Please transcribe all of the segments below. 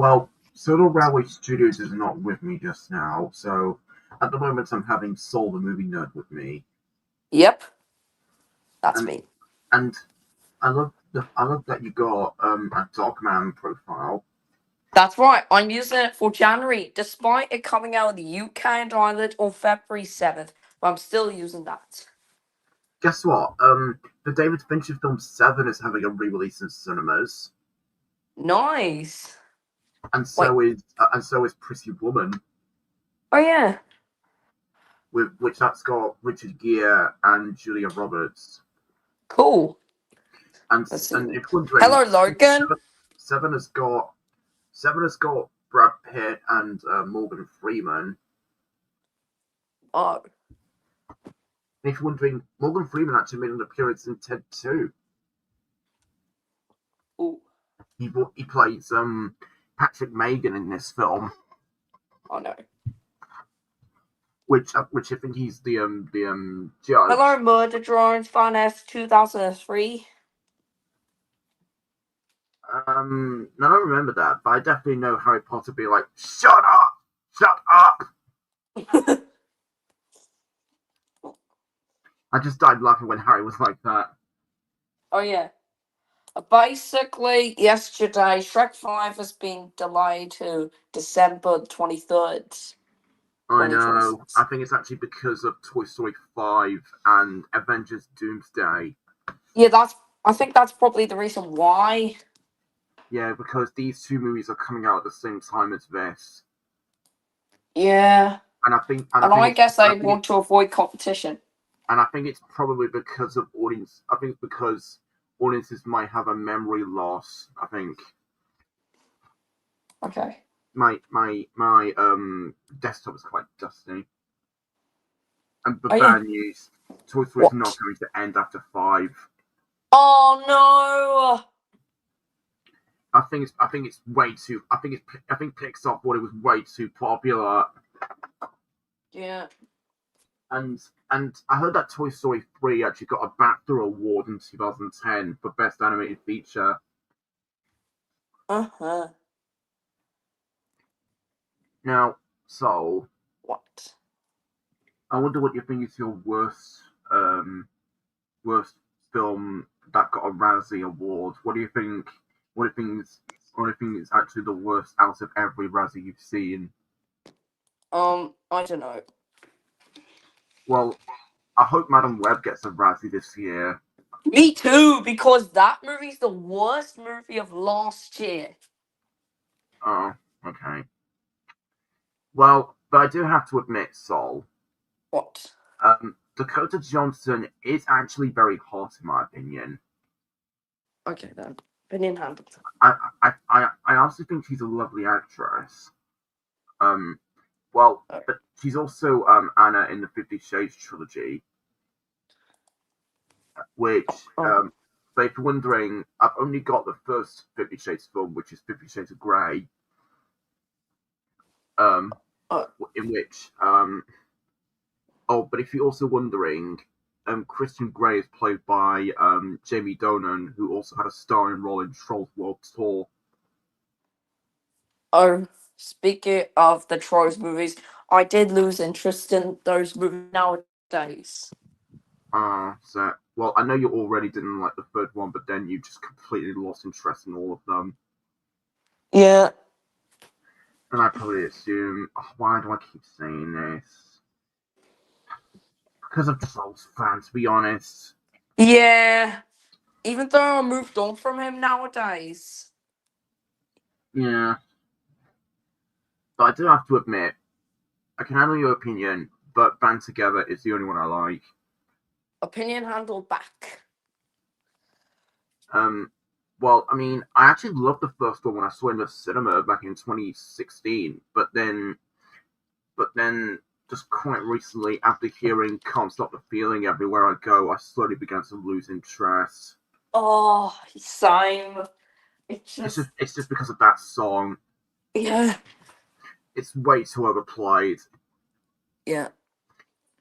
Well, Sodor Railway Studios is not with me just now, so at the moment I'm having Sol, the movie nerd, with me. Yep. That's and, me. And I love that you got a Dogman profile. That's right. I'm using it for January, despite it coming out in the UK and Ireland on February 7th. But I'm still using that. Guess what? The David Fincher film Seven is having a re-release in cinemas. Nice. And so is Pretty Woman. Oh yeah. Which that's got Richard Gere and Julia Roberts. Cool. And if you're wondering, hello, Logan. Seven has got Brad Pitt and Morgan Freeman. Oh. And if you're wondering, Morgan Freeman actually made an appearance in Ted 2. Ooh. He plays Patrick Megan in this film. Oh no. Which I think he's the judge. Hello, Murder Drones Finance 2003. I don't remember that, but I definitely know Harry Potter being like, "Shut up!" I just died laughing when Harry was like that. Oh yeah. Basically, yesterday, Shrek 5 has been delayed to December 23rd. I know. I think it's actually because of Toy Story 5 and Avengers Doomsday. Yeah, I think that's probably the reason why. Yeah, because these two movies are coming out at the same time as this. Yeah. And I guess they want to avoid competition. And I think it's probably because of audience. I think because audiences might have a memory loss. I think. Okay. My desktop is quite dusty. And bad news, Toy Story is not going to end after 5. Oh no! I think it's way too. I think Pixar thought it was way too popular. Yeah. And I heard that Toy Story 3 actually got a BAFTA award in 2010 for Best Animated Feature. Uh-huh. Now, so what? I wonder what you think is your worst film that got a Razzie award. What do you think? What do you think is actually the worst out of every Razzie you've seen? I don't know. Well, I hope Madam Web gets a Razzie this year. Me too, because that movie's the worst movie of last year. Oh, okay. Well, but I do have to admit, Sol. What? Dakota Johnson is actually very hot, in my opinion. Okay, then. Opinion handled. I also think she's a lovely actress. Well, but she's also Anna in the 50 Shades trilogy. Which, but if you're wondering, I've only got the first 50 Shades film, which is 50 Shades of Grey. In which, but if you're also wondering, Christian Grey is played by Jamie Donan, who also had a starring role in Trolls World Tour. Oh, speaking of the Trolls movies, I did lose interest in those movies nowadays. Well, I know you already didn't like the third one, but then you just completely lost interest in all of them. Yeah. And I probably assume, why do I keep saying this? Because of Trolls fans, to be honest. Yeah. Even though I moved on from him nowadays. Yeah. But I do have to admit, I can handle your opinion, but Band Together is the only one I like. Opinion handled back. Well, I mean, I actually loved the first one when I saw it in the cinema back in 2016, but then just quite recently, after hearing Can't Stop the Feeling everywhere I go, I slowly began to lose interest. Oh, same. It's just because of that song. Yeah. It's way too overplayed. Yeah.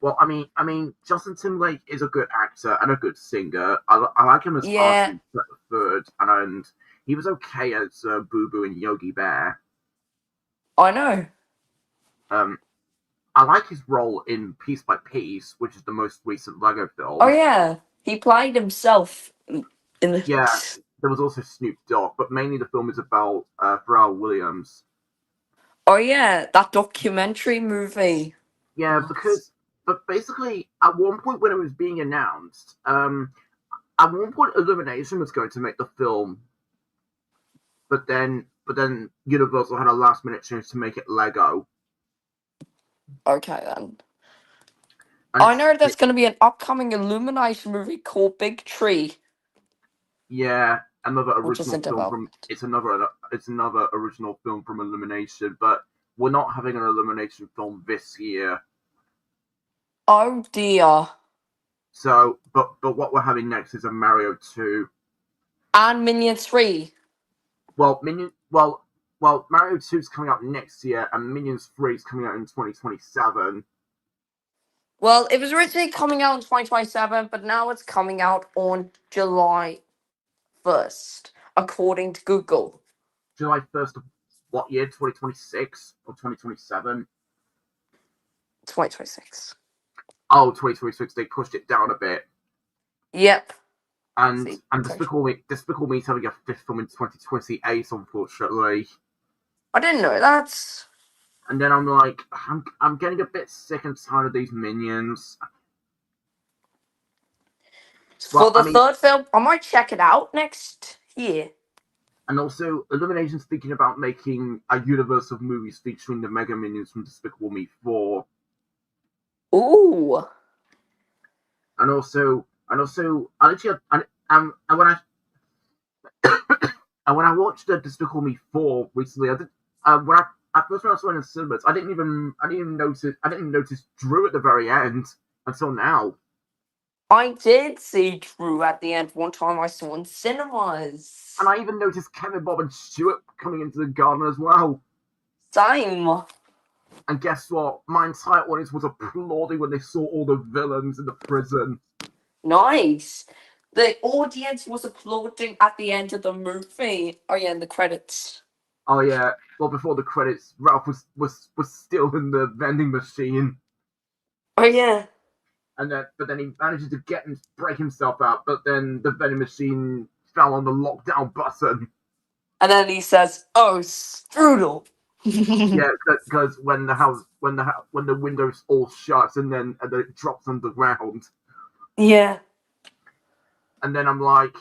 Well, I mean, Justin Timberlake is a good actor and a good singer. I like him as Archie the Third, and he was okay as Boo Boo and Yogi Bear. I know. I like his role in Piece by Piece, which is the most recent Lego film. Oh yeah, he played himself in the. Yeah, there was also Snoop Dogg, but mainly the film is about Pharrell Williams. Oh yeah, that documentary movie. Yeah, but basically, at one point when it was being announced, at one point Illumination was going to make the film, but then Universal had a last minute change to make it Lego. Okay then. And I know there's going to be an upcoming Illumination movie called Big Tree. Yeah, another Which is original in film development. it's another original film from Illumination, but we're not having an Illumination film this year. Oh dear. So, but what we're having next is a Mario 2. And Minions 3. Well, Mario 2 is coming out next year, and Minions 3 is coming out in 2027. Well, it was originally coming out in 2027, but now it's coming out on July 1st, according to Google. July 1st of what year? 2026 or 2027? 2026. Oh, 2026. They pushed it down a bit. Yep. And See, Despicable Me is having a fifth film in 2028, unfortunately. I didn't know that. And then I'm like, I'm getting a bit sick and tired of these Minions. For the third film, I might check it out next year. And also, Illumination's thinking about making a universe of movies featuring the Mega Minions from Despicable Me 4. Ooh. And also, I literally, and when I and when I watched Despicable Me 4 recently, I did when I first when I saw it in cinemas, I didn't even notice Drew at the very end until now. I did see Drew at the end one time I saw in cinemas. And I even noticed Kevin, Bob, and Stuart coming into the garden as well. Same. And guess what? My entire audience was applauding when they saw all the villains in the prison. Nice. The audience was applauding at the end of the movie. Oh yeah, in the credits. Oh yeah. Well, before the credits, Ralph was still in the vending machine. Oh yeah. But then he manages to get and break himself out. But then the vending machine fell on the lockdown button. And then he says, "Oh, strudel." Yeah, because when the windows all shut and then it drops underground. Yeah. And then I'm like,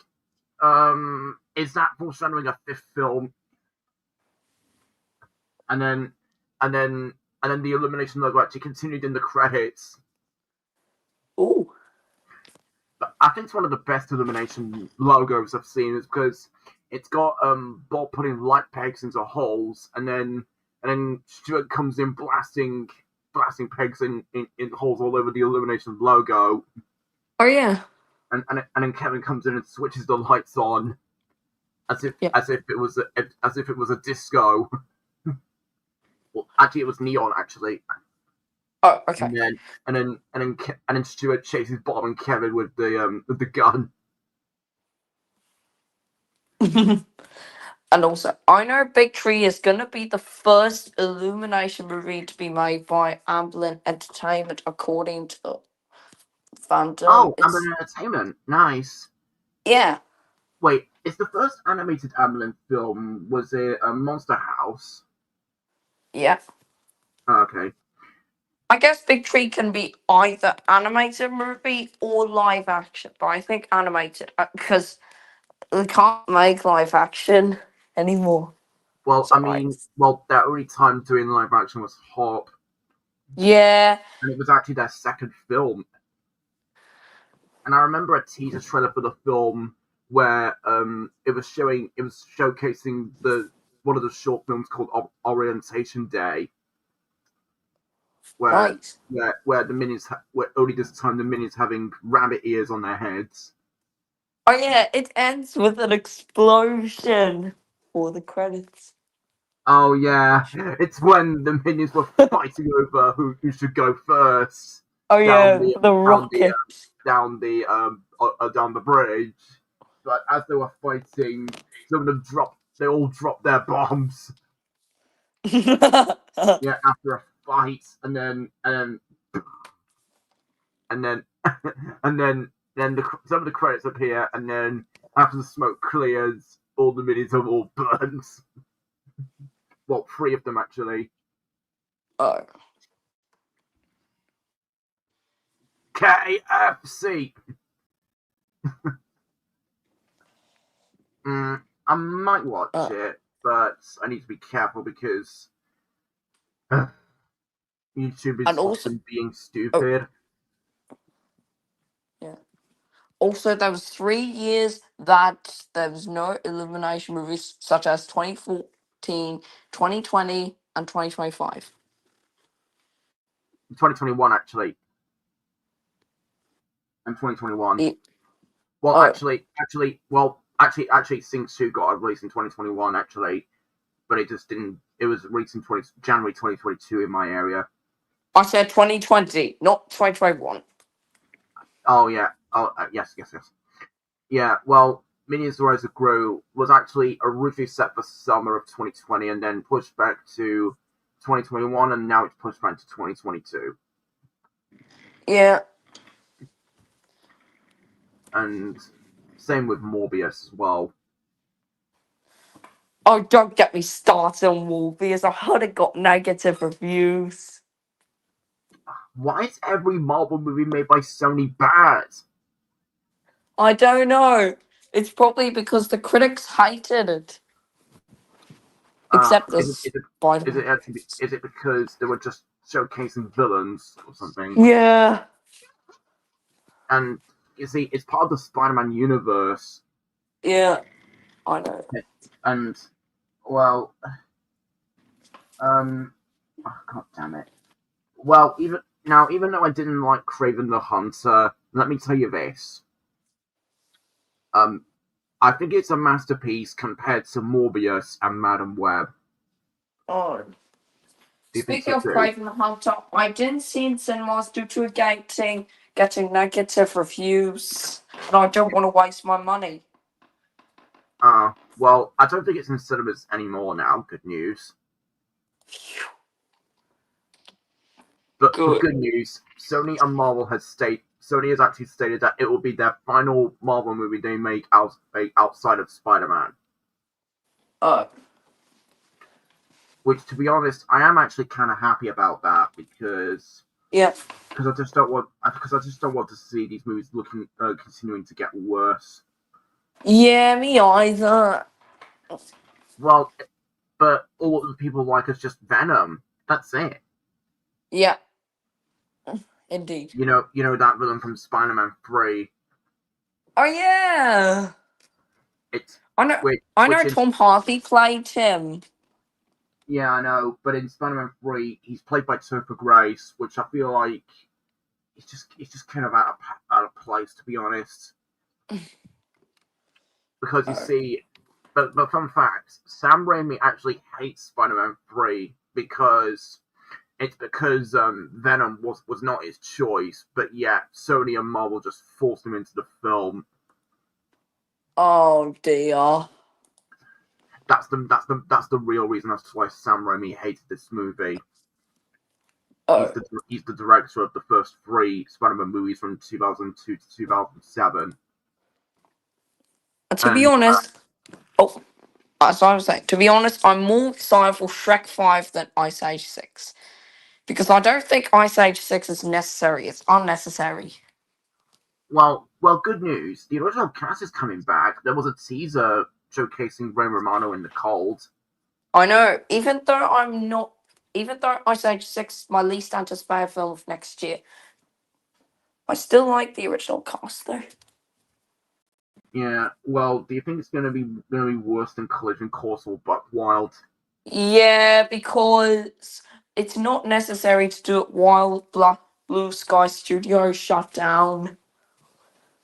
is that foreshadowing a fifth film? And then the Illumination logo actually continued in the credits. Ooh. But I think it's one of the best Illumination logos I've seen, is because it's got Bob putting light pegs into holes, and then Stuart comes in blasting pegs in holes all over the Illumination logo. Oh yeah. And then Kevin comes in and switches the lights on, as if it was a disco. Well, actually, it was neon. Actually. Oh, okay. And then Stuart chases Bob and Kevin with the gun. And also, I know Big Tree is gonna be the first Illumination movie to be made by Amblin Entertainment, according to fandom. Oh, Amblin Entertainment, nice. Yeah. Wait, it's the first animated Amblin film. Was it Monster House? Yeah. Oh, okay. I guess Big Tree can be either animated movie or live action, but I think animated because they can't make live action anymore. Well, I mean, their only time doing live action was Hop. Yeah. And it was actually their second film. And I remember a teaser trailer for the film where it was showcasing one of the short films called Orientation Day. Where the Minions where only this time the Minions having rabbit ears on their heads. Oh yeah, it ends with an explosion for the credits. Oh yeah, it's when the Minions were fighting over who should go first. Oh yeah, the rocket down the bridge. But as they were fighting, some of them they all dropped their bombs. Yeah, after a fight, and then and then some of the credits appear, and then after the smoke clears, all the minis are all burnt. Well, 3 of them actually. Oh. KFC. I might watch it, but I need to be careful because YouTube is often being stupid. Yeah. Also, there was 3 years that there was no Illumination movies, such as 2014, 2020, and 2025. 2021 actually, and 2021. Well, Oh. actually, Sing 2 got released in 2021 actually, but it just didn't. It was released in January 2022 in my area. I said 2020, not 2021. Oh yeah. Oh yes. Yeah. Well, Minions: The Rise of Gru was actually originally set for summer of 2020, and then pushed back to 2021, and now it's pushed back to 2022. Yeah. And same with Morbius as well. Oh, don't get me started on Morbius. I heard it got negative reviews. Why is every Marvel movie made by Sony bad? I don't know. It's probably because the critics hated it. Except Is Spider-Man. it because they were just showcasing villains or something? Yeah. And you see, it's part of the Spider-Man universe. Yeah, I know. And well, oh, god damn it. Well, even though I didn't like Kraven the Hunter, let me tell you this. I think it's a masterpiece compared to Morbius and Madam Web. Oh. Do you think Speaking so of too? Craven the Hunter, I didn't see in cinemas due to it getting negative reviews, and I don't want to waste my money. Well, I don't think it's in cinemas anymore now. Good news. But for good news, Sony and Marvel Sony has actually stated that it will be their final Marvel movie they make outside of Spider-Man. Which, to be honest, I am actually kind of happy about that because I just don't want to see these movies continuing to get worse. Yeah, me either. Well, but all the people like is just Venom. That's it. Yeah. Indeed. You know that villain from Spider-Man 3. Oh yeah. I know Tom Hardy played him. Yeah, I know, but in Spider-Man 3, he's played by Topher Grace, which I feel like he's just kind of out of place, to be honest. Because you see, but fun fact, Sam Raimi actually hates Spider-Man 3 because Venom was not his choice, but yet Sony and Marvel just forced him into the film. Oh dear. That's the real reason as to why Sam Raimi hated this movie. He's the director of the first 3 Spider-Man movies from 2002 to 2007. To be honest, as I was saying, to be honest, I'm more excited for Shrek 5 than Ice Age 6. Because I don't think Ice Age 6 is necessary. It's unnecessary. Well, good news. The original cast is coming back. There was a teaser showcasing Ray Romano in the cold. I know. Even though Ice Age 6 is my least anticipated film of next year, I still like the original cast though. Yeah. Well, do you think it's going to be worse than Collision Course or Buck Wild? Yeah, because it's not necessary to do it while Blue Sky Studios shut down.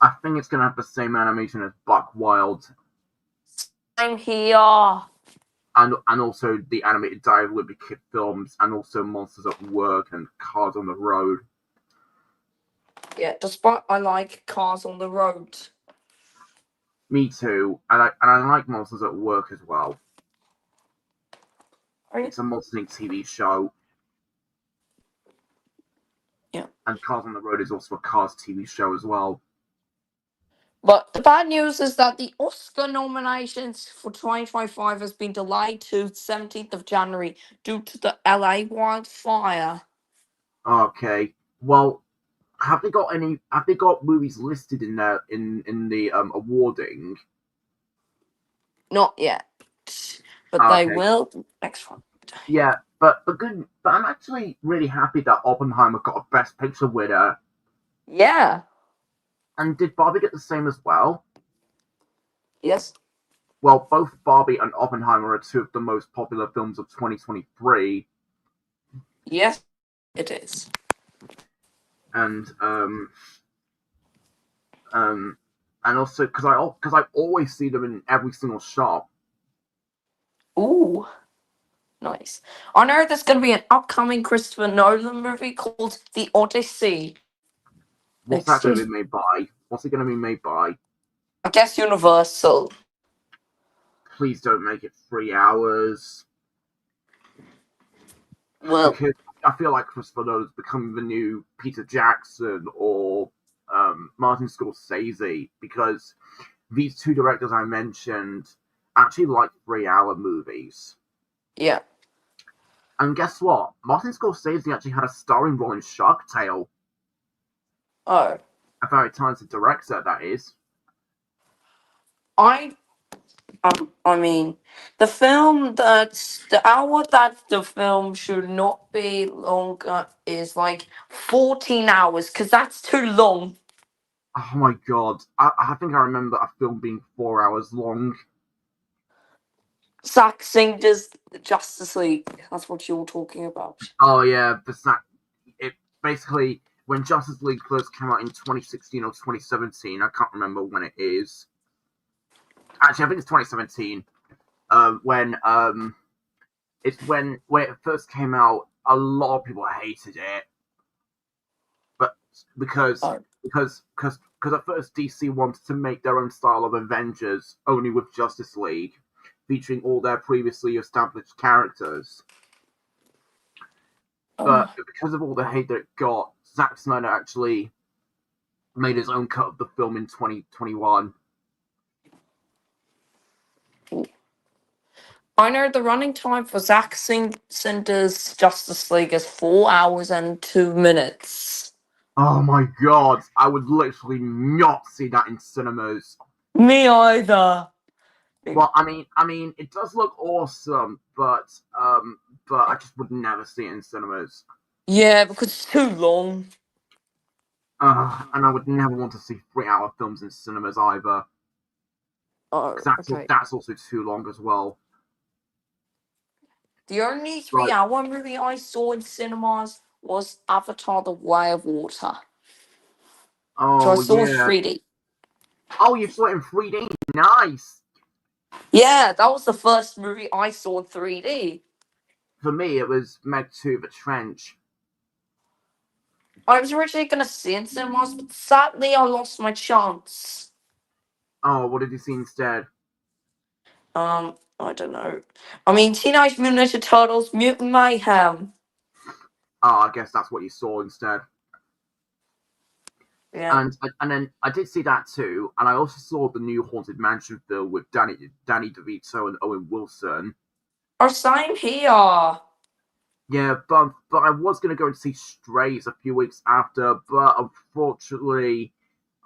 I think it's going to have the same animation as Buck Wild. Same here. And also the animated Dive Libby Kid films, and also Monsters at Work and Cars on the Road. Yeah, despite I like Cars on the Road. Me too, and I like Monsters at Work as well. It's a multi TV show. Yeah. And Cars on the Road is also a Cars TV show as well. But the bad news is that the Oscar nominations for 2025 has been delayed to 17th of January due to the LA wildfire. Okay. Well, have they got movies listed in there in the awarding? Not yet. But they will next one. Yeah, but I'm actually really happy that Oppenheimer got a Best Picture winner. Yeah. And did Barbie get the same as well? Yes. Well, both Barbie and Oppenheimer are two of the most popular films of 2023. Yes, it is. And also because I always see them in every single shop. Ooh, nice. I know there's going to be an upcoming Christopher Nolan movie called The Odyssey. What's that going to be made by? What's it going to be made by? I guess Universal. Please don't make it 3 hours. Well, because I feel like Christopher Nolan's becoming the new Peter Jackson or Martin Scorsese, because these two directors I mentioned actually like 3-hour movies. Yeah. And guess what? Martin Scorsese actually had a starring role in Shark Tale. Oh. A very talented director, that is. I mean, the hour that the film should not be longer is like 14 hours, because that's too long. Oh my god. I think I remember a film being 4 hours long. Zack Snyder's Justice League. That's what you're talking about. Oh yeah, it basically, when Justice League first came out in 2016 or 2017, I can't remember when it is. Actually, I think it's 2017. When it first came out, a lot of people hated it, but because at first DC wanted to make their own style of Avengers, only with Justice League, featuring all their previously established characters. But because of all the hate that it got, Zack Snyder actually made his own cut of the film in 2021. I know the running time for Zack Snyder's Justice League is 4 hours and 2 minutes. Oh my god, I would literally not see that in cinemas. Me either. Well, I mean, it does look awesome, but I just would never see it in cinemas. Yeah, because it's too long. And I would never want to see 3-hour films in cinemas either. Oh, okay. That's also too long as well. The only 3-hour movie I saw in cinemas was Avatar: The Way of Water. Oh, so I saw yeah. in 3D. Oh, you saw it in 3D? Nice! Yeah, that was the first movie I saw in 3D. For me, it was Meg 2: The Trench. I was originally going to see it in cinemas, but sadly I lost my chance. Oh, what did you see instead? I don't know. I mean, Teenage Mutant Ninja Turtles, Mutant Mayhem. Oh, I guess that's what you saw instead. Yeah. And then I did see that too, and I also saw the new Haunted Mansion film with Danny DeVito and Owen Wilson. Or same here. Yeah, but I was gonna go and see Strays a few weeks after, but unfortunately,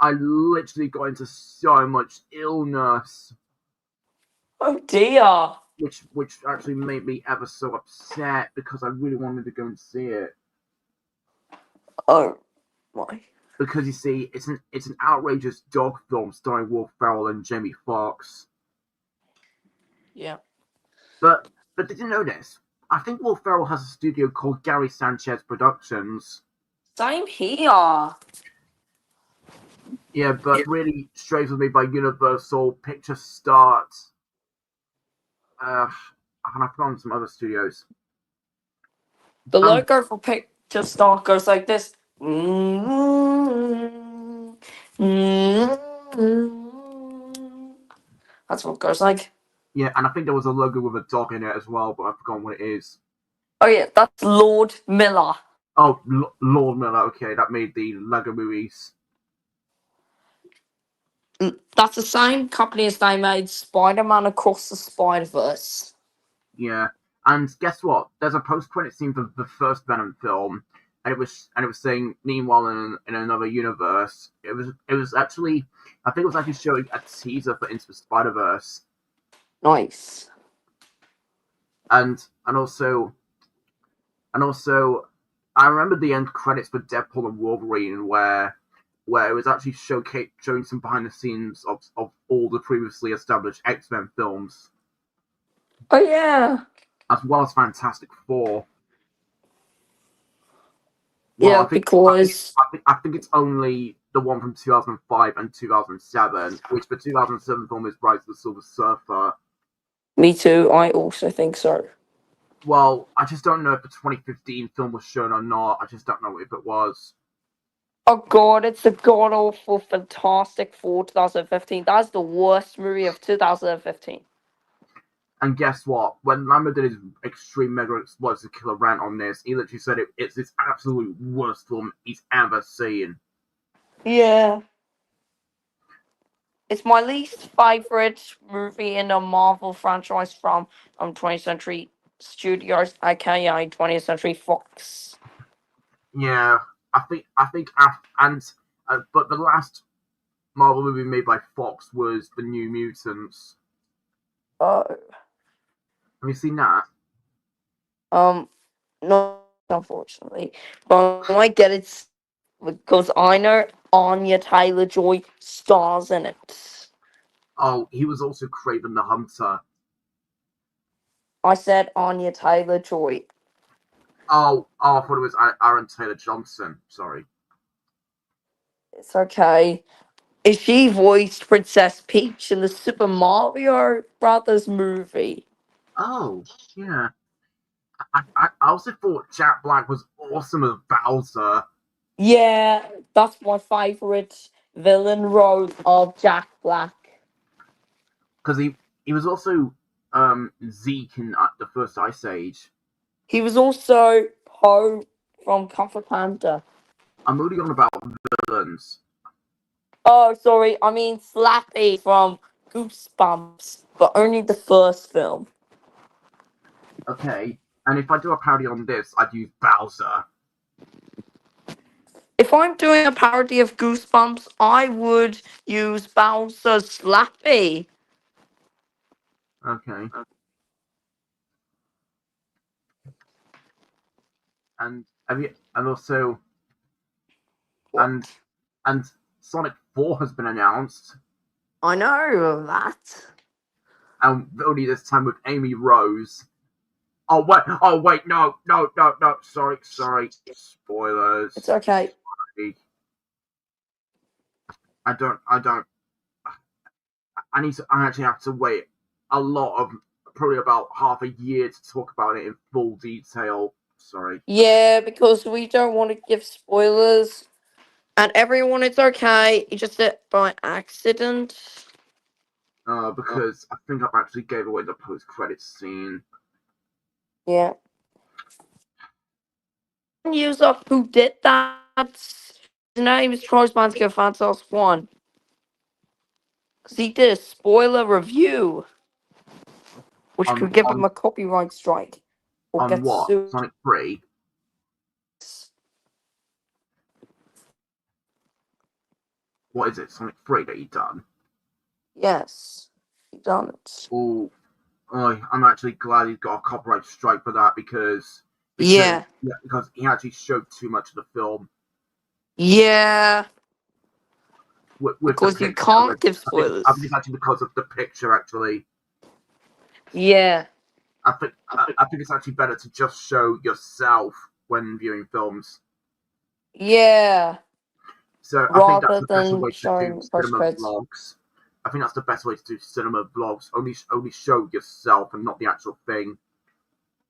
I literally got into so much illness. Oh dear. Which actually made me ever so upset, because I really wanted to go and see it. Oh, why? Because you see, it's an outrageous dog film starring Will Ferrell and Jamie Foxx. Yeah. But did you know this? I think Will Ferrell has a studio called Gary Sanchez Productions. Same here. Yeah, but really, Strays was made by Universal Picture Start. And I've forgotten some other studios. The logo for Picture Start goes like this. That's what it goes like. Yeah, and I think there was a logo with a dog in it as well, but I've forgotten what it is. Oh yeah, that's Lord Miller. Oh, Lord Miller. Okay, that made the Lego movies. That's the same company as they made Spider-Man Across the Spider-Verse. Yeah, and guess what? There's a post-credit scene for the first Venom film, and it was saying, meanwhile in another universe. It was actually, I think it was actually showing a teaser for Into the Spider-Verse, Nice. and also, I remember the end credits for Deadpool and Wolverine where it was actually showing some behind the scenes of all the previously established X-Men films, Oh yeah. as well as Fantastic Four. Well, Yeah, I think I think because I think, I think it's only the one from 2005 and 2007, which the 2007 film is Rise of the Silver Surfer. me too, I also think so. Well, I just don't know if the 2015 film was shown or not. I just don't know if it was. Oh god, it's the god awful Fantastic Four 2015. That's the worst movie of 2015. And guess what? When Lambert did his extreme mega explosive killer rant on this, he literally said it's his absolute worst film he's ever seen. Yeah. It's my least favorite movie in the Marvel franchise from 20th Century Studios, aka 20th Century Fox. Yeah, but the last Marvel movie made by Fox was The New Mutants. Uh, Have you seen that? no, unfortunately, but I might get it because I know Anya Taylor-Joy stars in it. Oh, he was also Craven the Hunter. I said Anya Taylor-Joy. I thought it was Aaron Taylor Johnson. Sorry. It's okay. She voiced Princess Peach in the Super Mario Brothers movie. Oh, yeah. I also thought Jack Black was awesome as Bowser. Yeah, that's my favorite villain role of Jack Black. Because he was also Zeke in the first Ice Age. He was also Poe from Comfort Panda. I'm only on about villains. Oh, sorry, I mean Slappy from Goosebumps, but only the first film. Okay, and if I do a parody on this, I'd use Bowser. If I'm doing a parody of Goosebumps, I would use Bowser Slappy. Okay. And have you and also and What? and Sonic 4 has been announced, I know that. and only this time with Amy Rose. Oh wait, no. Sorry. Spoilers. It's okay. I don't. I actually have to wait a lot of probably about half a year to talk about it in full detail. Sorry. Yeah, because we don't want to give spoilers. And everyone, it's okay. You just did it by accident. Because I think I've actually gave away the post-credits scene. Yeah. User who did that. His name is Troy's Mansker Fantos 1. Because he did a spoiler review, which On could give him on a copyright strike. Or on get what? sued. Sonic 3? What is it? Sonic 3 that you done? Yes. He done it. Oh, I'm actually glad he's got a copyright strike for that Yeah. because he actually showed too much of the film Yeah. with the Because you picture. can't give I think spoilers. it's actually because of the picture. Actually, Yeah. I think it's actually better to just show yourself when viewing films. Yeah. So I think that's Rather the better than way to do showing post cinema credits. vlogs. I think that's the best way to do cinema vlogs. Only show yourself and not the actual thing.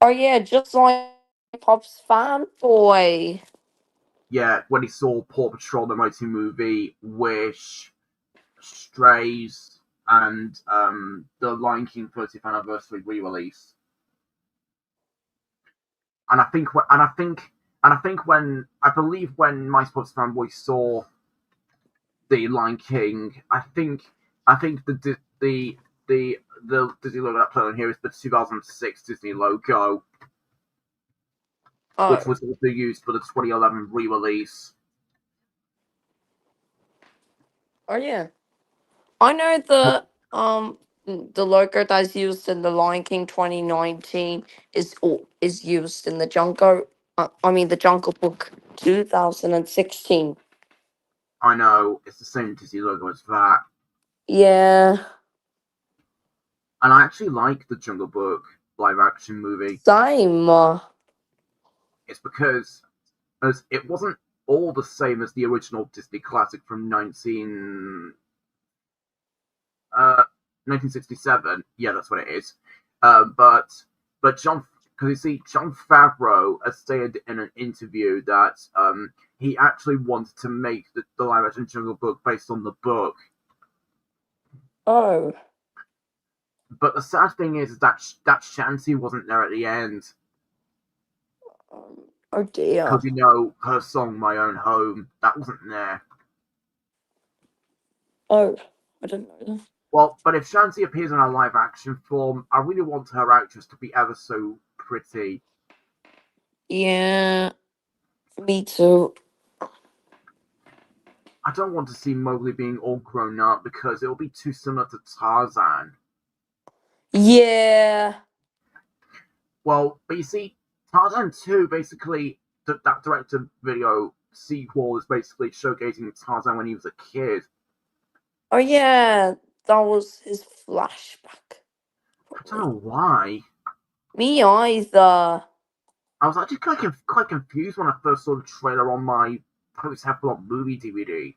Oh yeah, just like Pop's fanboy. Yeah, when he saw Paw Patrol the Mighty Movie, Wish, Strays. and the Lion King 30th anniversary re-release. And I believe when My Sports Fanboy saw the Lion King, I think the Disney logo that put on here is the 2006 Disney logo, which was also used for the 2011 re-release. Oh yeah, I know the logo that's used in the Lion King 2019 is used in the the Jungle Book 2016. I know, it's the same Disney logo as that. Yeah. And I actually like the Jungle Book live action movie. Same. It's because it wasn't all the same as the original Disney classic from 1967. Yeah, that's what it is. But John, because you see, Jon Favreau has stated in an interview that he actually wanted to make the live action Jungle Book based on the book. Oh. But the sad thing is that Shanty wasn't there at the end. Oh dear. Because her song "My Own Home" that wasn't there. Oh, I didn't know that. Well, but if Shanty appears in a live action form, I really want her actress to be ever so pretty. Yeah, me too. I don't want to see Mowgli being all grown up because it'll be too similar to Tarzan. Yeah. Well, but you see, Tarzan 2 basically, that direct-to-video sequel is basically showcasing Tarzan when he was a kid. Oh yeah, that was his flashback. I don't know why. Me either. I was actually quite confused when I first saw the trailer on my post-Heffalump movie DVD.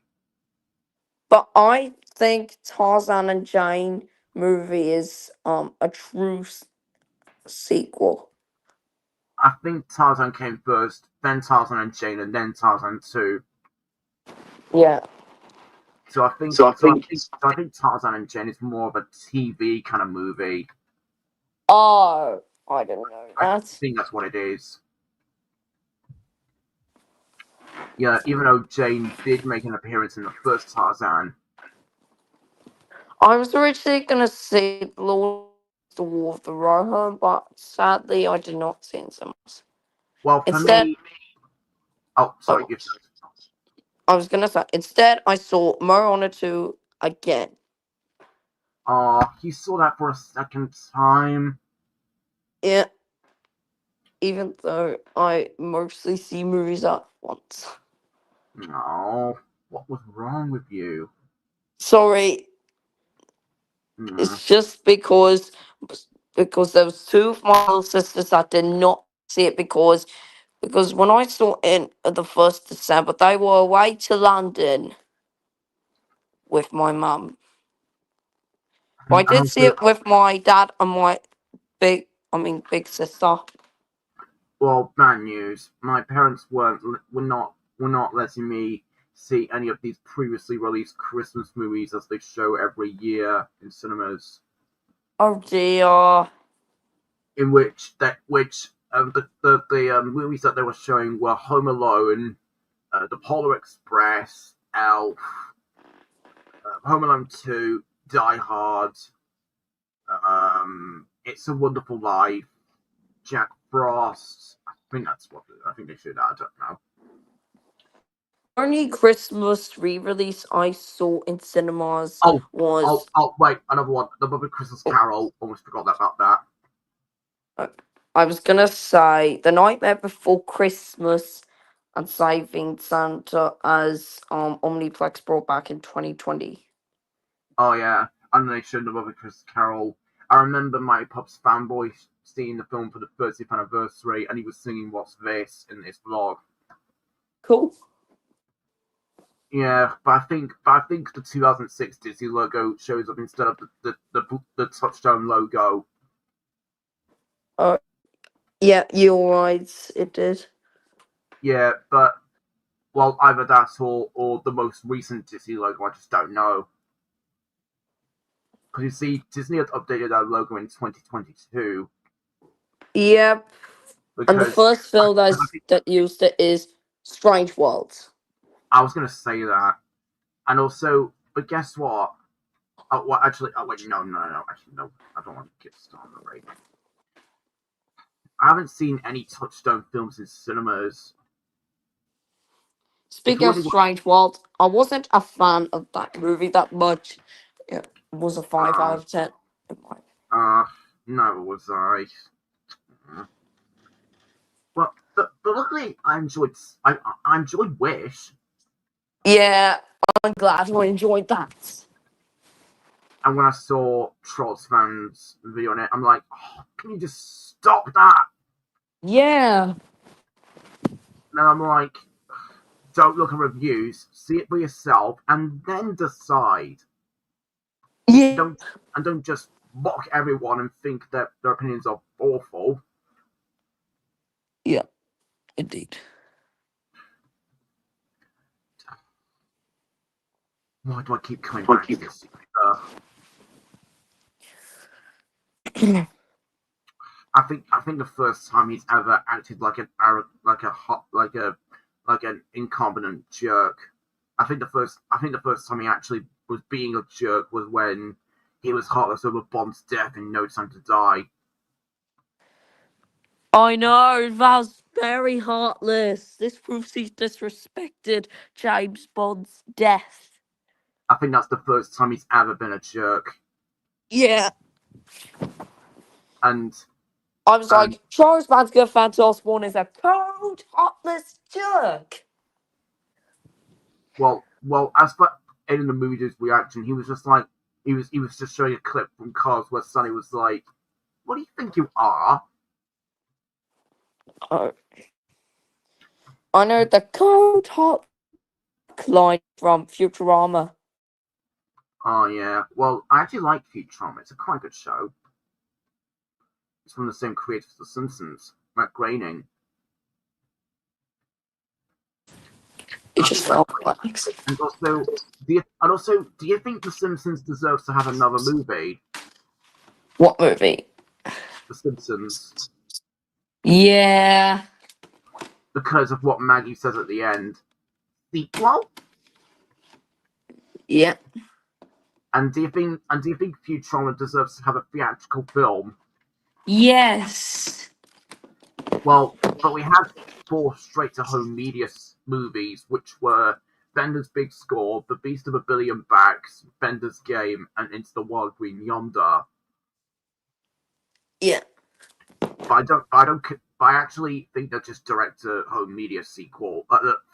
But I think Tarzan and Jane movie is a true sequel. I think Tarzan came first, then Tarzan and Jane, and then Tarzan 2. Yeah. So I think Tarzan and Jane is more of a TV kind of movie. Oh, I didn't know I that. think that's what it is. Yeah, even though Jane did make an appearance in the first Tarzan. I was originally gonna see Lord the War of the Rohan, but sadly I did not see it in cinemas. Well, for Instead, me... Oh, sorry, you said. I was gonna say, instead I saw Moana 2 again. You saw that for a second time? Yeah. Even though I mostly see movies at once. No. What was wrong with you? Sorry. It's just because there was two of my little sisters that did not see it because when I saw it the 1st December, they were away to London with my mum. But I did see it with my dad and my big sister. Well, bad news. My parents were not letting me see any of these previously released Christmas movies as they show every year in cinemas. Oh dear. In which the movies that they were showing were Home Alone, The Polar Express, Elf, Home Alone 2, Die Hard, It's a Wonderful Life, Jack Frost. I think they should. I don't know. Only Christmas re-release I saw in cinemas was... Oh, wait, another one. The Muppet Christmas Carol. Almost forgot about that. I was gonna say The Nightmare Before Christmas and Saving Santa as Omniplex brought back in 2020. Oh yeah, and they showed the Muppet Christmas Carol. I remember my pub's fanboy seeing the film for the 30th anniversary, and he was singing "What's This" in his vlog. Cool. Yeah, but I think the 2006 Disney logo shows up instead of the Touchstone logo. Yeah, you're right. It did. Yeah, but well, either that or the most recent Disney logo. I just don't know. Because you see, Disney had updated their logo in 2022. Yep. And the Because first film I that used it is Strange Worlds. I was going to say that. And also, but guess what? Oh, well, actually, oh, wait, no. Actually, no, I don't want to get started on the rate. I haven't seen any Touchstone films in cinemas. Speaking of Strange Worlds, I wasn't a fan of that movie that much. It was a 5 out of 10. No, was I? Well, but luckily, I enjoyed Wish. Yeah, I'm glad I enjoyed that. And when I saw Trolls fans video on it, I'm like, oh, can you just stop that? Yeah. And I'm like, don't look at reviews, see it for yourself, and then decide. Yeah. Don't just mock everyone and think that their opinions are awful. Yeah, indeed. Why do I keep coming back to this? I think the first time he's ever acted like an incompetent jerk. I think the first time he actually was being a jerk was when he was heartless over Bond's death in No Time to Die. I know, that was very heartless. This proves he disrespected James Bond's death. I think that's the first time he's ever been a jerk. Yeah. And I was like, Charles Mansker Phantom Osborne is a cold, heartless jerk. Well, as for in the movie's reaction, he was just like he was just showing a clip from Cars where Sonny was like, "What do you think you are?" I know the cold, hot line from Futurama. Oh yeah. Well, I actually like Futurama. It's a quite good show. It's from the same creators as The Simpsons, Matt Groening. It just felt like. And also, do you think The Simpsons deserves to have another movie? What movie? The Simpsons, Yeah. because of what Maggie says at the end. Sequel? Yeah. And do you think Futurama deserves to have a theatrical film? Yes. Well, but we had 4 straight-to-home media movies, which were Bender's Big Score, The Beast of a Billion Backs, Bender's Game, and Into the Wild Green Yonder. Yeah. But I actually think they're just direct-to-home media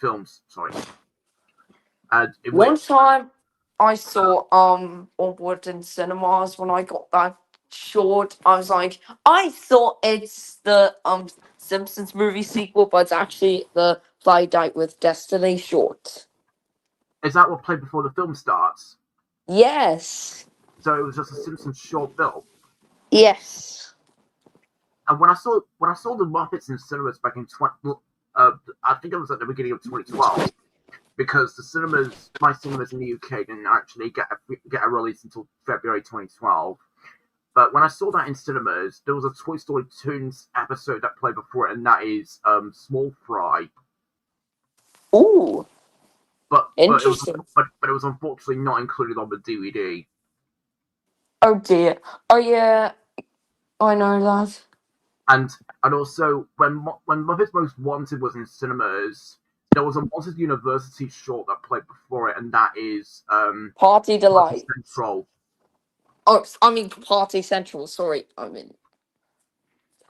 films. Sorry. One time I saw Onward in cinemas when I got that short. I was like, I thought it's the Simpsons movie sequel, but it's actually the Play Date with Destiny short. Is that what played before the film starts? Yes. So it was just a Simpsons short film. Yes. And when I saw the Muppets in cinemas back in I think it was at the beginning of 2012, because my cinemas in the UK didn't actually get a release until February 2012. But when I saw that in cinemas, there was a Toy Story Toons episode that played before it, and that is Small Fry. Ooh. But Interesting. It was unfortunately not included on the DVD. Oh dear. Oh yeah. I know that. And also when Muppets Most Wanted was in cinemas, there was a Monsters University short that played before it, and that is Party Delight. Party Central. Oh, I mean Party Central. Sorry,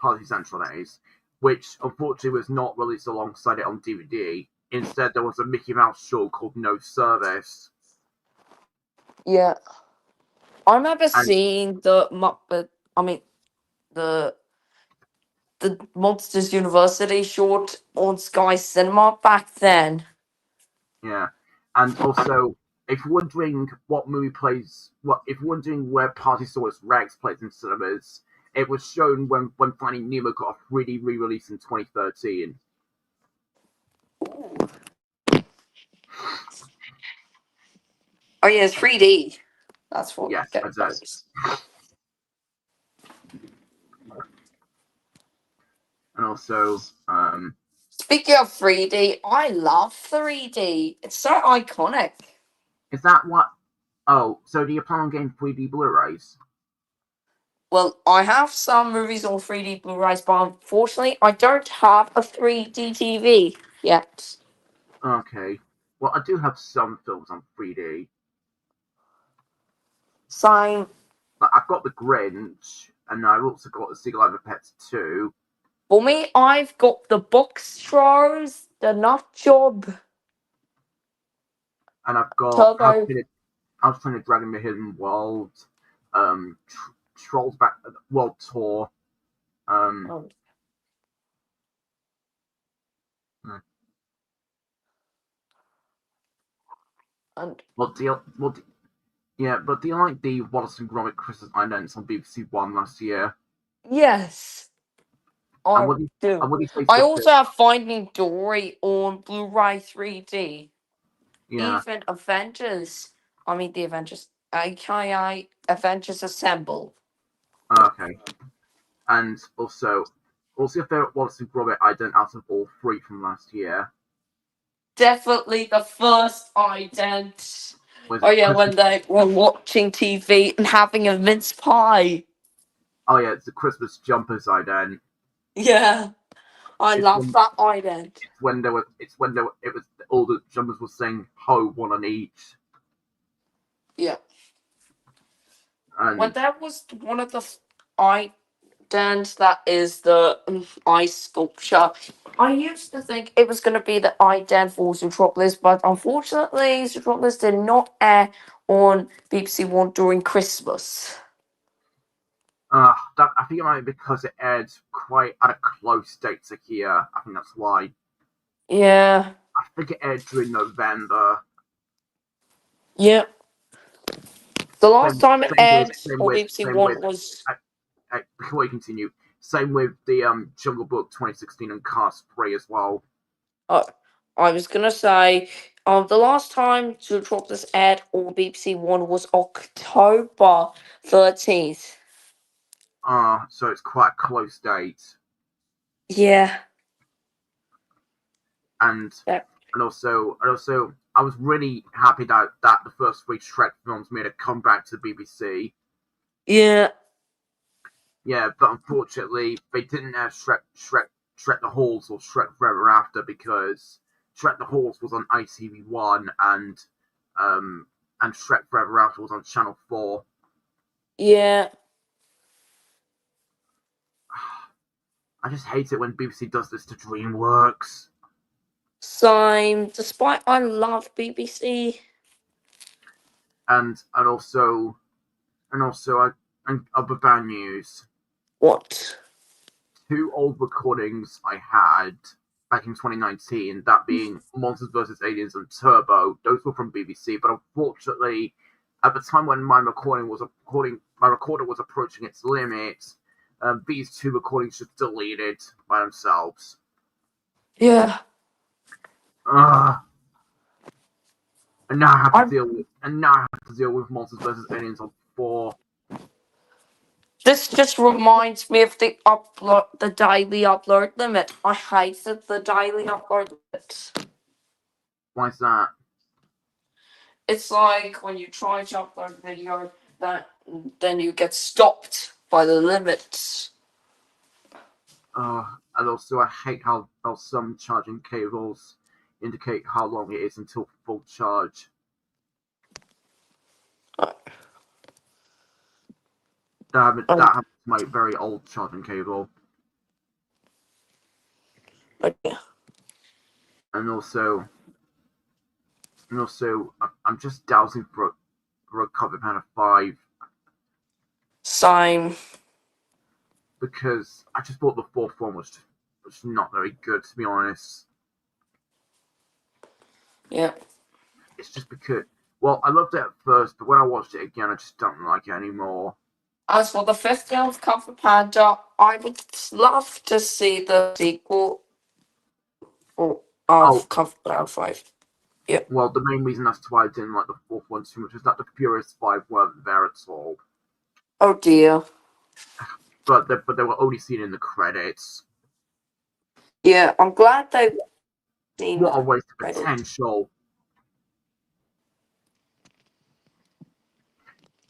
Party Central, that is, which unfortunately was not released alongside it on DVD. Instead, there was a Mickey Mouse show called No Service. Yeah. I remember seeing the Muppet. The Monsters University short on Sky Cinema back then. Yeah, and also, if you're wondering if you're wondering where Partysaurus Rex plays in cinemas, it was shown when Finding Nemo got a 3D re-release in 2013. Oh yeah, it's 3D. That's what Yes, I get did. those. And also, Speaking of 3D, I love 3D. It's so iconic. is that what? Oh, so do you plan on getting 3D Blu-rays? Well, I have some movies on 3D Blu-rays, but unfortunately, I don't have a 3D TV yet. Okay. Well, I do have some films on 3D. Same. Like, I've got The Grinch, and I've also got The Secret Life of Pets 2. For me, I've got the Boxtrolls, the Nut Job, And I've got Turbo. I was playing a Dragon the Hidden World, Trolls Back World Tour. Oh, Hmm. and Well, yeah, but do you like the Wallace and Gromit Christmas idents on BBC One last year? yes, And I and do. what do you say to I the also film? have Finding Dory on Blu-ray 3D. Yeah, Even Avengers. I mean, the Avengers, aka Avengers Assemble. okay. And also your favorite Wallace and Gromit ident out of all three from last year Definitely the first ident. was Oh it yeah, Christmas? when they were watching TV and having a mince pie. Oh yeah, it's the Christmas jumpers ident. Yeah, I It's love when that ident. it was all the jumpers were saying ho one on each, Yeah, when and that was one of the idents that is the ice sculpture. I used to think it was going to be the ident for Zootropolis, but unfortunately, Zootropolis did not air on BBC One during Christmas. that I think it might be because it aired quite at a close date to here. I think that's why. Yeah, I think it aired during November. yeah. The last time it aired Same on with BBC One was before you continue. Same with the Jungle Book 2016 and Cast 3 as well. uh, I was gonna say, the last time Zootropolis aired on BBC One was October 13th. So it's quite a close date. Yeah, And that, and also I was really happy that the first three Shrek films made a comeback to the BBC. yeah, Yeah, but unfortunately they didn't have Shrek the Halls or Shrek Forever After because Shrek the Halls was on ITV1 and Shrek Forever After was on Channel 4. yeah. I just hate it when BBC does this to DreamWorks. Same. Despite I love BBC. And also and other bad news. What? Two old recordings I had back in 2019, that being Monsters vs. Aliens and Turbo. Those were from BBC, but unfortunately, at the time when my recorder was approaching its limit, these two recordings just deleted by themselves. Yeah. Ugh. And now I have to I. deal with Monsters vs. Aliens on 4. This just reminds me of the daily upload limit. I hated the daily upload limit. Why is that? It's like when you try to upload video, that then you get stopped by the limits. And also, I hate how some charging cables indicate how long it is until full charge. That Um, happens to my very old charging cable. okay. And also, I'm just dowsing for a cover Panda 5 Same. because I just thought the fourth one was not very good, to be honest. Yeah. It's just because, well, I loved it at first, but when I watched it again, I just don't like it anymore. As for the fifth film of Kung Fu Panda, I would love to see the sequel Oh, of Kung Fu Panda 5. Yeah. Well, the main reason as to why I didn't like the fourth one too much is that the Furious Five weren't there at all. Oh dear. But they were only seen in the credits. Yeah, I'm glad they've seen What a waste of Reddit. potential.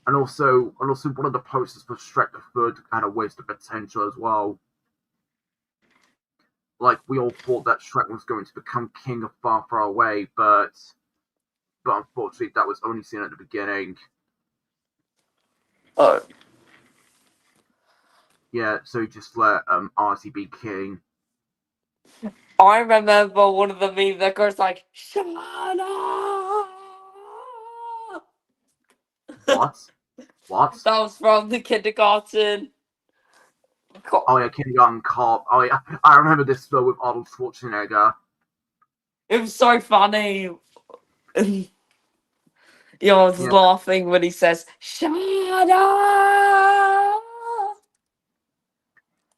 And also one of the posters for Shrek the Third had a waste of potential as well. Like, we all thought that Shrek was going to become king of Far, Far Away, but unfortunately that was only seen at the beginning. Oh. Yeah, so he just let Razzie be king. I remember one of the memes that goes like, "Shut up!" What? What? That was from the kindergarten. Oh yeah, Kindergarten Cop. Oh yeah, I remember this film with Arnold Schwarzenegger. It was so funny. I was laughing when he says, "Shut up!"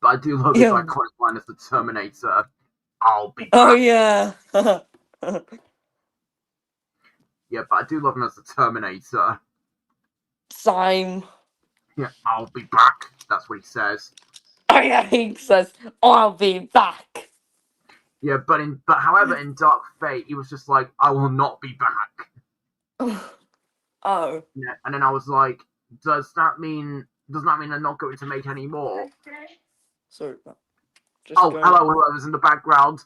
But I do love his iconic line as the Terminator. I'll be back. Oh yeah. Yeah, but I do love him as the Terminator. Same. Yeah, I'll be back. That's what he says. Oh yeah, he says, "I'll be back." Yeah, but however, in Dark Fate, he was just like, "I will not be back." Oh. Yeah, and then I was like, does that mean they're not going to make any more? So. Hello, whoever's in the background.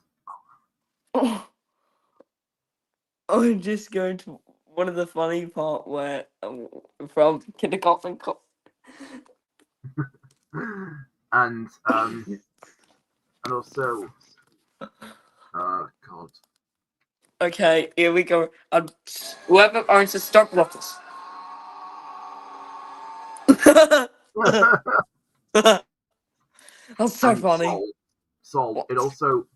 I'm just going to one of the funny part where from Kindergarten Cop. And also, oh god. Okay, here we go. Whoever owns the stock lockers. That's so funny. Soul. It also,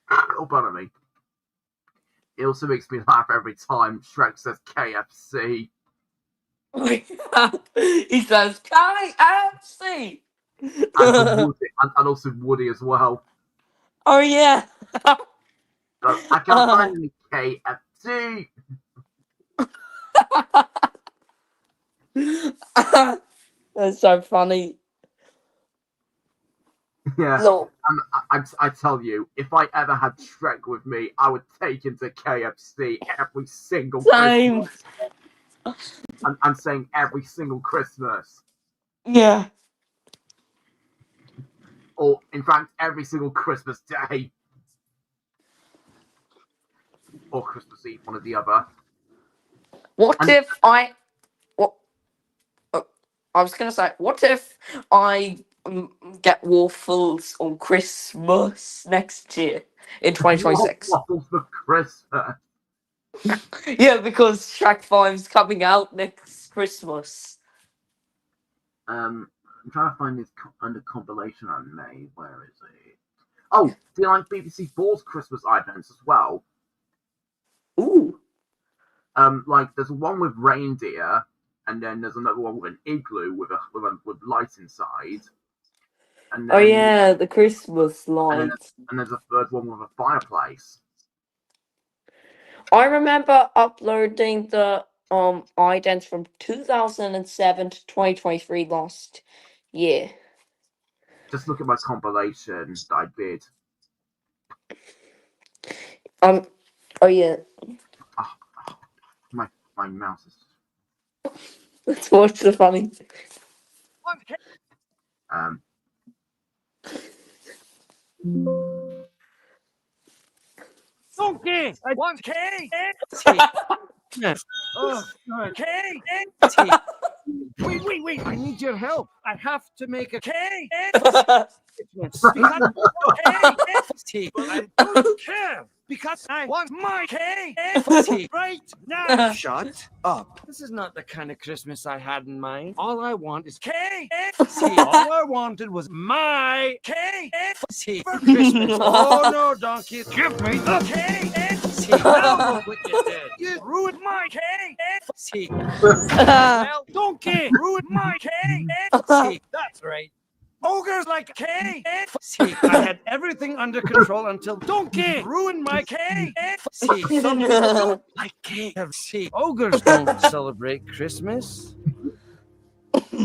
oh pardon me. It also makes me laugh every time Shrek says KFC. He says KFC. And also Woody as well. Oh yeah. I can't find any KFC. That's so funny. Yeah. No. I tell you, if I ever had Shrek with me, I would take him to KFC every single Same. Christmas. I'm saying every single Christmas. Yeah. Or, in fact, every single Christmas day. Or Christmas Eve, one or the other. What if I was going to say, what if I get waffles on Christmas next year in 2026? Waffles for Christmas. Yeah, because Shrek 5 is coming out next Christmas. I'm trying to find this under compilation I made. Where is it? Oh, do you like BBC 4's Christmas idents as well? Ooh. Like there's one with reindeer, and then there's another one with an igloo with light inside. And then, oh yeah, the Christmas lights. And there's a third one with a fireplace. I remember uploading the idents from 2007 to 2023 last year. Just look at my compilation that I did. Oh yeah. My mouse is. Let's watch the funny. Donkey! I want KFC! Oh, God. KFC! Wait, I need your help. I have to make a KFC! KFC! But I don't care! Because I want my KFC right now! Shut up. This is not the kind of Christmas I had in mind. All I want is KFC. All I wanted was my KFC for Christmas. Oh no, donkey. Give me the KFC. Now look what you did. You ruined my KFC. Well, donkey, ruined my KFC. That's right. Ogres like KFC. I had everything under control until Donkey ruined my KFC. Some people don't like KFC. Ogres don't celebrate Christmas.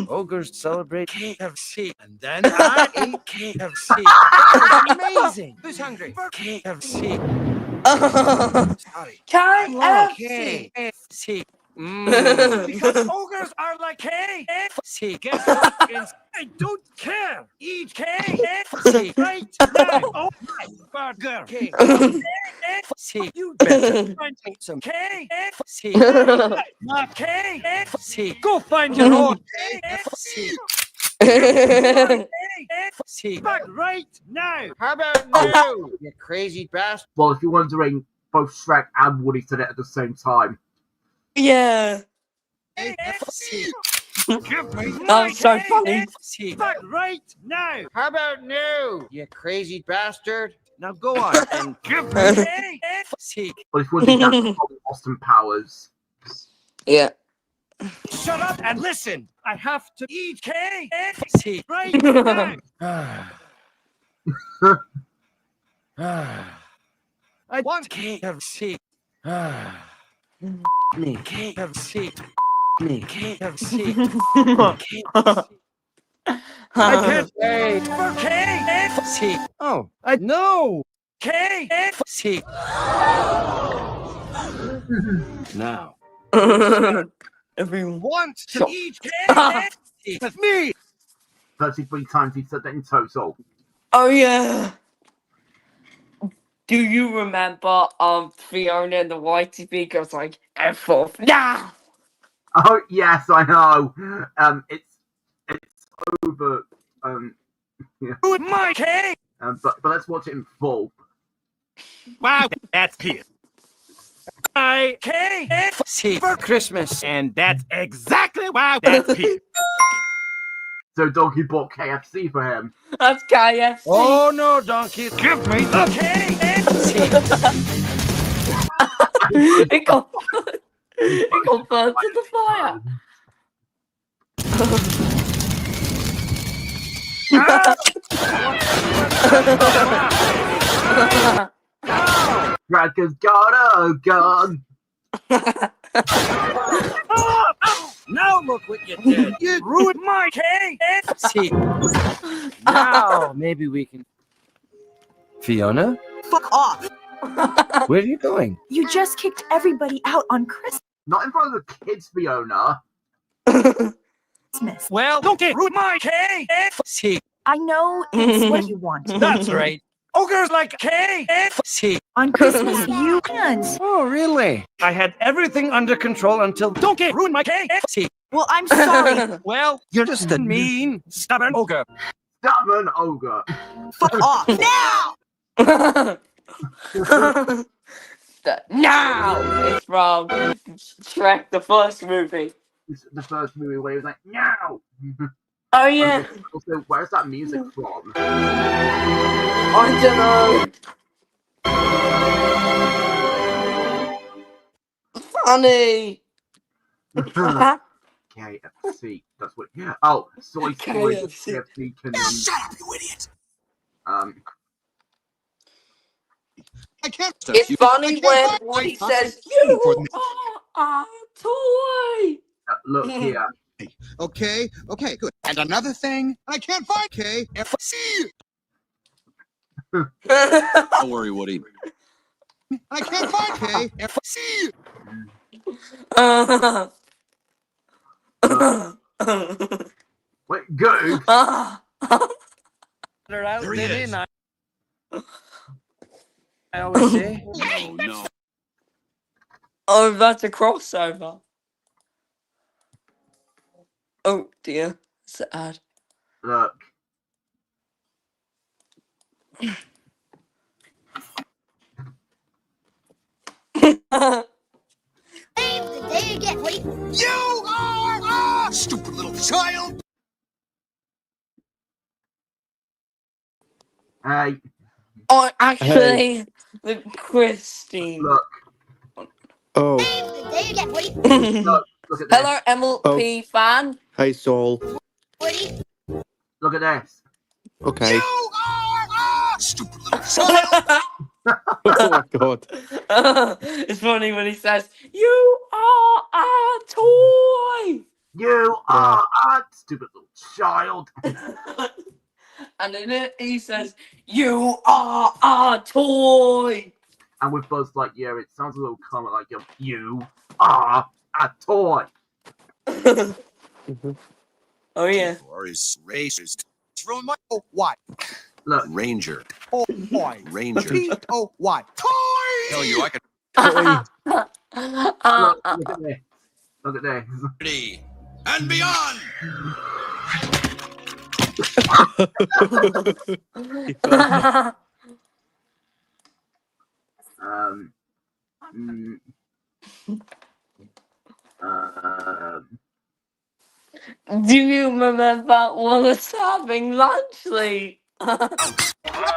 Ogres celebrate KFC. And then I ate KFC. That was amazing. Who's hungry for KFC? Sorry. KFC. KFC. Because ogres are like KFC. Guess what? I don't care. Eat KFC right now. Oh my burger. KFC. You better find some KFC. Not KFC. Go find your own KFC. KFC. Back right now. How about you, you crazy bastard? Well, if you're wondering, both Shrek and Woody said it at the same time. Yeah. KFC. That was so funny. Back right now. How about you, you crazy bastard? Now go on and give me KFC. But if you're wondering, that's from Austin Powers. Yeah. Shut up and listen. I have to eat KFC right now. I want KFC. Me KFC. Me KFC. KFC. I can't wait for KFC. Oh, I know. KFC. Now. Everyone Want to eat KFC with me. 33 times he said that in total. Oh yeah. Do you remember Fiona and the YTP goes like F off now? Oh yes, I know. It's over. With my cake. But let's watch it in full. Wow, that's here. I KFC for Christmas, and that's exactly why that's here. So Donkey bought KFC for him. That's KFC. Oh no, Donkey! Give me the KFC. It got burnt in the fire. Bradker's got a gun. Now look what you did. You ruined my KFC. Now maybe we can. Fiona? Fuck off. Where are you going? You just kicked everybody out on Christmas. Not in front of the kids, Fiona. Well, don't get ruined my KFC. I know it's what you want. That's right. Ogres like KFC. On Christmas, you can't. Oh, really? I had everything under control until don't get ruined my KFC. Well, I'm sorry. Well, you're just a mean, stubborn ogre. Stubborn ogre. Fuck off. Now! Now! It's from Shrek, the first movie. It's the first movie where he was like, no! Oh, yeah. Also, where's that music from? I don't know. Funny. KFC. That's what. Oh, soy story. KFC can. Shut up, you idiot! I can't. It's funny when Woody says, "You are a toy." Look here. Okay, good. And another thing, I can't find KFC. Don't worry, Woody. I can't find KFC. Wait, go. They're out There he there, is. I always say. Oh, no. Oh, that's a crossover. Oh dear, sad. Look. The day again. Wait. You are a stupid little child. Hey, Oh, actually, the Christine. look. Oh, The day again. Wait. Look at this. Hello, MLP fan. hey Saul. Woody. Look at this. Okay. You are stupid little child. Oh my god. It's funny when he says, "You are a toy," You are a stupid little child. and in it he says, "You are a toy." And with Buzz Lightyear, it sounds a little common like you are a toy. Oh yeah. Or is racist. Throw my what? Look, Ranger. Toy. Ranger. T-O-Y. Toy. Tell you I can Toy. look at this. Look at this. ready and beyond. Um, mm, Do you remember Wallace having lunch late? look,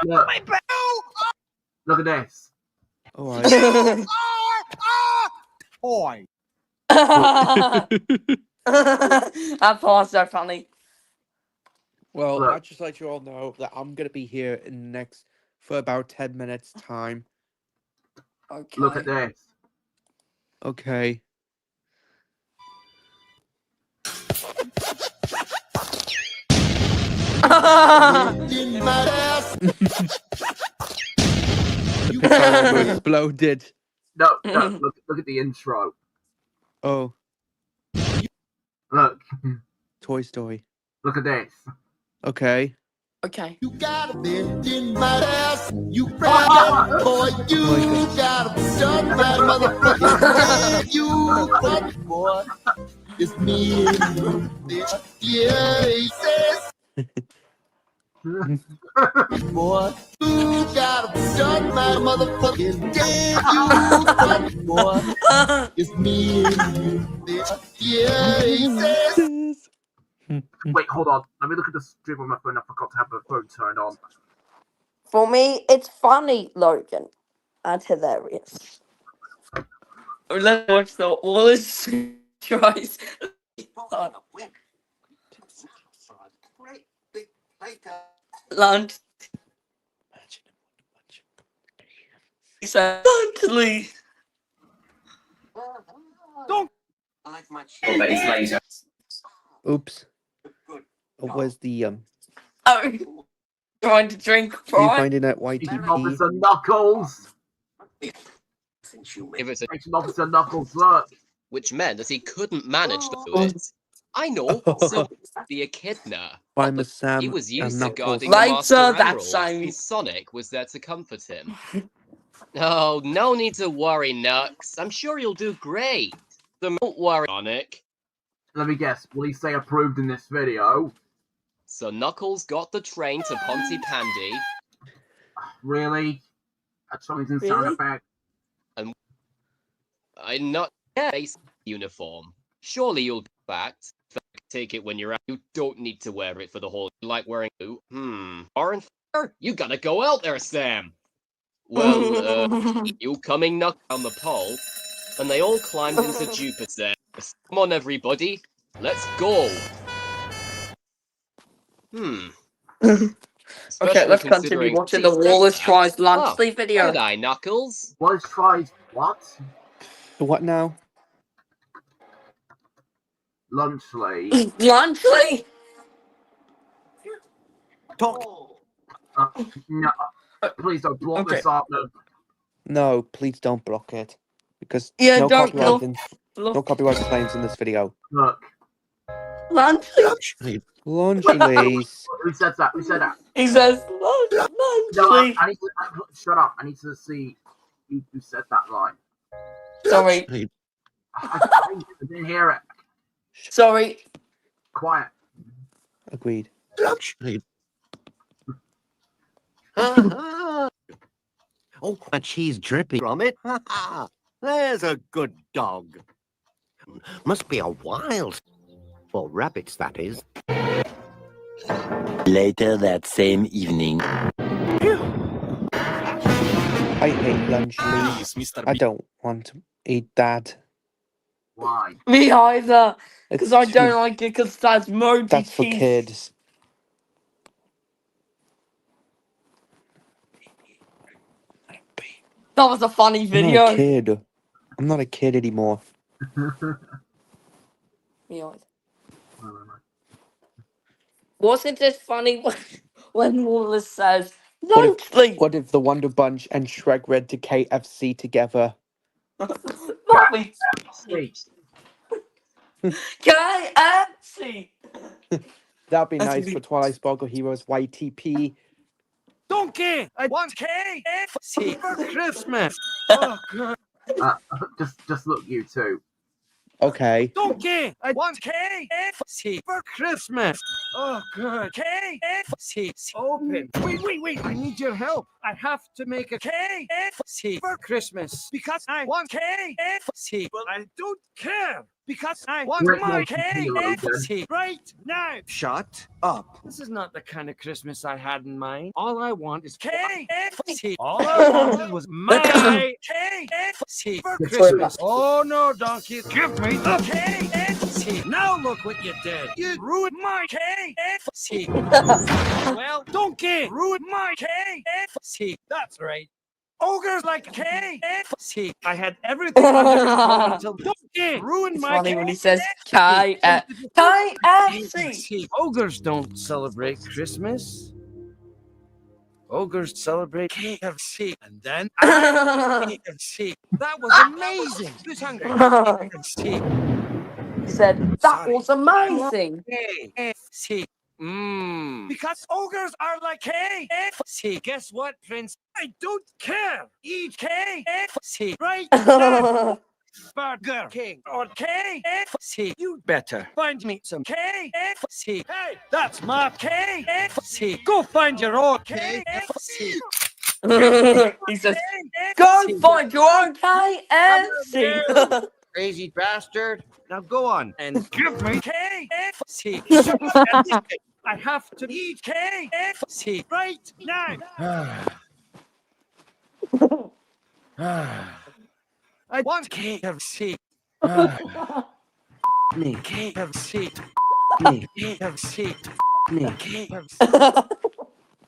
My bell. look at this. Alright. Toy. That part's so funny. Well, Look. I'd just like you all know that I'm gonna be here in the next for about 10 minutes time. Okay. Look at this. Okay. The Pixar logo exploded. No, look at the intro. Oh, Look, Toy Story. look at this. Okay. Okay. You got a bit in my ass. You proud boy. You got a son, my motherfucking you funny boy. It's me and you, bitch. Yeah, he says, boy. You got a son, my motherfucking yeah, you funny boy. It's me and you, bitch. Yeah, he says. Wait, hold on. Let me look at the stream on my phone. I forgot to have the phone turned on. For me, it's funny, Logan. And hilarious. Let's watch the Wallace tries. Lunch. He said, "Lunchly." Oops. Where's the Oh, trying to drink Are you pride. finding that Station YTP? Officer Knuckles. If it's a, Station Officer Knuckles, look. which meant that he couldn't manage to do it. I know, so be a kidna. Fireman Sam He was used and to Knuckles. guarding the Later Master that Emerald, same. and Sonic was there to comfort him. Oh, no need to worry, Nux. I'm sure you'll do great. So don't worry, Sonic. Let me guess. Will he say approved in this video? So Knuckles got the train to Pontypandy. Really? That's something sound Really? effect. I'm not base uniform. Surely you'll be back. Take it when you're out. You don't need to wear it for the whole. Like wearing. Orange. You gotta go out there, Sam. Well, you coming knock down the pole, and they all climbed into Jupiter. Come on, everybody, let's go. Okay, let's continue watching the Wallace tries Lunchly video. G'day, Knuckles. Wallace tries what? What now? Lunchley. Lunchly? No, please don't block Okay. this up. No. No, please don't block it. Because Yeah, no don't copyright block. no copyright claims in this video. Look. Lunchly? Lunchlies. Who said that? Who said that? He says, No, Lunchly. I need to shut up. I need to see who said that line. Sorry. I didn't hear it. Sorry. Quiet. Agreed. Oh, but she's dripping from it. There's a good dog. Must be a wild. For rabbits, that is. Later that same evening. I hate Lunchlies. I don't want to eat that. Why? Me either. Because It's I too- don't like it because that's moldy That's for teeth. kids. That was a funny I'm not video. a kid. I'm not a kid anymore. Yeah. Wasn't it funny when Wallace says, "Don't sleep"? What if the Wonder Bunch and Shrek read to KFC together? That'd be KFC. That'd be That's nice me. for Twilight Sparkle Heroes YTP. Donkey! I want KFC for Christmas! Oh, God. Just look, you two. Okay. Donkey! I want KFC for Christmas! Oh, God. KFC open. Wait. I need your help. I have to make a KFC for Christmas because I want KFC. Well, I don't care because I want my KFC right now. Shut up. This is not the kind of Christmas I had in mind. All I want is KFC. All I wanted was my KFC for Christmas. Oh, no, donkey. Give me the KFC. Now look what you did. You ruined my KFC. Well, donkey, ruined my KFC. That's right. Ogres like KFC. I had everything under control until donkey ruined It's my funny KFC. when he says KFC. Ogres don't celebrate Christmas. Ogres celebrate KFC. And then KFC. That was amazing. Who's hungry? KFC. He said that was amazing. KFC. Because ogres are like KFC. Guess what, Prince? I don't care. Eat KFC right now. Burger King or KFC. You better find me some KFC. Hey, that's my KFC. Go find your own KFC. He says, "Go find your own KFC." Crazy bastard. Now go on and give me KFC. I have to eat KFC right now. I want KFC. Me KFC. Me KFC. Me KFC.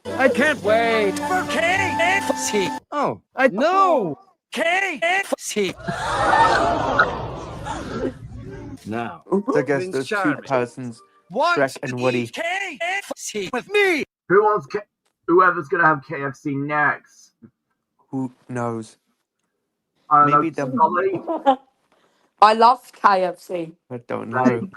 I can't wait for KFC. Oh, I know. KFC. Now, I guess those two persons, Shrek and Woody. KFC with me. Whoever's gonna have KFC next? Who knows? I don't Maybe know. them. Solly? I love KFC. I don't know.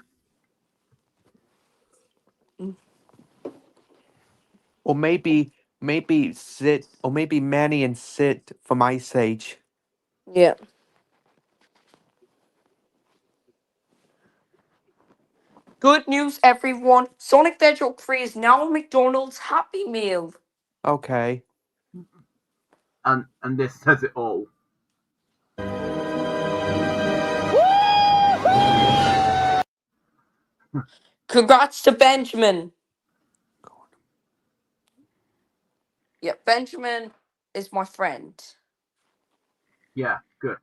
Or maybe Sid, or maybe Manny and Sid from Ice Age. Yeah. Good news, everyone. Sonic the Hedgehog 3 is now a McDonald's Happy Meal. Okay. And this says it all. Congrats to Benjamin. Yeah, Benjamin is my friend. Yeah, good.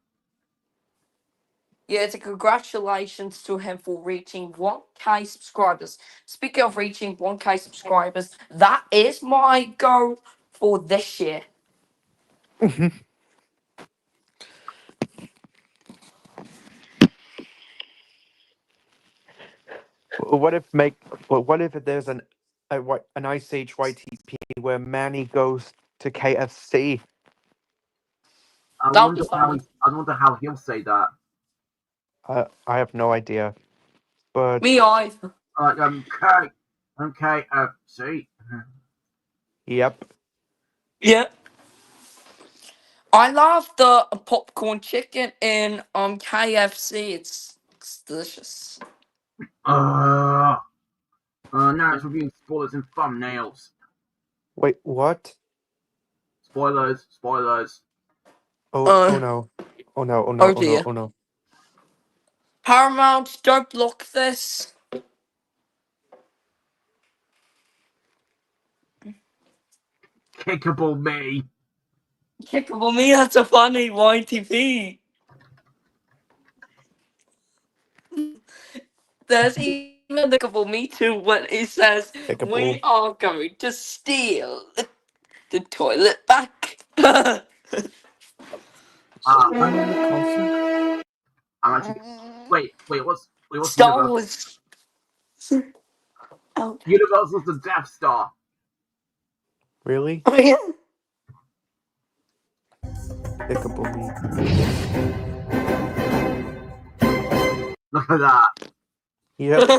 Yeah, it's a congratulations to him for reaching 1K subscribers. Speaking of reaching 1K subscribers, that is my goal for this year. What if there's an Ice Age YTP where Manny goes to KFC? I wonder how he'll say that. I have no idea. But Me either. Like KFC. Yep. Yeah. I love the popcorn chicken in KFC. It's delicious. Now it's reviewing spoilers and thumbnails. Wait, what? Spoilers. Oh no. Oh no, oh no, Oh oh dear. no, oh no. Paramount, don't block this. Kickable me. Kickable me, that's a funny YTP. There's even the Kickable me too when it says, Kickable. "We are going to steal the toilet back." I'm actually. Wait. What's Star Universal? Wars. Oh. Universal's the Death Star. Really? Oh, yeah. Despicable Me. Look at that. Yep.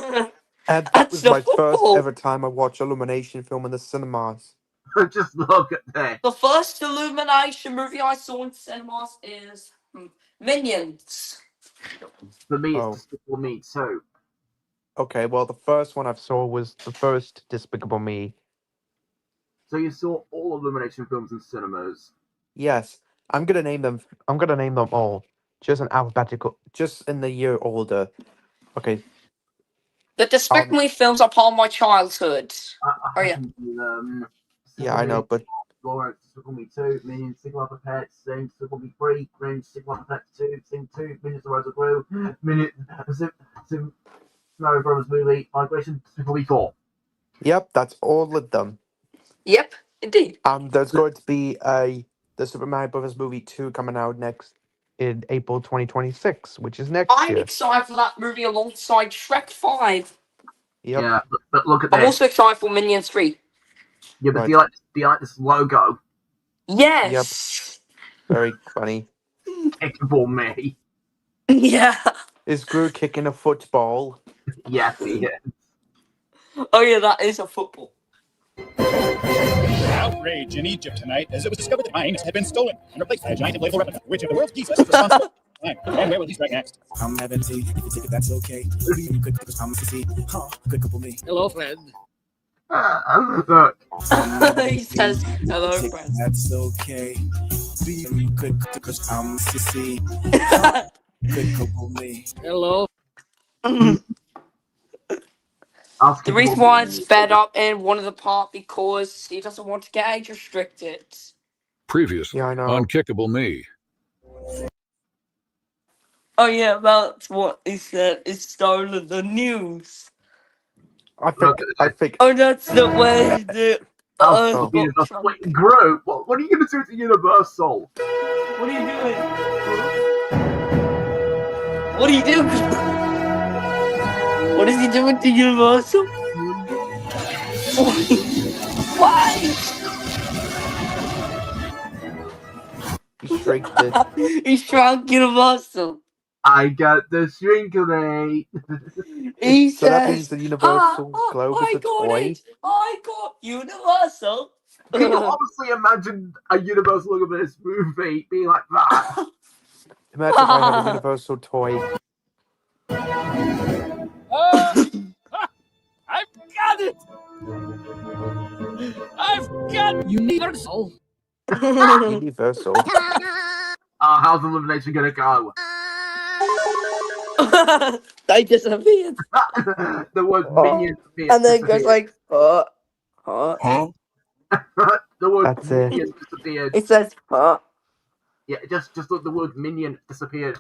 And that That's was the my first football. ever time I watched Illumination film in the cinemas. Just look at this. The first Illumination movie I saw in cinemas is Minions. For me, Oh. it's Despicable Me too. Okay, well, the first one I saw was the first Despicable Me. So you saw all Illumination films in cinemas. Yes, I'm gonna name them. I'm gonna name them all, just in alphabetical, just in the year order. Okay. The Despicable Me films are part of my childhood. I Oh yeah. can do them. Yeah, I know, but Laura, Despicable Me 2, Minions, Despicable Me Pets, Sing, Despicable Me 3, Grinch, Despicable Me Pets 2, Sing 2, Minions, The Rise of Gru, Minions, Mario Brothers movie, Migration, Despicable Me 4. yep, that's all of them. Yep, indeed. There's going to be the Super Mario Brothers movie 2 coming out next in April 2026, which is next I'm year. excited for that movie alongside Shrek 5. Yep. Yeah, but look at I'm this. also excited for Minions 3. Yeah, but Right. do you like this logo? Yes. Very funny. Despicable Me. Yeah. Is Gru kicking a football? Yes, he is. Oh yeah, that is a football. Outrage in Egypt tonight as it was discovered that mines had been stolen and replaced by a giant inflatable replica. Which of the world's geese is responsible? And where will he strike next? I'm having tea. If you think that's okay, you could come to see. Huh? Good couple me. Hello, friend. Look. He says, hello, friend. That's okay. You could come to see. Good couple me. Hello. The reason why it's fed up in one of the part because he doesn't want to get age restricted. Previously on Kickable Me. Oh yeah, that's what he said. It's stolen the news. I think. Oh, that's the way the. Wait, Gru, what are you going to do to Universal? What are you doing? What are you doing? What is he doing to Universal? Why? He shrinked it. He shrunk Universal. I got the shrinkly. He So that says, means the Universal Globe is a toy? I got Universal. Can you honestly imagine a Universal look at this movie being like that? Imagine if I had a Universal toy. I've got it! I've got Universal! Universal. How's Illumination gonna go? They disappeared. The word minion appeared. And then it goes like, Huh? The word That's it. minion disappeared. It says, Yeah, just look, the word minion disappeared.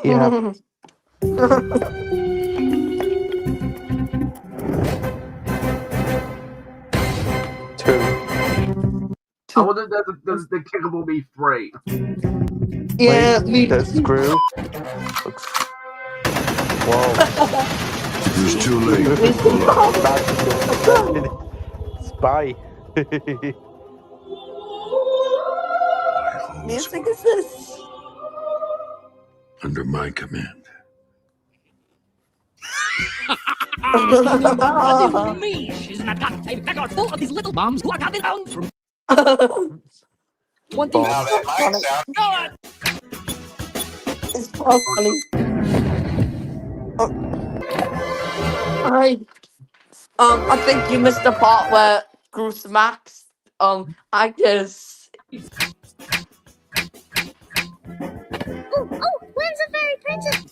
Yeah. I wonder if there's the Kickable Me 3. Yeah, me the screw. Whoa. It's too late. Spy. Music is this? Under my command. Me, she's not got a bag full of these little bombs who are coming down from. One thing. Go on. It's so funny. I think you missed the part where Bruce Max, I guess. Oh, when's the fairy princess?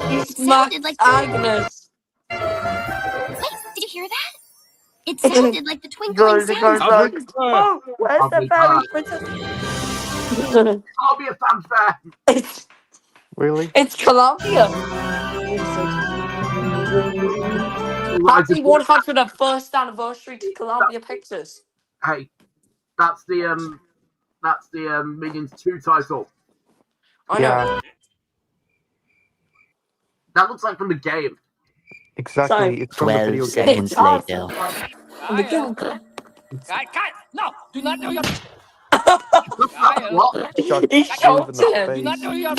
He smacked like Agnes. Wait, did you hear that? It sounded like the twinkling sounds. Oh, where's the fairy princess? I'll be a fanfare. Really? It's Columbia. Happy 101st anniversary to Columbia Pictures. Hey, that's the that's the Minions 2 title. I know. That looks like from the game. Exactly. It's from the 12 video game. seconds later. From the game. Guy, no, do not do your. What? He shocked him. Do not do your.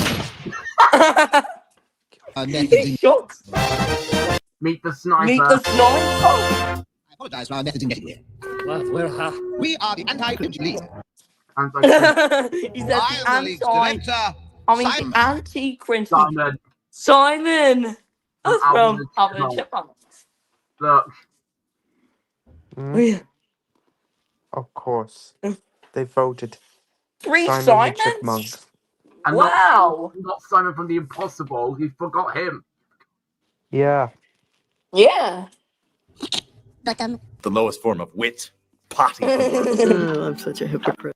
He shocked. Meet the sniper. Meet the sniper. I apologize for our methods in getting here. We are the anti-cringe league. He's the anti-cringe. Simon. That's from Alvin and Chipmunks. Look. Of course. They voted. 3 Simon the Simons? Chipmunks. And wow. Not Simon from The Impossible. He forgot him. Yeah. Yeah. The lowest form of wit. Potty. I'm such a hypocrite.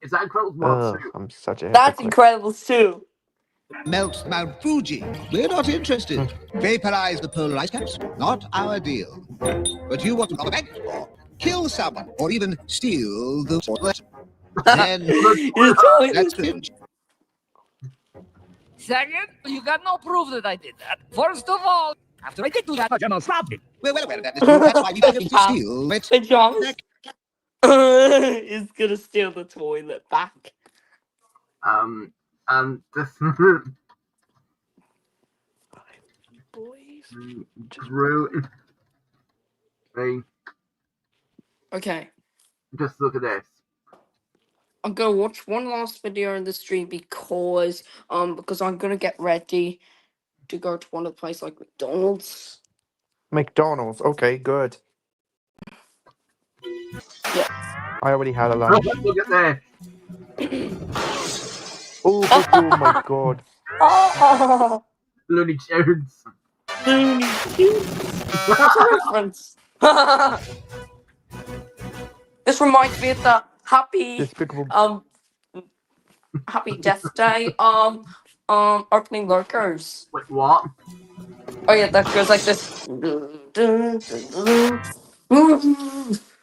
Is that Incredibles 1 or 2? I'm such a That's Incredibles 2. Melt Mount Fuji. We're not interested. Vaporize the polar ice caps. Not our deal. But you want to rob a bank, or kill someone, or even steal the toilet. Then that's cringe. Second, you got no proof that I did that. First of all, after I did do that, General stopped me. We're well aware of that. That's why we don't need to steal it. Pajamas. He's gonna steal the toilet back. This Drew. Hey. Okay. Just look at this. I'm gonna watch one last video in the stream because I'm gonna get ready to go to one of the places like McDonald's. McDonald's. Okay, good. Yeah. I already had a lunch. Look at there. Oh my god. Oh. Looney Tunes. Looney Tunes. What's a reference? This reminds me of the Happy Death Day opening lurkers. Wait, what? Oh yeah, that goes like this.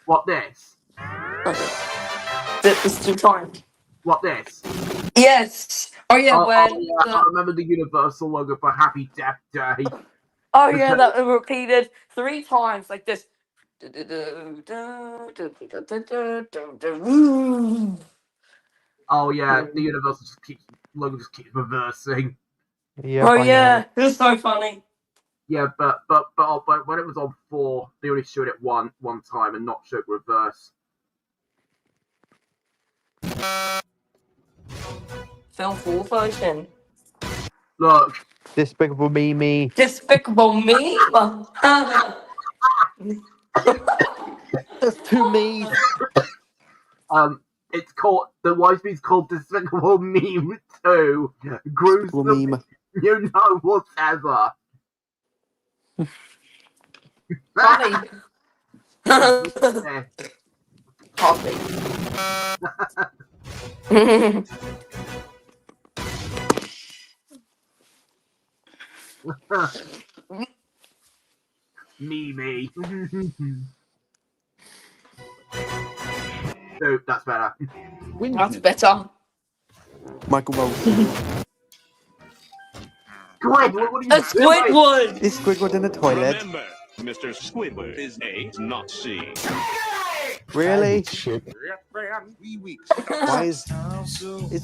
What this? This 2 times. What this? Yes. Oh yeah, I remember the Universal logo for Happy Death Day. Oh yeah, that was repeated 3 times like this. Oh yeah, the Universal logo just keeps reversing. Yeah. Oh yeah, it's so funny. Yeah, but when it was on 4, they only showed it one time and not showed reverse. Film 4 version. Look. Despicable Me. Despicable Me. That's too mean. It's called the YTP's called Despicable Meme 2. Gruesome. Meme. You know, whatever. Funny. Coffee. Me. So that's better. That's better. Michael Rose. Squidward, what are you doing? Squidward! Is Squidward in the toilet? Remember, Mr. Squidward is A, not C. Really? 3 weeks. Why is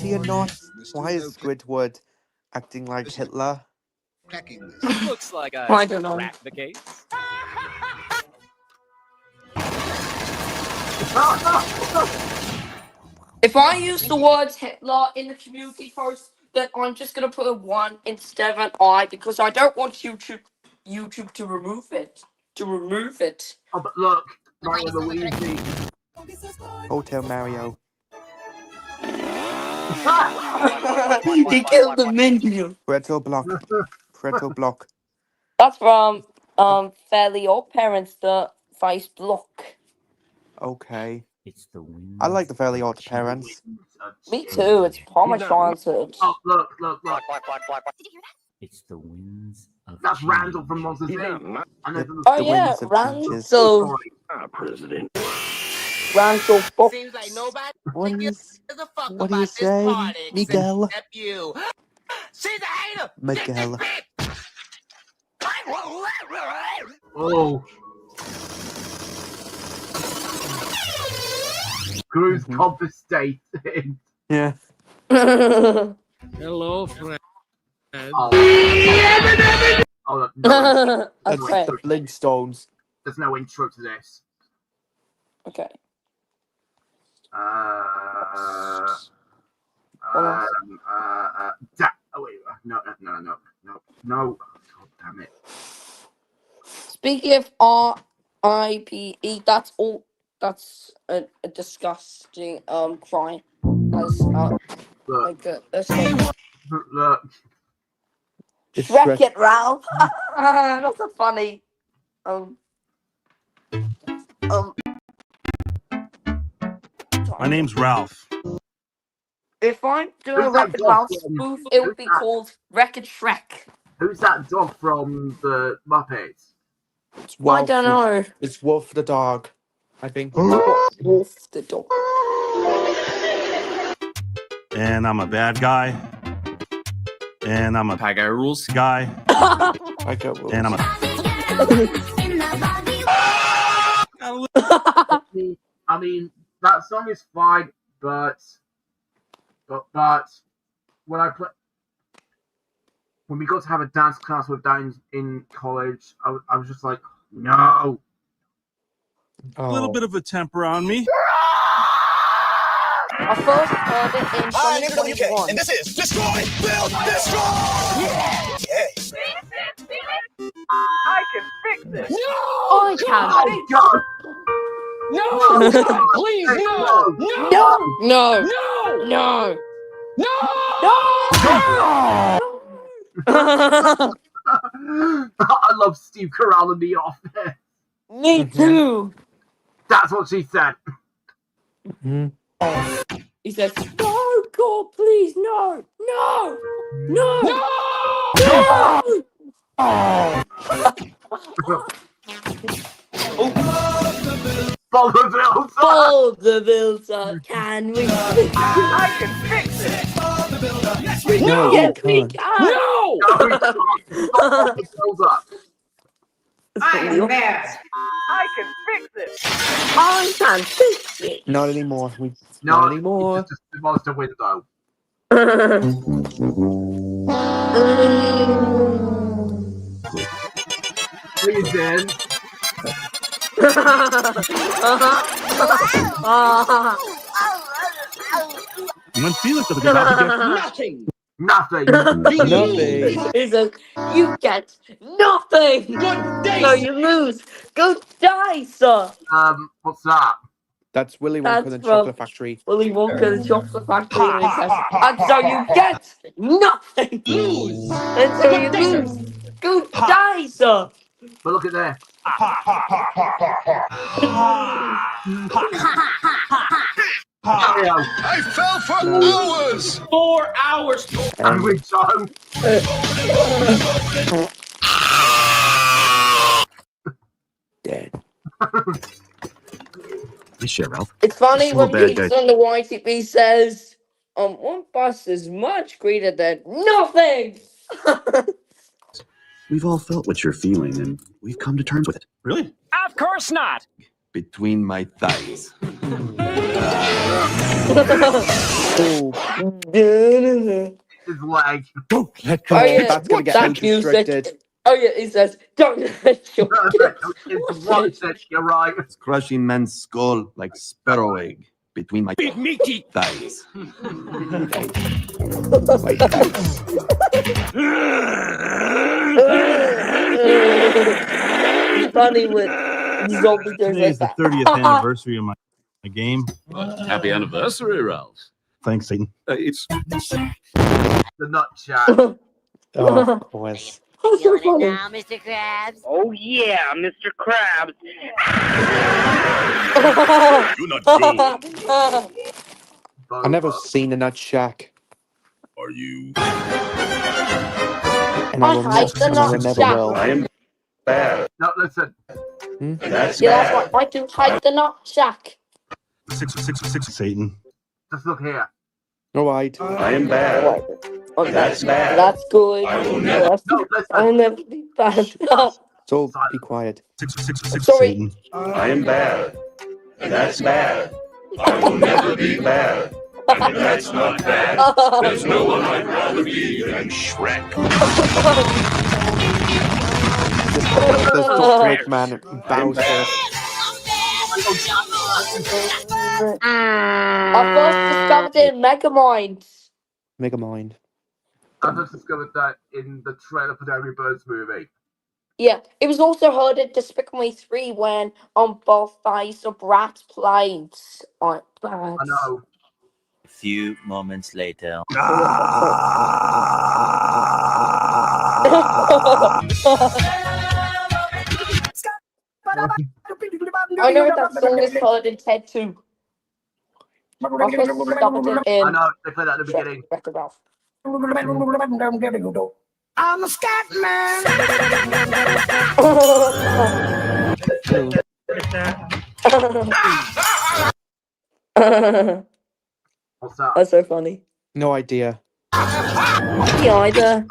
he a not? Why is Squidward acting like Hitler? Looks like I don't know. cracked the case. If I use the words Hitler in the community post, then I'm just gonna put a 1 instead of an I because I don't want YouTube to remove it. Oh, but look, Mario Luigi. Hotel Mario. He killed the minion. Pretzel block. That's from Fairly Odd Parents, the face block. Okay. I like the Fairly Odd Parents. Me too. It's Parmesan. Oh, look. Did you hear that? It's the winds of That's Randall from Monsters Inc. Oh yeah, Randall. President. Randall Box. Seems like nobody What gives a fuck do you about this say, party Miguel? except you. She's a hater. Miguel. Oh. Screw's confiscated. Yeah. Hello, friend. Oh, no. That's Okay. the Flintstones. There's no intro to this. Okay. Oh wait, no. God damn it. Speaking of RIPE, that's all. That's a disgusting crime. As like a thing. Look. Shrek it, Ralph. That's so funny. My name's Ralph. If I'm doing a Who's that Wreck-It dog Ralph from- spoof, it would who's be that? called Wreck-It Shrek. Who's that dog from the Muppets? It's I Wolf. don't know. It's Wolf the dog, I think. Wolf the dog. And I'm a bad guy. And I'm a Pag Rules guy. I got rules. And I'm a. I mean, that song is fine, but when we got to have a dance class with that in college, I was just like, no. A little bit of a temper on me. I first heard it in 2021. And this is Destroy, Build, Destroy! Yeah! I can fix this. I can. No! Please, no! No! No! No! I love Steve Carell in The Office. Me too. That's what she said. He says, "No, God, please, no, no, no, no!" Follow the builder, can we? I can fix it. No, Yes, you we can't. can. I'm mad. I can fix it. I can fix it. Not anymore. No, Not anymore. It's just the monster window. Please, then. Man feels like the Nothing. Nothing. Nothing. He says, "You get nothing. Good day. So you lose. Go die, sir." What's that? That's Willy Wonka That's and the from Chocolate Factory. Willy Wonka and the Chocolate Factory, and he says, "And so you get nothing. Lose. And so you lose. Go die, sir." But look at there. I fell for hours! 4 hours. And we don't. Dead. Nice shit, Ralph. It's funny Still when a bad Pizza guy. on the YTP says, one bus is much greater than nothing. We've all felt what you're feeling, and we've come to terms with it. Really? Of course not. Between my thighs. His leg. Don't let Oh, go. yeah. That's going to get That age music. restricted. Oh yeah, he says, "Don't let your It's one set, you're right. It's crushing man's skull like sparrow egg between my Big meaty. thighs. It's funny with zombie Today is the 30th anniversary of my game. Happy anniversary, Ralph. Thanks, Satan. It's The Nutshack. Oh, of course. That's so funny. Now, Mr. Krabs. Oh yeah, Mr. Krabs. You're not good. I've never seen a Nutshack. Are you? And I will I hate the never Nutshack. will. I am bad. No, listen. That's Yeah, that's right. I do hate the Nutshack. Satan. Just look here. All right. I am bad. Okay. That's bad. That's good. I will never. I'll never be bad. So be quiet. Sorry. I am bad. That's bad. I will never be bad. And if that's not bad, there's no one I'd rather be than Shrek. The Story Man and Bowser. I first discovered it in Megamind. Megamind. I just discovered that in the trailer for the Angry Birds movie. Yeah, it was also heard at Despicable Me 3 when both sides of Brat played on Brat. I know. A few moments later. I know that song is heard in Ted 2. I first discovered it in I know, they played that at the beginning. Record Ralph. I'm a scat man. What's that? That's so funny. No idea. Me either.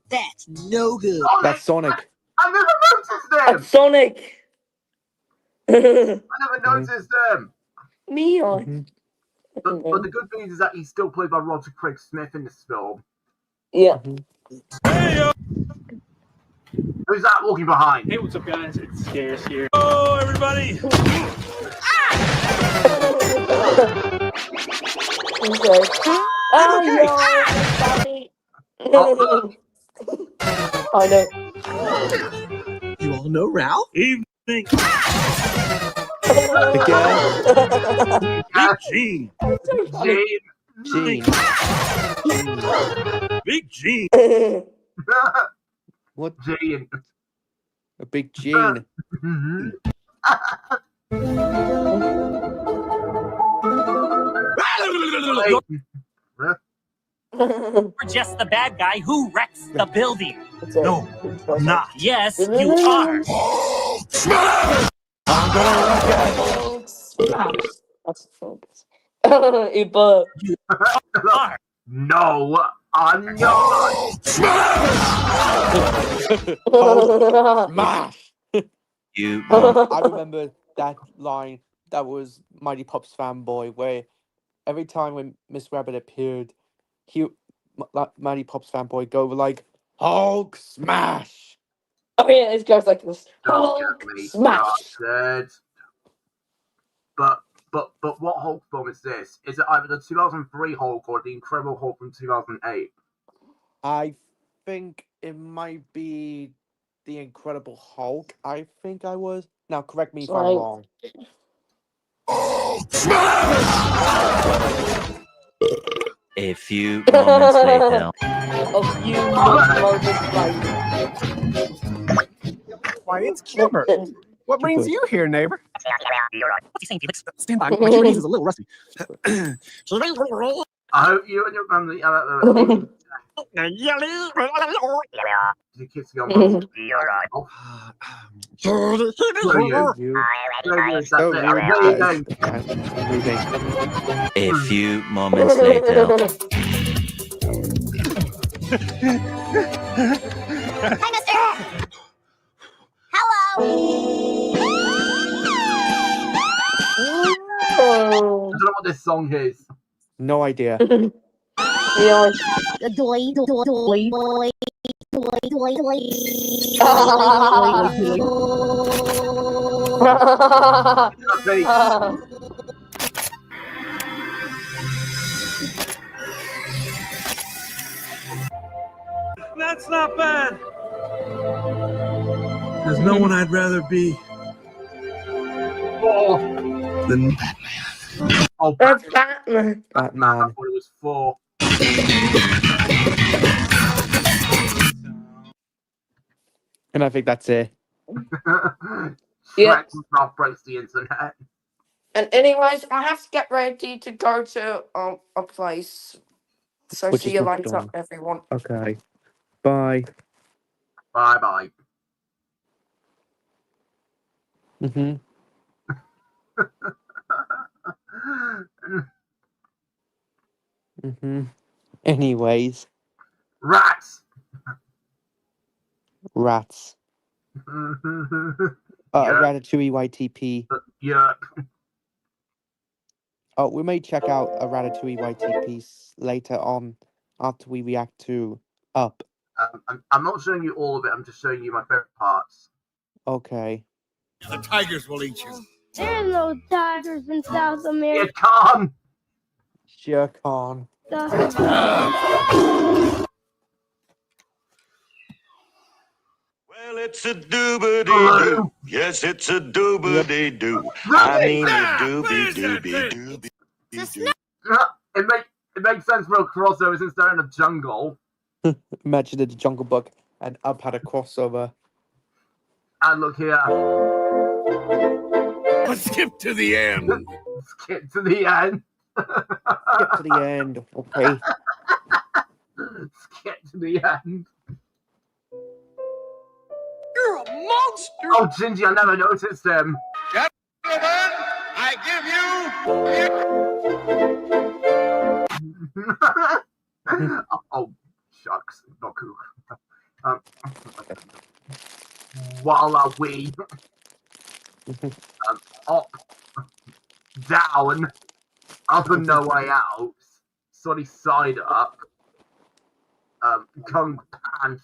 That's no good. That's Sonic. I never noticed them! That's Sonic. I never noticed them! Me Mhm. But the good news is that he's still played by Roger Craig Smith in this film. Yeah. Who's that walking behind? Hey, what's up, guys? It's Scarce here. Oh, everybody! Okay. Oh, no, I know. You all know Ralph? Evening. Again. Big Gene. Gene. Big Gene. What? Gene. A big Gene. You're just the bad guy who wrecks the building. No, I'm not. Yes, you are. That's focus. But No, I'm not. Smash! You I remember that line. That was Mighty Pop's fanboy, where every time when Miss Rabbit appeared, Mighty Pop's fanboy go like, Hulk smash! oh yeah, it goes like this. Don't Hulk get me smash. started. But what Hulk film is this? Is it either the 2003 Hulk or the Incredible Hulk from 2008? I think it might be the Incredible Hulk. I think I was. Now, correct me if I'm Right. wrong. A few moments later. A few moments Why, it's Kimber. What brings you here, neighbor? Stand by. My Chinese is a little rusty. I hope you and your family are at the kissing on my A few moments later. Hi, mister. Hello. I don't know what this song is. No idea. Yeah. Doy, doy, doy, doy, doy, doy, doy. That's not bad. There's no one I'd rather be than Batman. Oh, That's Batman. Batman. I thought it was 4. And I think that's it. Yeah. Shrek breaks the internet. And anyways, I have to get ready to go to a place. So Which see is you what later, done. everyone. Okay. Bye. Bye-bye. Mm-hmm. Anyways, Rats. rats. Yeah. Ratatouille YTP. Yeah. Oh, we may check out a Ratatouille YTP later on after we react to Up. I'm not showing you all of it. I'm just showing you my favorite parts. Okay. The tigers will eat you. There are no tigers in South You America. can't. Sure can. Well, it's a doobity-doo. Yes, it's a doobity-doo. I mean a doobie-doobie-doobie. It makes sense for a crossover since they're in a jungle. Imagine the Jungle Book and Up had a crossover. And look here. Let's skip to the end. Skip to the end. Skip to the end, okay. Skip to the end. You're a monster! Oh, Gingy, I never noticed him. Gentlemen, I give you... Oh, shucks. Not cool. While we up, down, up and no way out, sunny side up, Kung Pan.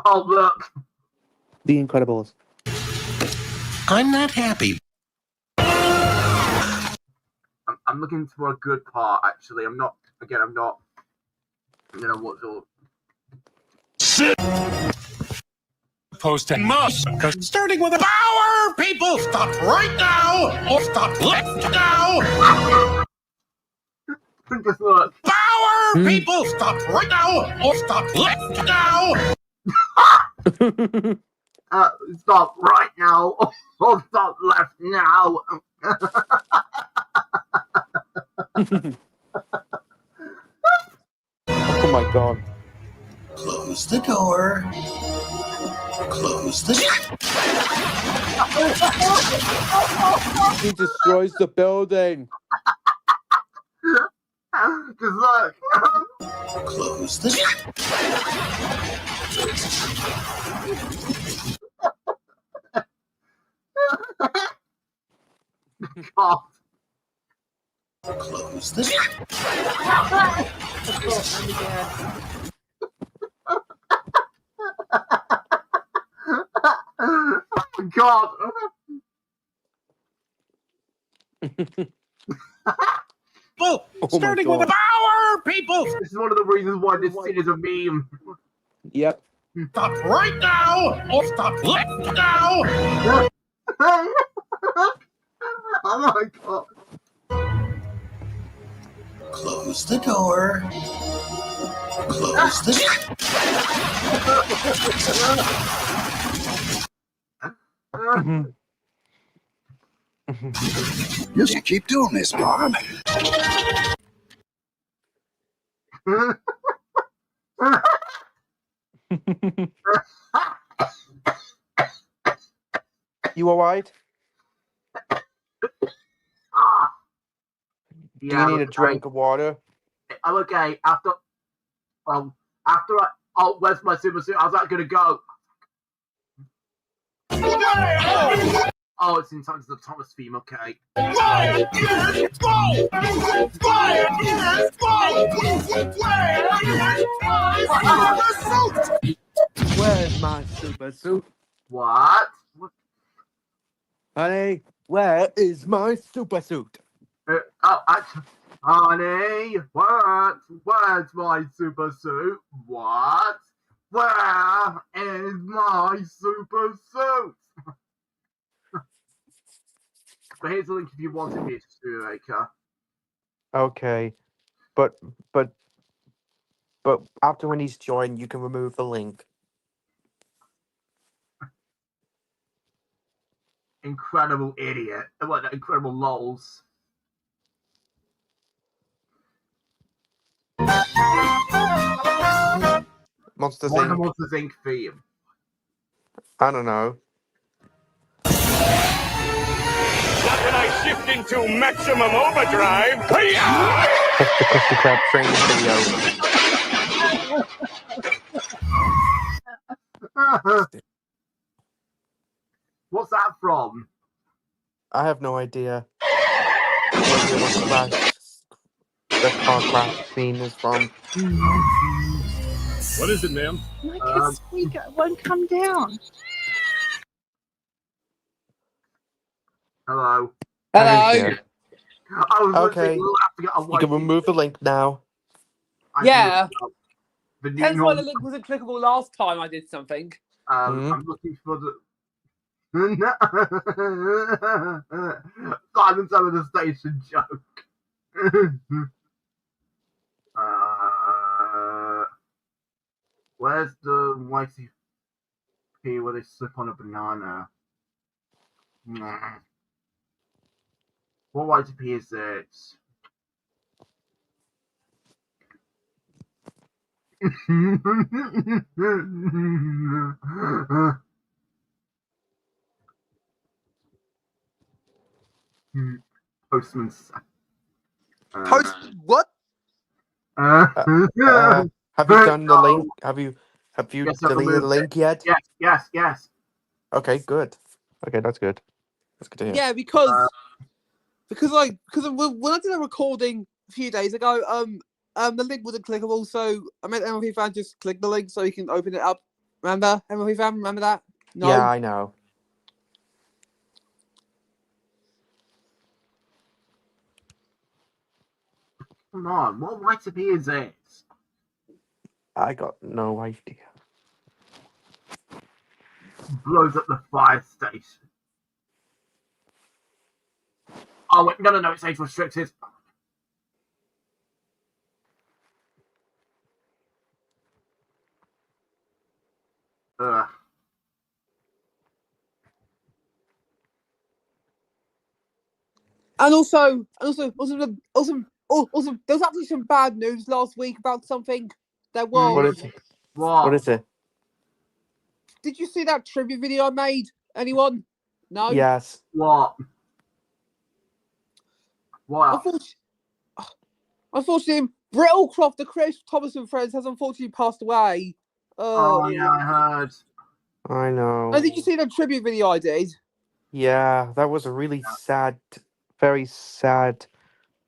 Oh, look. The Incredibles. I'm not happy. I'm looking for a good part, actually. I'm not. You know what's all. Posting must. Starting with a power, people. Stop right now or stop left now. Just look. Power, people. Stop right now or stop left now. Stop right now or stop left now. Oh my god. Close the door. Close the He destroys the building. Just look. Close the God. Close the God. Starting with a power, people. This is one of the reasons why this scene is a meme. Yep. Stop right now or stop left now. Oh my god. Close the door. Close the Yes, you keep doing this, Bob. You alright? Do you need a drink of water? I'm okay. Where's my super suit? How's that gonna go? Oh, it's in time to the Thomas theme, okay. Where's my super suit? What? Honey, where is my super suit? Honey, where's my super suit? What? Where is my super suit? But here's the link if you wanted me to do it, Okay, but after when he's joined, you can remove the link. Incredible idiot. What, incredible lols. Monsters Why the Inc. Monsters Inc. theme? I don't know. Not when I shift into maximum overdrive. Hi-ya! Check the Krusty Krab training video. What's that from? I have no idea. What the car crash scene is from. What is it, ma'am? My kid's speaker won't come down. Hello. Hello. Yeah. I was Okay. literally laughing at a You can remove the link now. Yeah. The new Hence why norm. the link wasn't clickable last time I did something. I'm looking for the Simon Sam the Station joke. Where's the YTP where they slip on a banana? What YTP is it? Postman Sam. What? Have you done the link? Have you Yes, I've deleted the removed link yet? Yes. Okay, good. Okay, that's good. That's good to hear. Yeah, because when I did a recording a few days ago, the link wasn't clickable, so I made MLP fan just click the link so you can open it up. Remember, MLP fan? Remember that? No. Yeah, I know. Come on, what YTP is it? I got no idea. Blows up the fire station. Oh wait, no, it's age restricted. Ugh. And also, there was actually some bad news last week about something. There was. What is it? What is it? Did you see that tribute video I made? Anyone? No. Yes. What? Unfortunately, Brittlecroft, the Chris Thomas and Friends, has unfortunately passed away. Oh yeah, I heard. I know. And did you see the tribute video I did? Yeah, that was a really sad, very sad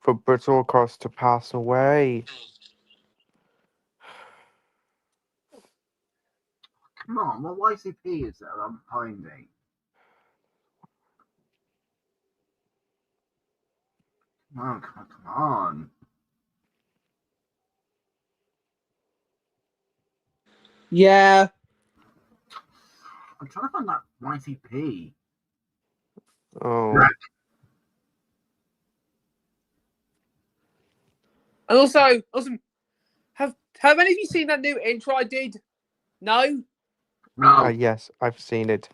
for Brittlecroft to pass away. Come on, what YTP is that I'm finding? Come on. Yeah. I'm trying to find that YTP. Oh. And also, have any of you seen that new intro I did? No? No. Yes, I've seen it.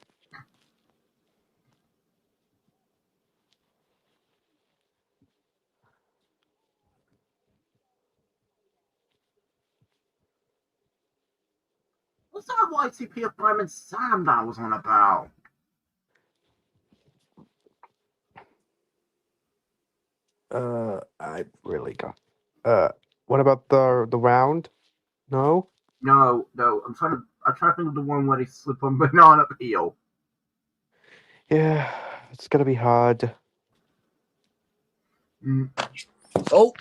What's that YTP of Fireman Sam that I was on about? I really got. What about the round? No. No. I'm trying to think of the one where they slip on banana peel. Yeah, it's gonna be hard. Oh.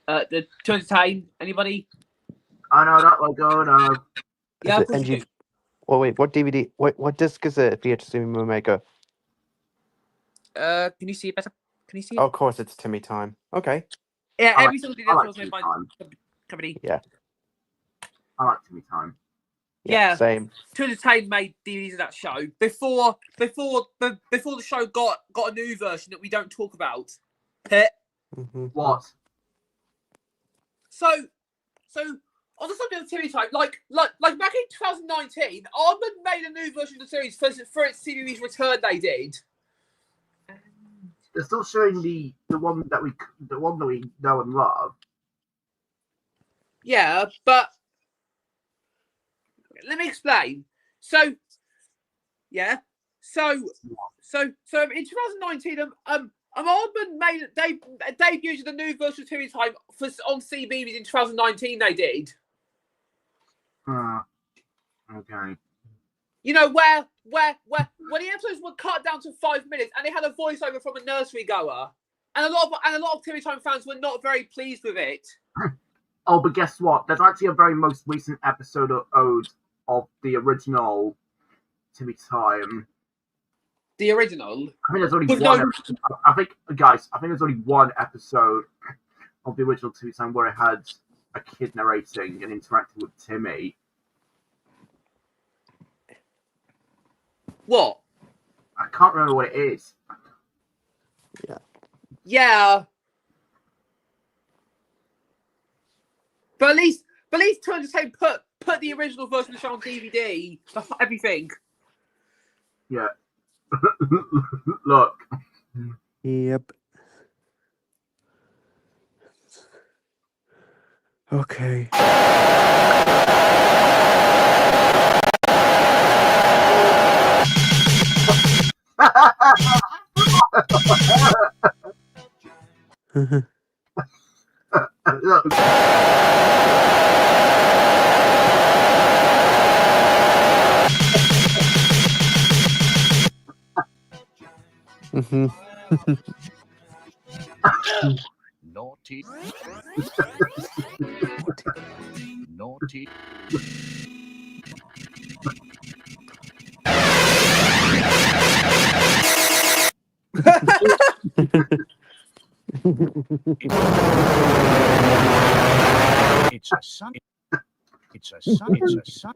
The to entertain anybody? I know that logo. No. Yeah. Is it NG? Oh wait, what DVD? What disc is it? VHS Movie Maker. Can you see it better? Can you see it? Oh, of course, it's Timmy Time. Okay. Yeah, every single DVD was made by company. Yeah. I like Timmy Time. Yeah, same. To Entertain made DVDs of that show before the show got a new version that we don't talk about. What? So on the subject of Timmy Time, like back in 2019, Armand made a new version of the series for its series return. They did. They're still showing the one that we know and love. Yeah, but let me explain. So in 2019, Aardman debuted the new version of Timmy Time on CBeebies in 2019. They did. Okay. You know where the episodes were cut down to 5 minutes, and they had a voiceover from a nursery goer, and a lot of Timmy Time fans were not very pleased with it. Oh, but guess what? There's actually a very most recent episode of the original Timmy Time. The original. I think there's only one. I think there's only one episode of the original Timmy Time where it had a kid narrating and interacting with Timmy. What? I can't remember what it is. Yeah. But at least to understand, put the original version of the show on DVD. Everything. Yeah. Look. Yep. Okay. Look. Naughty. Naughty. It's a sun. It's a sun. It's a sun.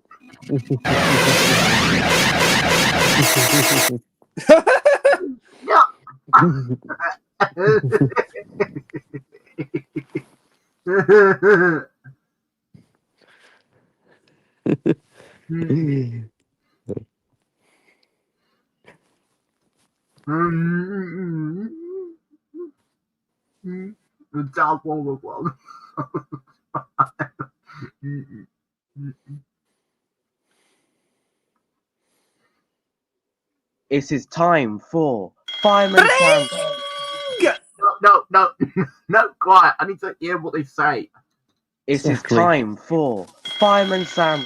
It is time for Fireman Sam. No, quiet. I need to hear what they say. It is time for Fireman Sam.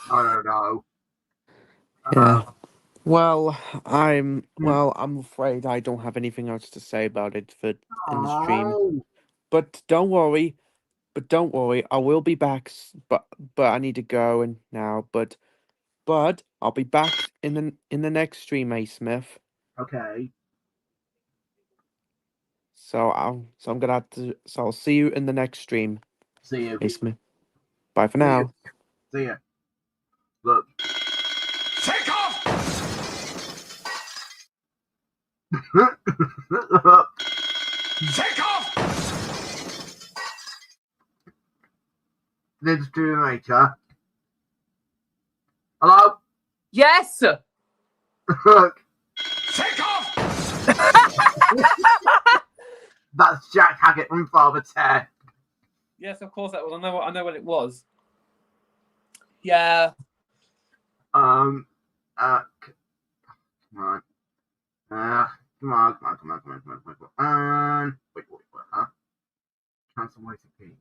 I don't know. Yeah. Well, I'm afraid I don't have anything else to say about it in the stream. But don't worry. I will be back. But I need to go and now. But I'll be back in the next stream, A Smith. Okay. So I'm gonna have to. So I'll see you in the next stream. See you. A Smith. Bye for now. See ya. Look. Take off! Take off! Let's do it later. Hello? Yes! Look. Take off! That's Jack Hackett from Father Ted. Yes, of course that was. I know what it was. Yeah. Come on. Come on. Wait, huh? Cancel YTP.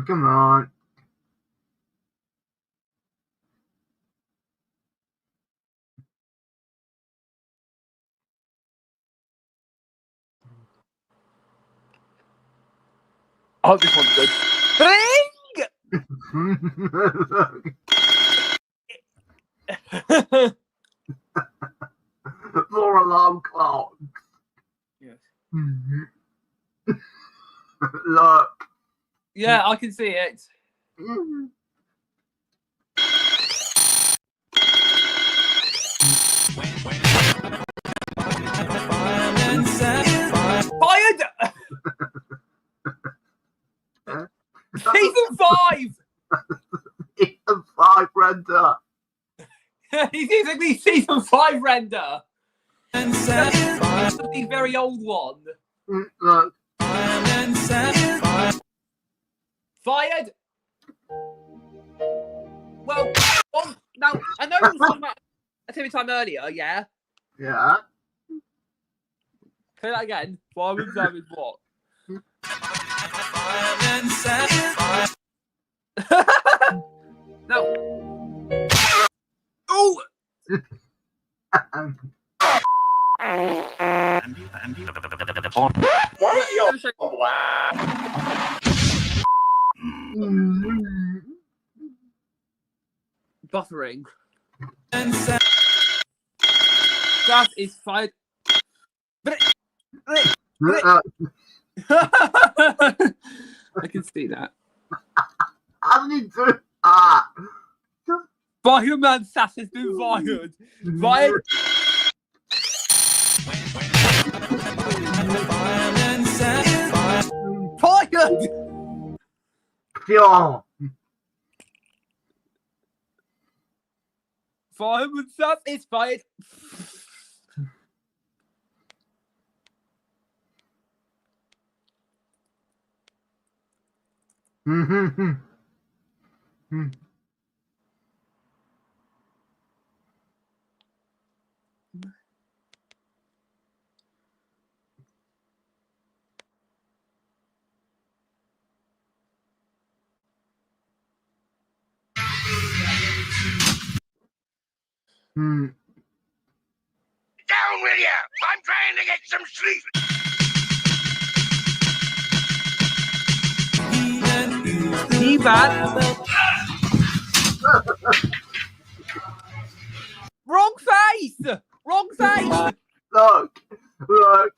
Come on. Oh, this one's good. Bring! For alarm clock. Yes. Look. Yeah, I can see it. Fired! Season 5! Season 5 render. He's exactly Season 5 render. And the very old one. Look. Fired! Well, now, I know we were talking about Timmy Time earlier, yeah? Yeah. Say that again. Fireman Sam is what? No. Oh! Buffering. That is fired. I can see that. How did he do Fireman Sass has been fired. Fired. Fired. Pure. Fireman Sass is fired. Down with you! I'm trying to get some sleep! He-Man. Wrong face! Wrong face! Look! Look!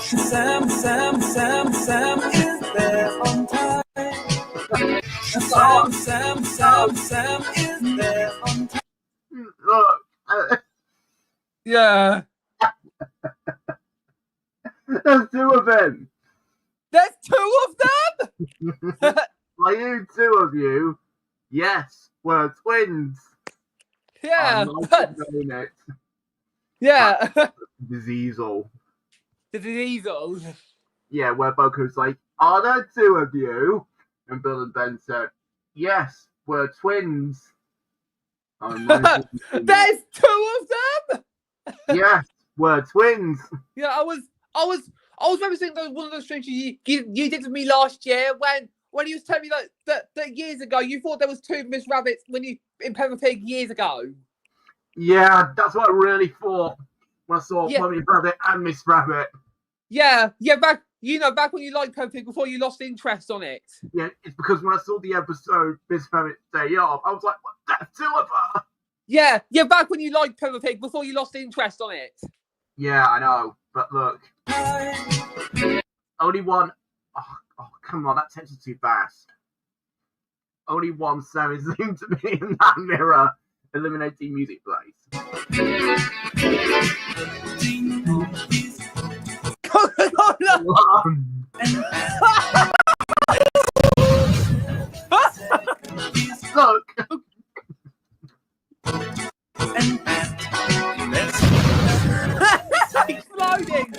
Sam is there on time. Sam is there on time. Look! Yeah. There's 2 of them! There's 2 of them? Are you 2 of you? Yes, we're twins. Yeah. It. Yeah. The Diesel. The Diesel. Yeah, where Boko's like, are there 2 of you? And Bill and Ben said, yes, we're twins. There's 2 of them? Yes, we're twins. Yeah, I was remembering one of those things you did with me last year when you was telling me that years ago you thought there was 2 Miss Rabbits when you in Peppa Pig years ago. Yeah, that's what I really thought when I saw Mummy Rabbit and Miss Rabbit. Yeah, back when you liked Peppa Pig before you lost interest on it. Yeah, it's because when I saw the episode Miss Rabbit's Day Off, I was like, what? That's 2 of her. Yeah, back when you liked Peppa Pig before you lost interest on it. Yeah, I know, but look. Only one. Oh, come on, that tension's too fast. Only one Sam is seen to be in that mirror, eliminating music plays. Look. Exploding.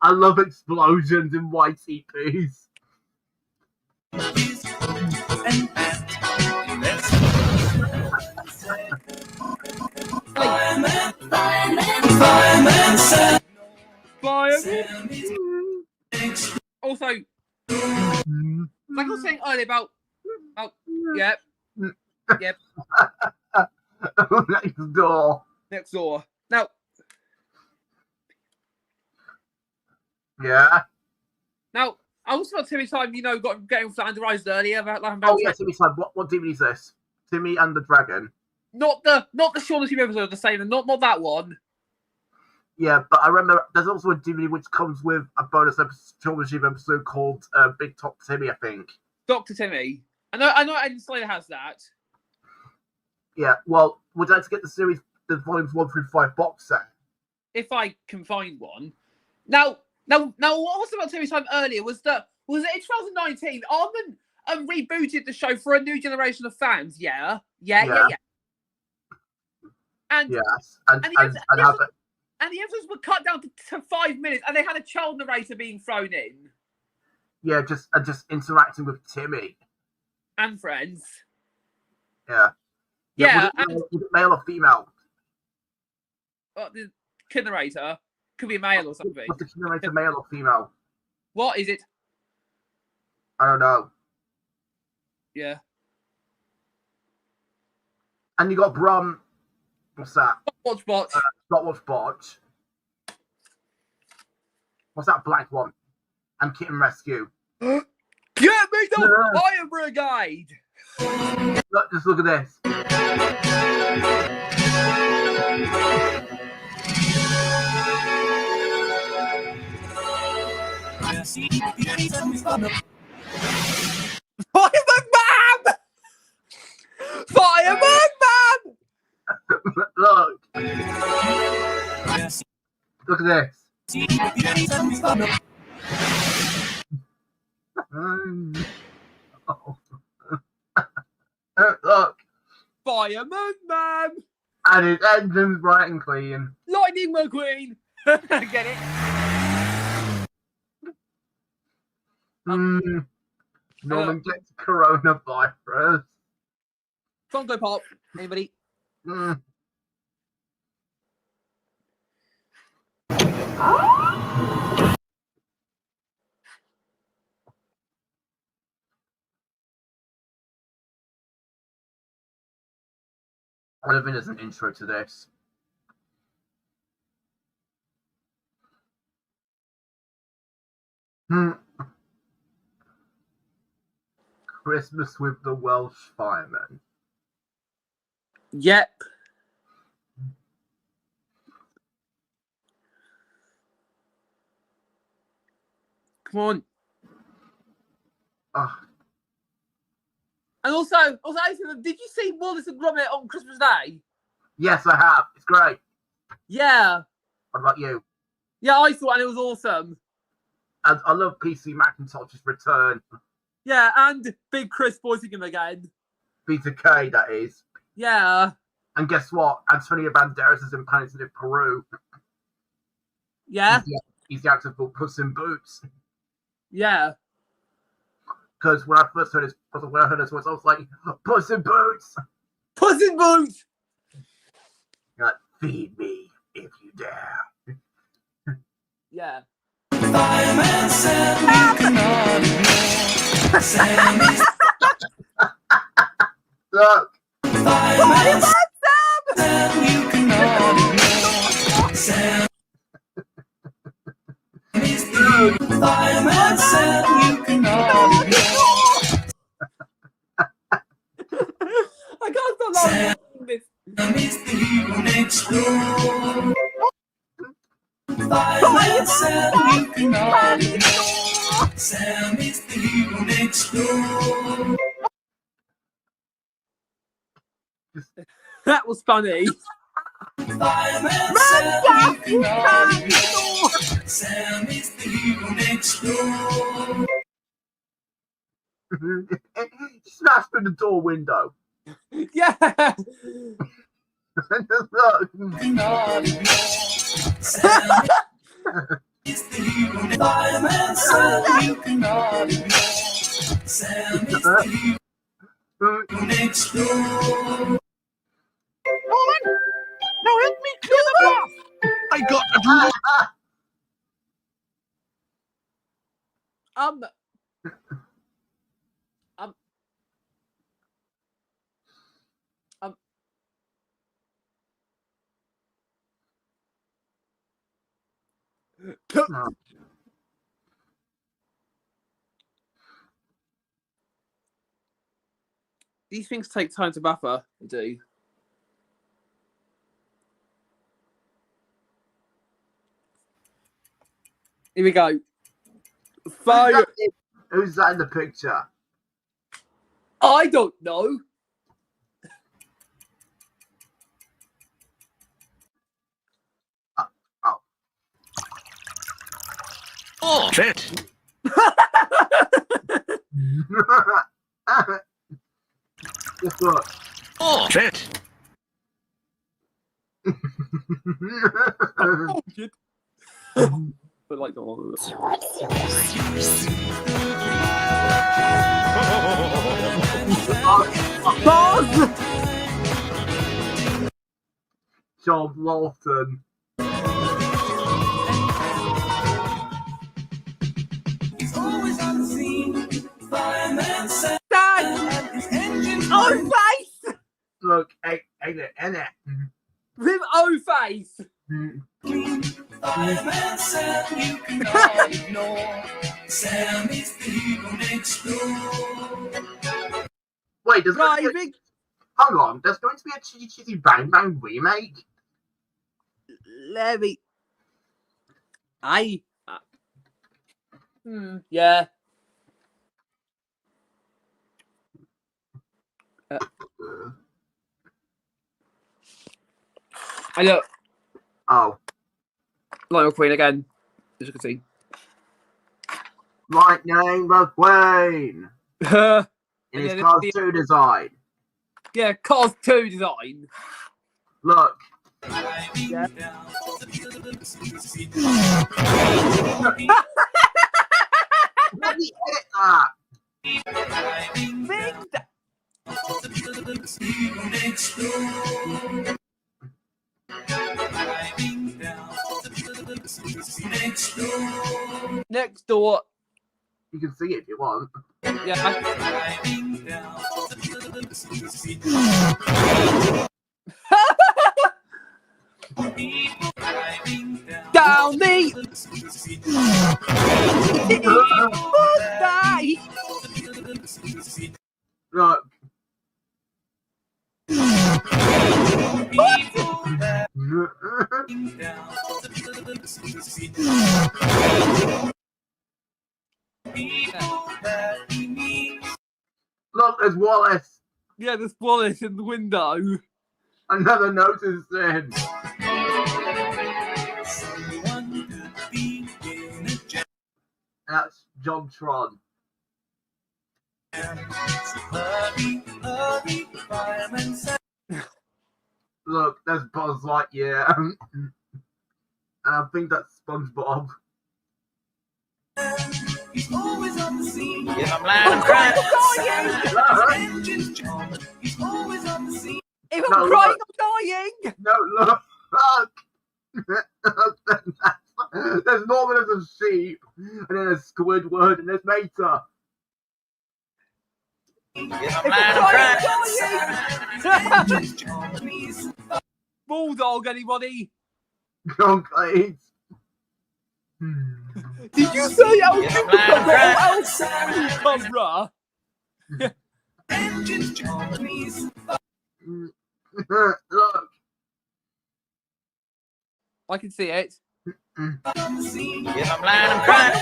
I love explosions in YTPs. Fireman Sam. Also, like I was saying earlier about yep. Next door. Now, Yeah. Now, I also got Timmy Time, getting flanderized earlier about Oh yeah, Timmy Time. What DVD is this? Timmy and the Dragon. Not the Shaun the Sheep episode, the same, not that one. Yeah, but I remember there's also a DVD which comes with a bonus Shaun the Sheep episode called Big Top Timmy, I think. Dr. Timmy. I know Ed Slater has that. Yeah, well, would you like to get the series, the volumes 1 through 5 box set? If I can find one. Now, what was about Timmy Time earlier was it in 2019? Armin rebooted the show for a new generation of fans. Yeah. And yes, and the episodes were cut down to 5 minutes, and they had a child narrator being thrown in. Yeah, just interacting with Timmy and friends. Yeah. Was it male or female? The kid narrator could be a male or something. Was the kid narrator male or female? What is it? I don't know. Yeah. And you got Brom. What's that? Watch. Watch Botch. What's that black one? And Kitten Rescue. Get me the Fire Brigade! Just look at this. Fireman Man! Fireman Man! Look. Look at this. Look. Fireman Man! And his engine's bright and clean. Lightning McQueen! Get it? Norman gets coronavirus. Funko Pop. Anybody? I don't think there's an intro to this. Christmas with the Welsh Fireman. Yep. Come on. And also, did you see Wallace and Gromit on Christmas Day? Yes, I have. It's great. Yeah. What about you? Yeah, I saw it and it was awesome. And I love PC Macintosh's return. Yeah, and Big Chris voicing him again. Peter Kay, that is. Yeah. And guess what? Antonio Banderas is in Planet in Peru. Yeah. He's the actor for Puss in Boots. Yeah. Because when I first heard his voice, I was like, Puss in Boots! Puss in Boots! You're like, feed me if you dare. Yeah. Fireman Sam, you cannot ignore. Sam is... Look! Fireman Sam, you cannot ignore. Sam is the Fireman Sam, you cannot ignore. I can't stop laughing. Sam is the hero next door. Fireman Sam, you cannot ignore. Sam is the hero next door. That was funny. Fireman Sam, you cannot ignore. Sam is the hero next door. Smashed through the door window. Yeah. Look. Cannot ignore. Sam is the hero next door. Fireman Sam, you cannot ignore. Sam is the hero next door. Nolan! Now help me clear the path! I got a draw. These things take time to buffer. They do. Here we go. Fire. Who's that in the picture? I don't know. Oh, shit. Guess what? Oh, shit. Oh, shit. But like the one. Buzz! John Walton. He's always on the scene. Fireman Sam. Dad! His engine's Oh, face! Look, ain't it, ain't it? With O face! Fireman Sam, you cannot ignore. Sam is the hero next door. Wait, there's going to be Driving. hang on, there's going to be a Cheesy Cheesy Bang Bang remake? Let me. Yeah. I look. Oh. Lightning Queen again. As you can see. Lightning McQueen! In his Cars 2 design. Yeah, Cars 2 design. Look. Yeah. Let me edit that! Next door. You can see it if you want. Yeah. Down the Look. Look, there's Wallace. Yeah, there's Wallace in the window. Another notice then. That's John Tron. Look, there's Buzz Lightyear. And I think that's SpongeBob. He's always on the scene. Yeah, I'm lying, I'm crying. He's always on the scene. If I'm crying, I'm dying. No, look. There's Norman as a sheep, and then there's Squidward, and there's Mater. Yeah, I'm lying, I'm crying. Bulldog, anybody? John Cleese. Did you say I was camera? Look. I can see it. Yeah, I'm lying, I'm crying.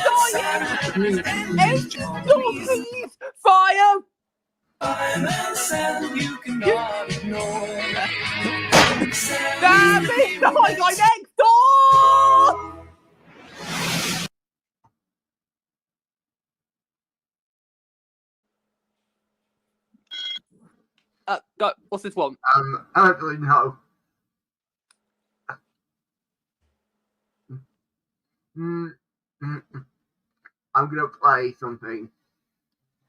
Please, fire! Fireman Sam, you cannot ignore. Damn it! The high guy next door! Go. What's this one? I don't really know. I'm gonna play something.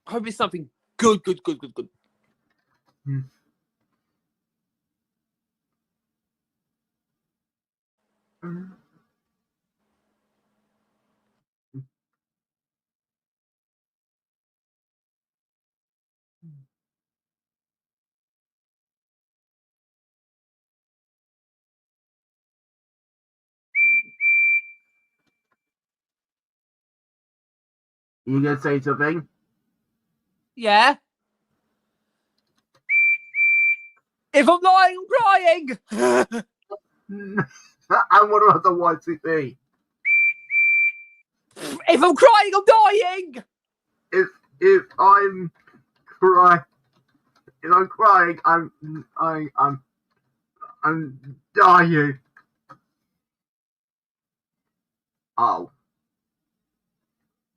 I hope it's something good. You gonna say something? Yeah. If I'm lying, I'm crying. And what about the YTP? If I'm crying, I'm dying. If I'm crying, I'm dying. Oh.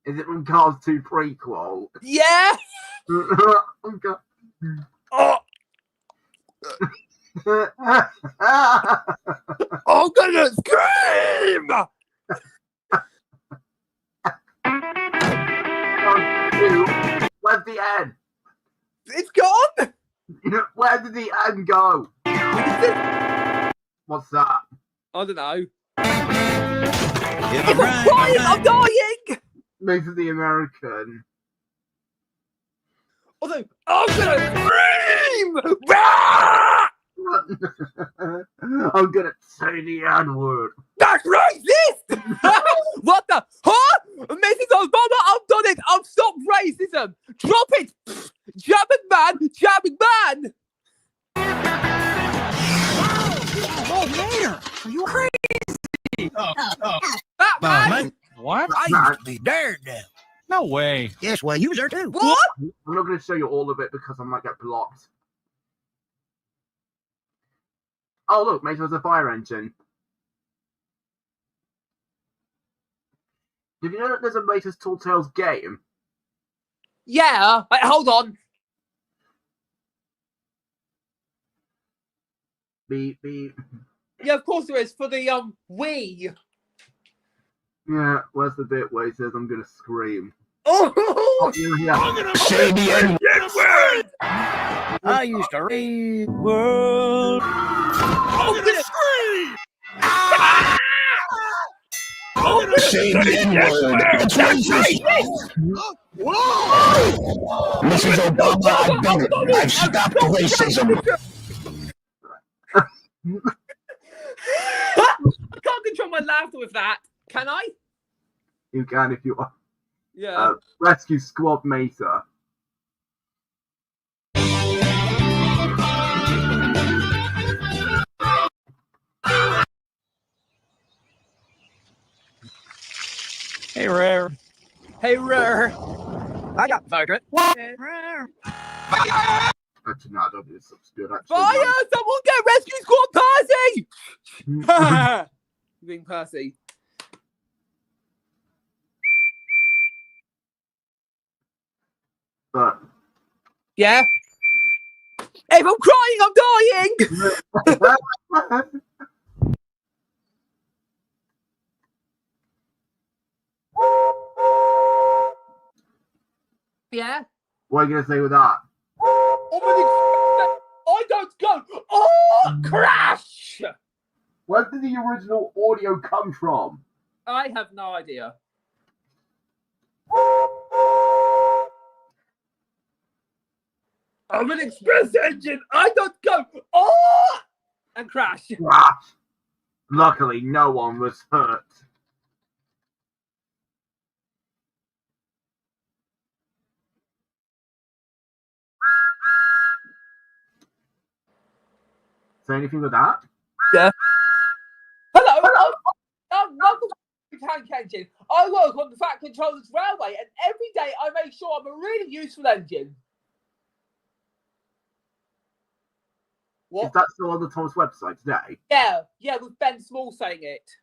Is it from Cars 2 prequel? Yeah. Okay. Oh. I'm gonna scream. Where's the end? It's gone. Where did the end go? What's that? I don't know. If I'm crying, I'm dying. This is the American. Although, I'm gonna scream. I'm gonna say the N-word. That's racist! What the? Huh? Mrs. Obama, I've done it! I've stopped racism! Drop it! Jabbing man! Jabbing man! Oh, Mayor, are you crazy? Batman! What? I used to be Daredevil. No way. Yes, well, you are too. What? I'm not going to show you all of it because I might get blocked. Oh, look, mate, there's a fire engine. Did you know that there's a latest Tall Tales game? Yeah, wait, hold on. Beep, beep. Yeah, of course there is, for the, Wii. Yeah, where's the bit where he says, I'm going to scream? Oh! Yeah. I'm gonna say the N-word! I used to read world. I'm gonna scream! I'm gonna say the N-word! It's racist! Whoa! Mrs. Obama, I've done it! I've stopped racism! I can't control my laughter with that. Can I? You can if you want. Yeah. Rescue Squad Mesa. Hey, Rare. Hey, Rare. I got Margaret. Rare. Actually, no, I don't think it's good, actually. Fire! No. Someone get Rescue Squad Percy! Being Percy. But yeah. If I'm crying, I'm dying. Yeah. What are you gonna say with that? I don't go. Oh, crash! Where did the original audio come from? I have no idea. I'm an express engine. I don't go. Oh, and crash. Crash. Luckily, no one was hurt. Say anything with that? Yeah. Hello. Welcome to Tank Engine. I work on the Fat Controllers Railway, and every day I make sure I'm a really useful engine. What? Is that still on the Thomas website today? Yeah, with Ben Small saying it.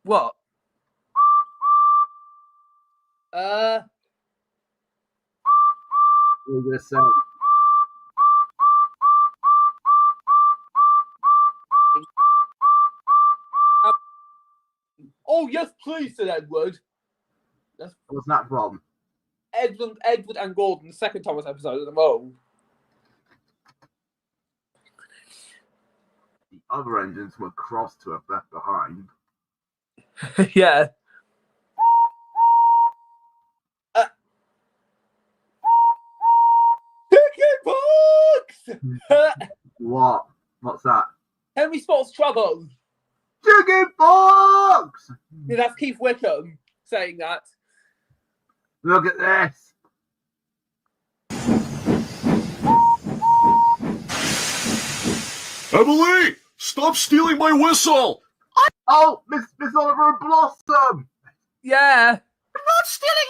What? What are you gonna say? Oh yes, please, said Edward. What's that from? Edward and Gordon, the second Thomas episode of them all. The other engines were crossed to have left behind. Yeah. Chicken pox! What? What's that? Henry spots trouble. Chicken pox! Yeah, that's Keith Wickham saying that. Look at this. Emily, stop stealing my whistle! Oh, Miss Oliver Blossom! Yeah. I'm not stealing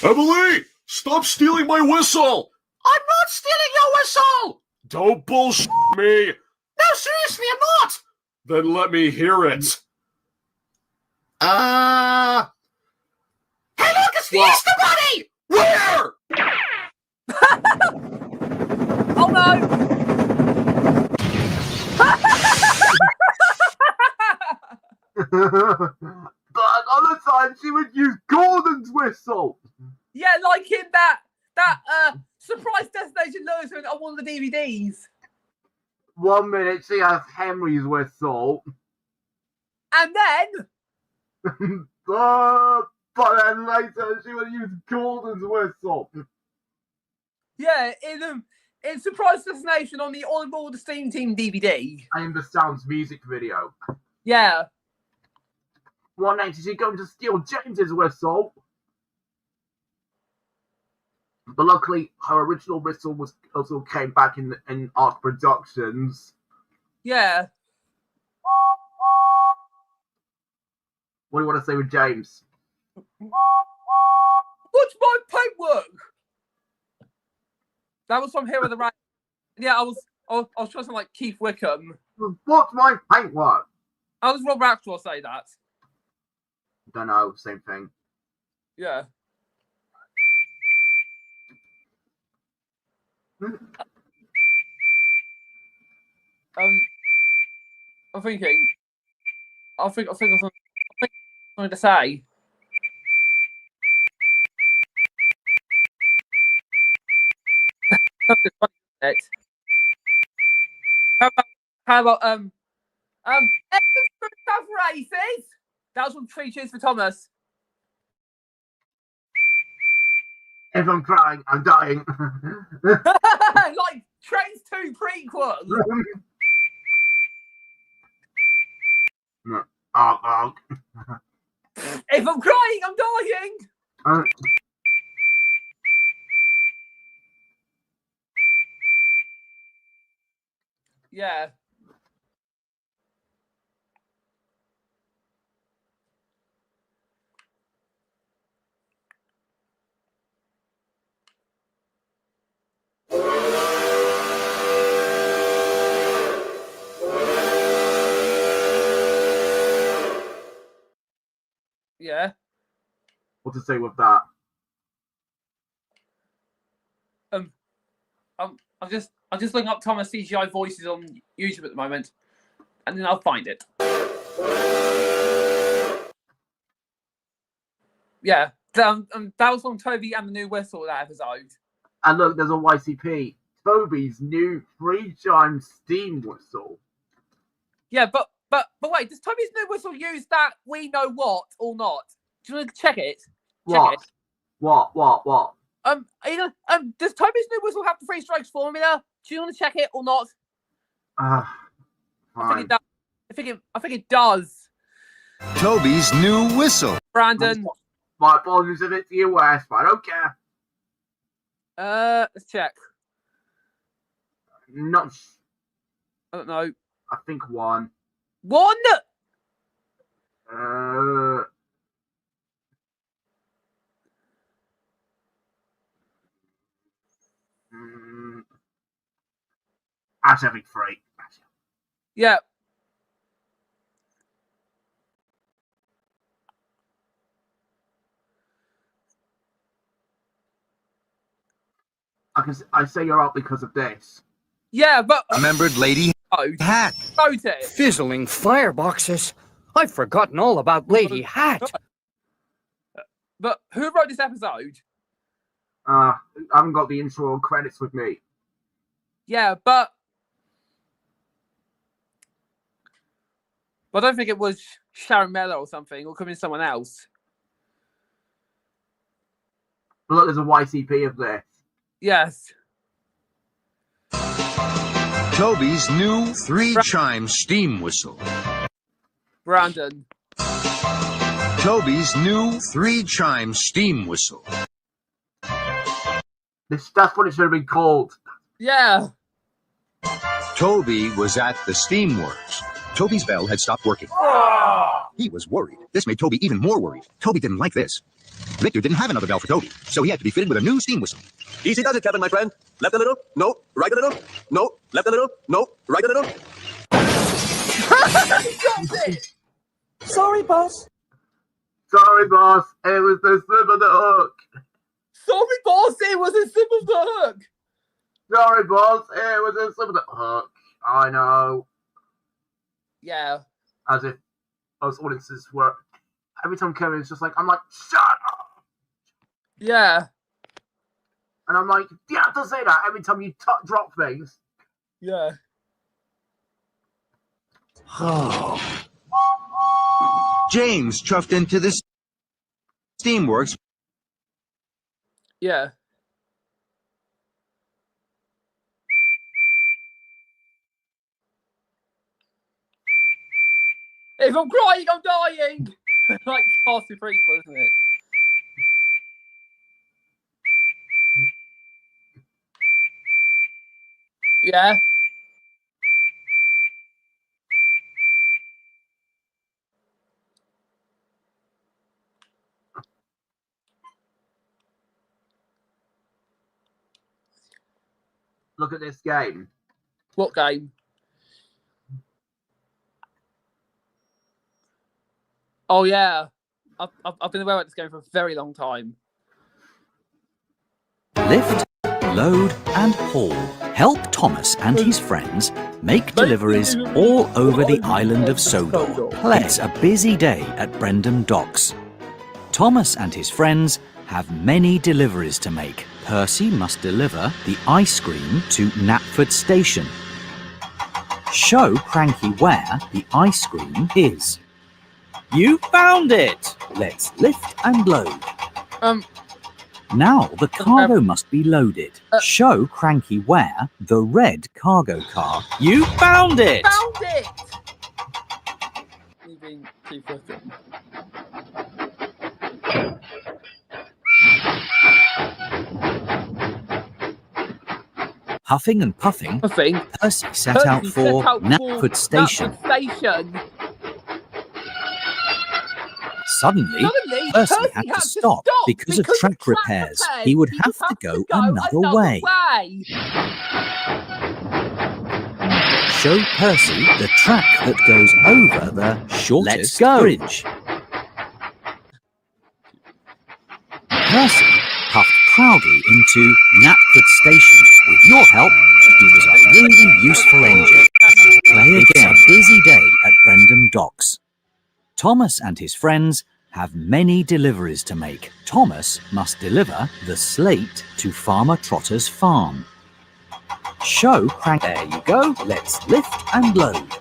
your... Emily, stop stealing my whistle! I'm not stealing your whistle! Don't bullshit me! No, seriously, I'm not! Then let me hear it. Hey, look, it's the Easter Bunny! Where? Oh, no! But other times she would use Gordon's whistle. Yeah, like in that surprise destination Lewis on one of the DVDs. 1 minute she has Henry's whistle. And then but then later she would use Gordon's whistle. yeah, in surprise destination on the On Board the Steam Team DVD. And the Sounds music video. Yeah. One night she's going to steal James's whistle. But luckily, her original whistle was also came back in Art Productions. Yeah. What do you want to say with James? What's my paintwork? That was from Here with the Right. Yeah, I was trying to sound like Keith Wickham. What's my paintwork? How does Rob Raxwell say that? Don't know, same thing. Yeah. I'm thinking. I think of something to say. How about races? That was from 3 Cheers for Thomas. If I'm crying, I'm dying. Like Trains 2 prequel. If I'm crying, I'm dying. Yeah. Yeah. What to say with that? I'm just looking up Thomas CGI voices on YouTube at the moment, and then I'll find it. Yeah, that was from Toby and the New Whistle, that episode. And look, there's a YTP. Toby's new 3-chime steam whistle. Yeah, but wait, does Toby's New Whistle use that we know what or not? Do you want to check it? What? What? Does Toby's New Whistle have the 3 strikes formula? Do you want to check it or not? Fine. I think it does. I think it does. Toby's New Whistle. Brandon. My apologies if it's US, but I don't care. Let's check. Not. I don't know. I think 1. 1? That's every 3. Yeah. I say you're out because of this. Yeah, but Remembered Lady Hat. Wrote it. Fizzling fireboxes. I've forgotten all about Lady Hat. But who wrote this episode? I haven't got the intro credits with me. Yeah, but I don't think it was Sharon Miller or something, or could be someone else. But look, there's a YTP of this. Yes. Toby's new 3-chime steam whistle. Brandon. Toby's new 3-chime steam whistle. That's what it should have been called. Yeah. Toby was at the Steamworks. Toby's bell had stopped working. He was worried. This made Toby even more worried. Toby didn't like this. Victor didn't have another bell for Toby, so he had to be fitted with a new steam whistle. Easy does it, Kevin, my friend. Left a little, no, right a little, no, left a little, no, right a little. Sorry, boss. Sorry, boss. It was the slip of the hook. Sorry, boss. It was a slip of the hook. Sorry, boss. It was a slip of the hook. I know. Yeah. As if those audiences were. Every time Kevin is just like, I'm like, shut up. Yeah. And I'm like, do you have to say that every time you drop things? Yeah. Oh. James chuffed into the Steamworks. Yeah. If I'm crying, I'm dying. Like Castle prequel, isn't it? Yeah. Look at this game. What game? Oh yeah, I've been aware of this game for a very long time. Lift, load, and haul. Help Thomas and his friends make deliveries all over the island of Sodor. It's a busy day at Brendam Docks. Thomas and his friends have many deliveries to make. Percy must deliver the ice cream to Knapford Station. Show Cranky where the ice cream is. You found it! Let's lift and load. Now the cargo must be loaded. Show Cranky where the red cargo car. You found it! Found it! You've been too flippant. Huffing and puffing, Percy set out for Knapford Station. Suddenly, Percy had to stop because of track repairs. He would have to go another way. Show Percy the track that goes over the shortest bridge. Percy puffed proudly into Knapford Station. With your help, he was a really useful engine. Play again. It's a busy day at Brendam Docks. Thomas and his friends have many deliveries to make. Thomas must deliver the slate to Farmer Trotter's farm. Show Crank. There you go. Let's lift and load.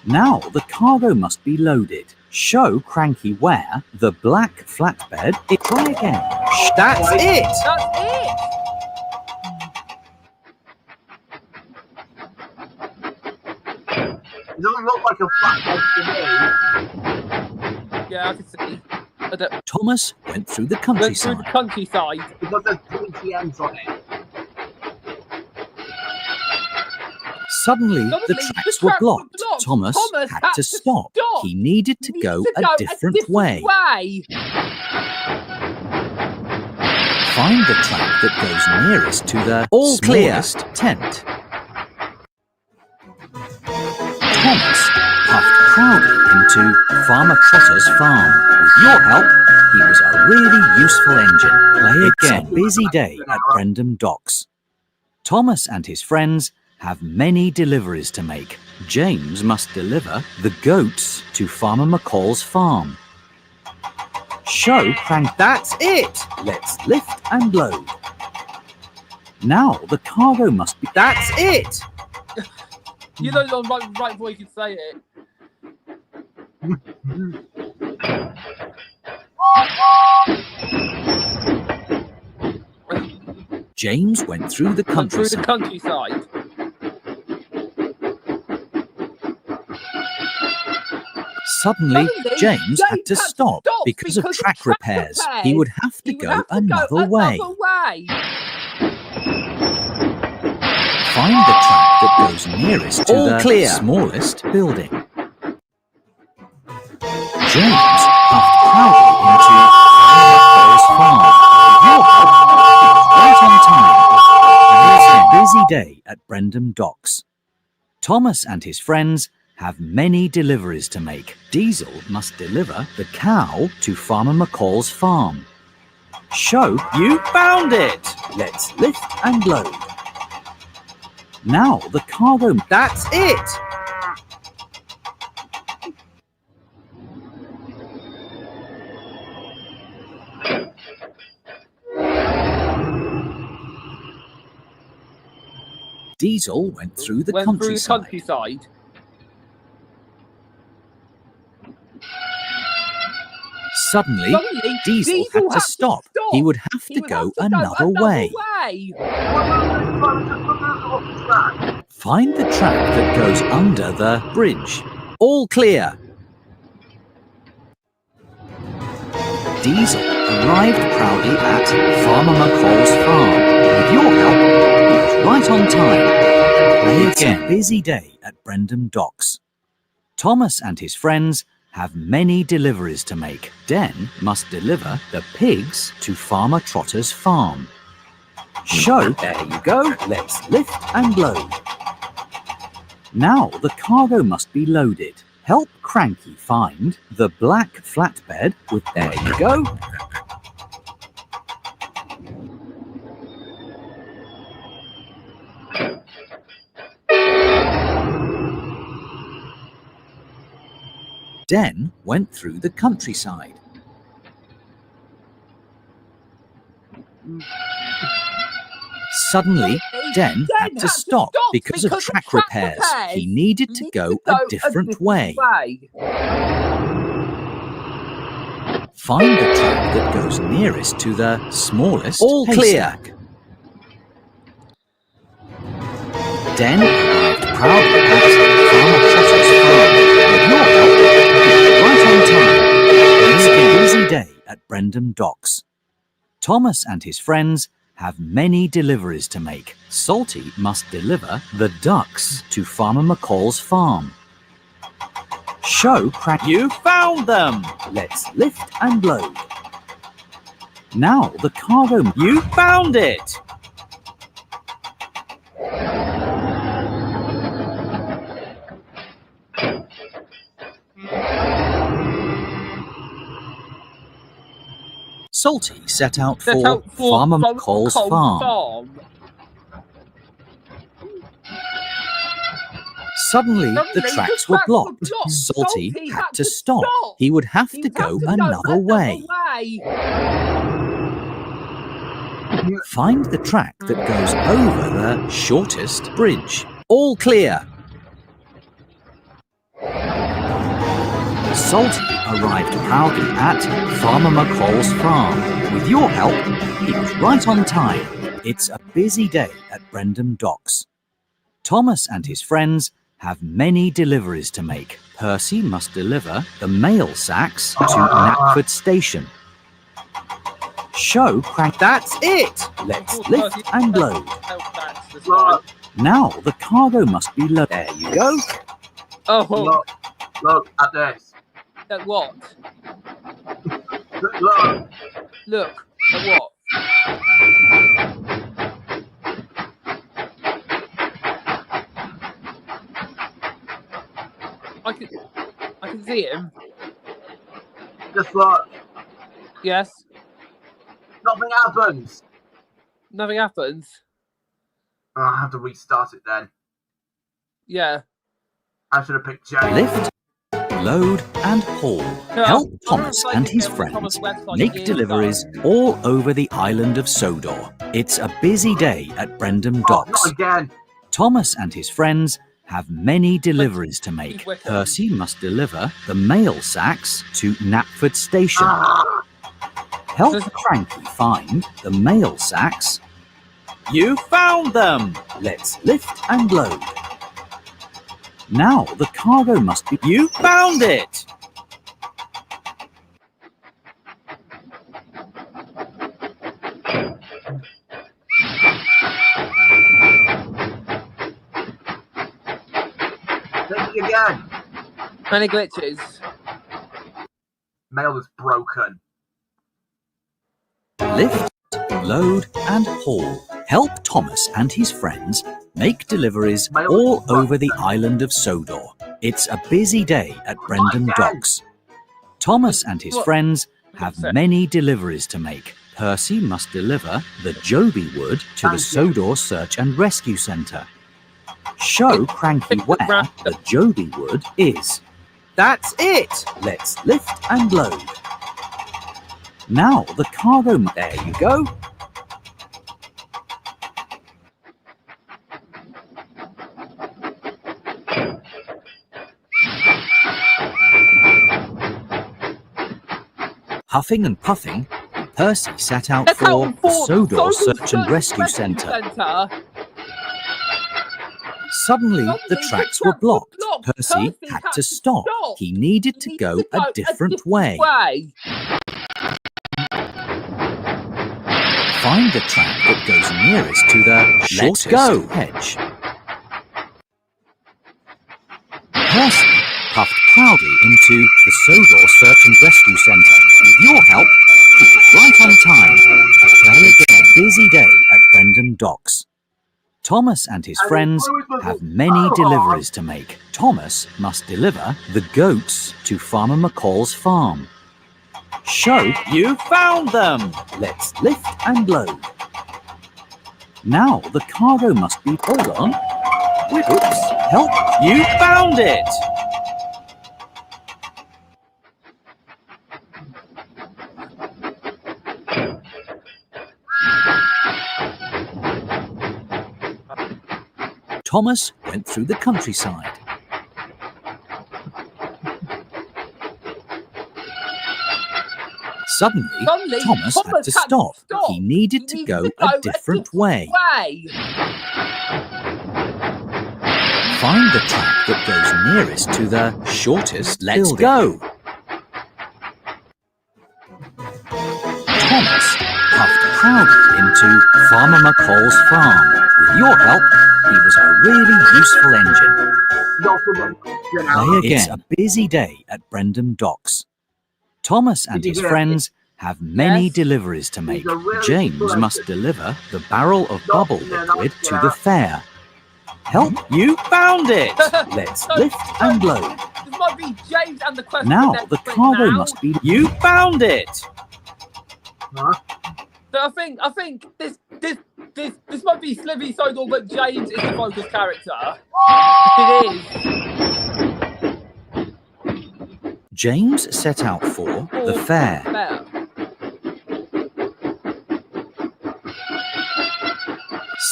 Now the cargo must be loaded. Show Cranky where the black flatbed is. Try again. That's it! That's it! It doesn't look like a flatbed to me. Yeah, I can see. Thomas went through the countryside. Because there's pointy ends on it. Suddenly, the tracks were blocked. Thomas had to stop. He needed to go a different way. Find the track that goes nearest to the smallest tent. Thomas puffed proudly into Farmer Trotter's farm. With your help, he was a really useful engine. Play again. It's a busy day at Brendam Docks. Thomas and his friends have many deliveries to make. James must deliver the goats to Farmer McCall's farm. Show Crank. That's it! Let's lift and load. Now the cargo must be. That's it! You know the right way you can say it. James went through the countryside. Suddenly, James had to stop because of track repairs. He would have to go another way. Find the track that goes nearest to the smallest building. James puffed proudly into Farmer's farm. With your help, right on time. It's a busy day at Brendam Docks. Thomas and his friends have many deliveries to make. Diesel must deliver the cow to Farmer McCall's farm. Show you found it! Let's lift and load. Now the cargo... That's it! Diesel went through the countryside. Suddenly, Diesel had to stop. He would have to go another way. Find the track that goes under the bridge. All clear. Diesel arrived proudly at Farmer McCall's farm. With your help, he was right on time. It's a busy day at Brendam Docks. Thomas and his friends have many deliveries to make. Den must deliver the pigs to Farmer Trotter's farm. Show, there you go, let's lift and load. Now the cargo must be loaded. Help Cranky find the black flatbed with, there you go. Den went through the countryside. Suddenly, Den had to stop because of track repairs. He needed to go a different way. Find the track that goes nearest to the smallest All clear. Den arrived proudly at Farmer Trotter's farm. With your help, right on time. It's a busy day at Brendam Docks. Thomas and his friends have many deliveries to make. Salty must deliver the ducks to Farmer McCall's farm. Show Crack, you found them! Let's lift and load. Now the cargo, you found it! Salty set out for Farmer McCall's farm. Suddenly, the tracks were blocked. Salty had to stop. He would have to go another way. Find the track that goes over the shortest bridge. All clear. Salty arrived proudly at Farmer McCall's farm. With your help, he was right on time. It's a busy day at Brendam Docks. Thomas and his friends have many deliveries to make. Percy must deliver the mail sacks to Knapford Station. Show Crank, that's it! Let's lift and load. Now the cargo must be loaded. There you go. Oh, look at this. At what? Look. Look. At what? I can see him. Just look. Yes. Nothing happens. Nothing happens. Oh, I have to restart it then. Yeah. I should have picked Jay. Lift, load and haul. Help Thomas and his friends make deliveries all over the island of Sodor. It's a busy day at Brendam Docks. Not again. Thomas and his friends have many deliveries to make. Percy must deliver the mail sacks to Knapford Station. Help Cranky find the mail sacks. You found them! Let's lift and load. Now the cargo must be... You found it! again. Many glitches. Mail is broken. Lift, load, and haul. Help Thomas and his friends make deliveries all over the island of Sodor. It's a busy day at Brendam Docks. Thomas and his friends have many deliveries to make. Percy must deliver the Joby wood to the Sodor Search and Rescue Centre. Show Cranky where the Joby wood is. That's it! Let's lift and load. Now the cargo... There you go. Huffing and puffing, Percy set out for the Sodor Search and Rescue Centre. Suddenly, the tracks were blocked. Percy had to stop. He needed to go a different way. Find the track that goes nearest to the shortest hedge. Percy puffed proudly into the Sodor Search and Rescue Centre. With your help, he was right on time. Play again. A busy day at Brendam Docks. Thomas and his friends have many deliveries to make. Thomas must deliver the goats to Farmer McCall's farm. Show you found them! Let's lift and load. Now the cargo must be... Hold on. Oops. Help! You found it! Thomas went through the countryside. Suddenly, Thomas had to stop. He needed to go a different way. Find the track that goes nearest to the shortest Let's go! Thomas puffed proudly into Farmer McCall's farm. With your help, he was a really useful engine. Play again. It's a busy day at Brendam Docks. Thomas and his friends have many deliveries to make. James must deliver the barrel of bubble liquid to the fair. Help! You found it! Let's lift and load. This might be James and the question. Now the cargo must be... You found it! Huh? So I think this might be Slivy Sodor, but James is the focus character. It is. James set out for the fair.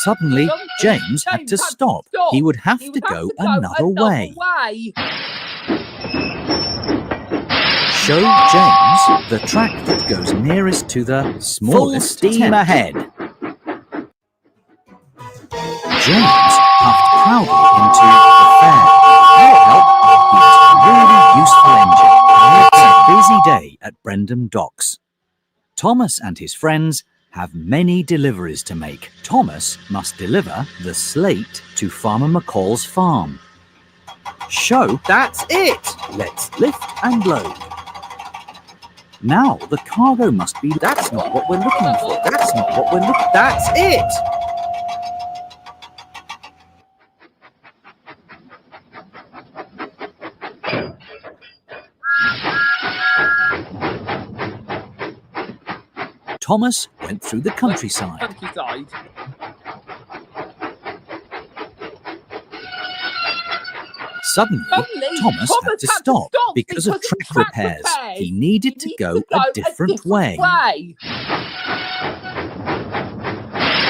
Suddenly, James had to stop. He would have to go another way. Show James the track that goes nearest to the smallest steam ahead. James puffed proudly into the fair. Your help, he was a really useful engine. It's a busy day at Brendam Docks. Thomas and his friends have many deliveries to make. Thomas must deliver the slate to Farmer McCall's farm. Show that's it! Let's lift and load. Now the cargo must be... That's not what we're looking for. That's not what we're looking... That's it! Thomas went through the countryside. Suddenly, Thomas had to stop because of track repairs. He needed to go a different way.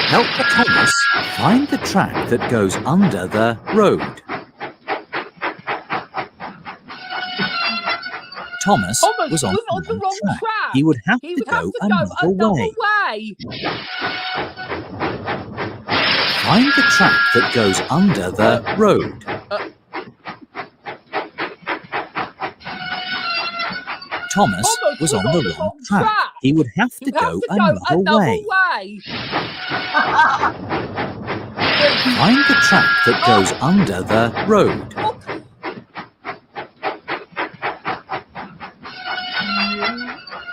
Help Thomas find the track that goes under the road. Thomas was on the wrong track. He would have to go another way. Find the track that goes under the road. Thomas was on the wrong track. He would have to go another way. Find the track that goes under the road.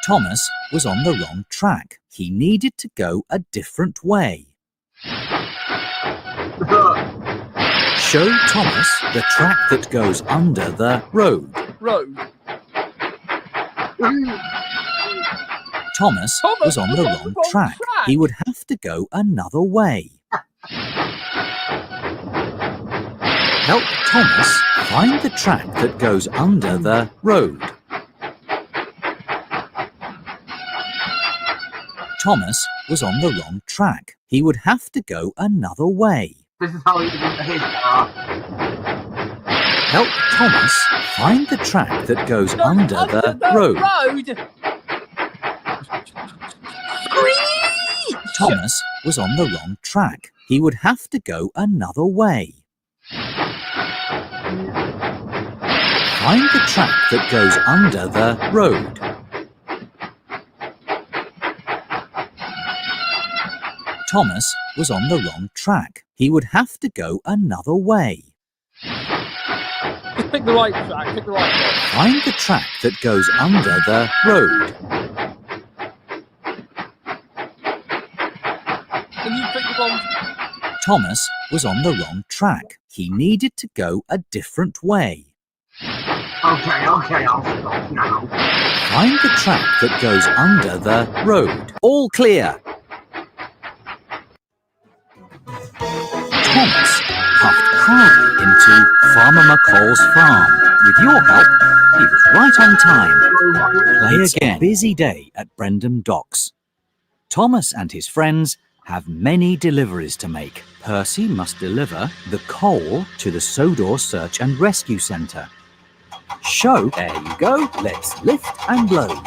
Thomas was on the wrong track. He needed to go a different way. Show Thomas the track that goes under the road. Thomas was on the wrong track. He would have to go another way. Help Thomas find the track that goes under the road. Thomas was on the wrong track. He would have to go another way. This is how he did his car. Help Thomas find the track that goes under the road. Thomas was on the wrong track. He would have to go another way. Find the track that goes under the road. Thomas was on the wrong track. He would have to go another way. Just pick the right track. Pick the right track. Find the track that goes under the road. Can you pick the wrong? Thomas was on the wrong track. He needed to go a different way. Okay, I'll stop now. Find the track that goes under the road. All clear. Thomas puffed proudly into Farmer McCall's farm. With your help, he was right on time. Play again. A busy day at Brendam Docks. Thomas and his friends have many deliveries to make. Percy must deliver the coal to the Sodor Search and Rescue Centre. Show, there you go, let's lift and load.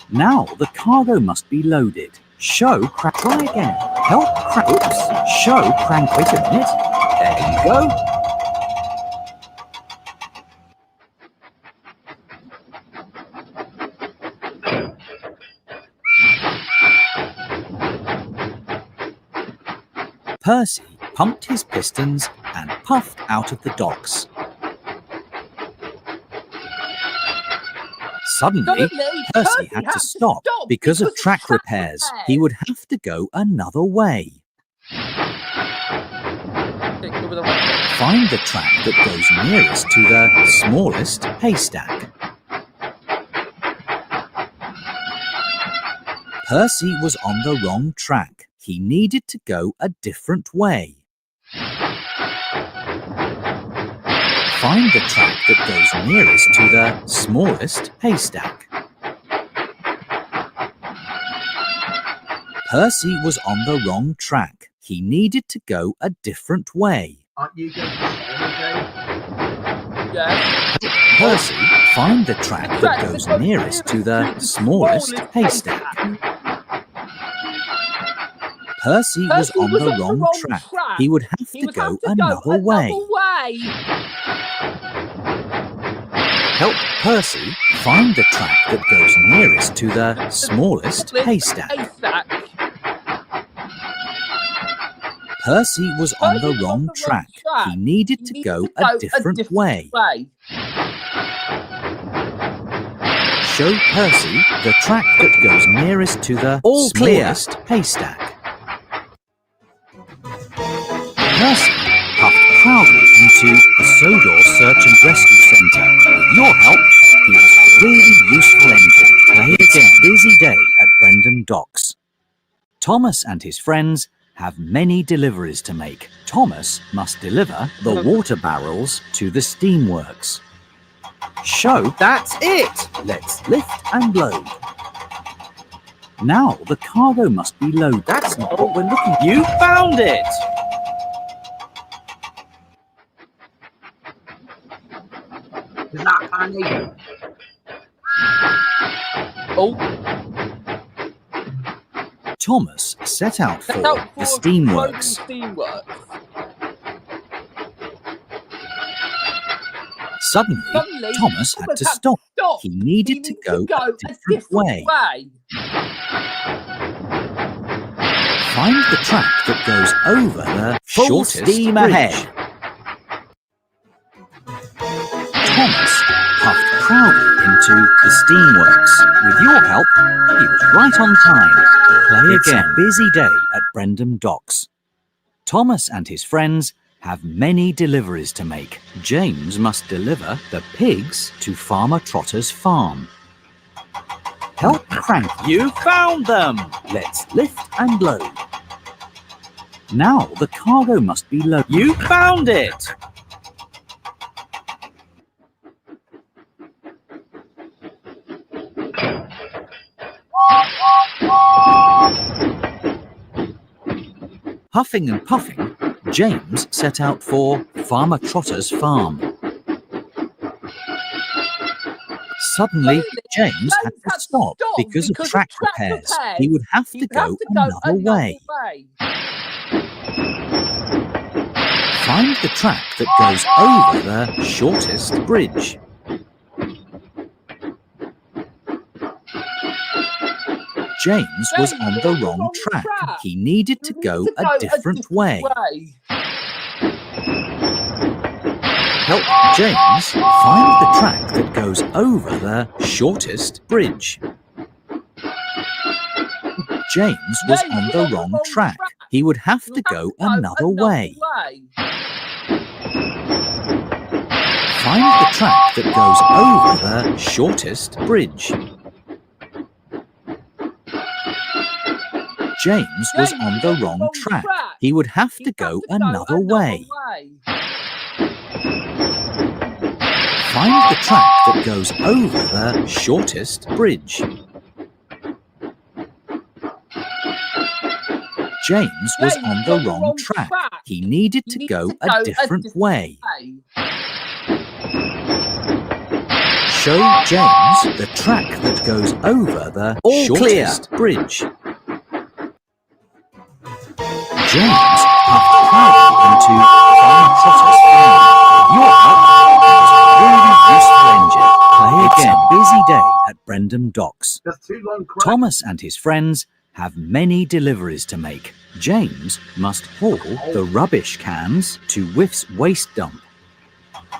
Now the cargo must be loaded. Show, try again. Help crank, oops, show, crank, wait a minute. There you go. Percy pumped his pistons and puffed out of the docks. Suddenly, Percy had to stop because of track repairs. He would have to go another way. Find the track that goes nearest to the smallest haystack. Percy was on the wrong track. He needed to go a different way. Find the track that goes nearest to the smallest haystack. Percy was on the wrong track. He needed to go a different way. Aren't you going to say Yes. Percy, find the track that goes nearest to the smallest haystack. Percy was on the wrong track. He would have to go another way. Help Percy find the track that goes nearest to the smallest haystack. Percy was on the wrong track. He needed to go a different way. Show Percy the track that goes nearest to the smallest haystack. Percy puffed proudly into the Sodor Search and Rescue Centre. With your help, he was a really useful engine. Play again. Busy day at Brendam Docks. Thomas and his friends have many deliveries to make. Thomas must deliver the water barrels to the steamworks. Show, that's it! Let's lift and load. Now the cargo must be loaded. That's not what we're looking for. You found it! Is that funny? Oh. Thomas set out for the steamworks. Suddenly, Thomas had to stop. He needed to go a different way. Find the track that goes over the shortest steam bridge. Ahead. Thomas puffed proudly into the Steamworks. With your help, he was right on time. Play again. It's a busy day at Brendam Docks. Thomas and his friends have many deliveries to make. James must deliver the pigs to Farmer Trotter's farm. Help crank. You found them! Let's lift and load. Now the cargo must be loaded. You found it! Huffing and puffing, James set out for Farmer Trotter's farm. Suddenly, James had to stop because of track repairs. He would have to go another way. Find the track that goes over the shortest bridge. James was on the wrong track. He needed to go a different way. Help James find the track that goes over the shortest bridge. James was on the wrong track. He would have to go another way. Find the track that goes over the shortest bridge. James was on the wrong track. He would have to go another way. Find the track that goes over the shortest bridge. James was on the wrong track. He needed to go a different way. Show James the track that goes over the shortest bridge. James puffed proudly into Farmer Trotter's farm. Your help was a really useful engine. Play again. It's a busy day at Brendam Docks. Thomas and his friends have many deliveries to make. James must haul the rubbish cans to Whiff's waste dump.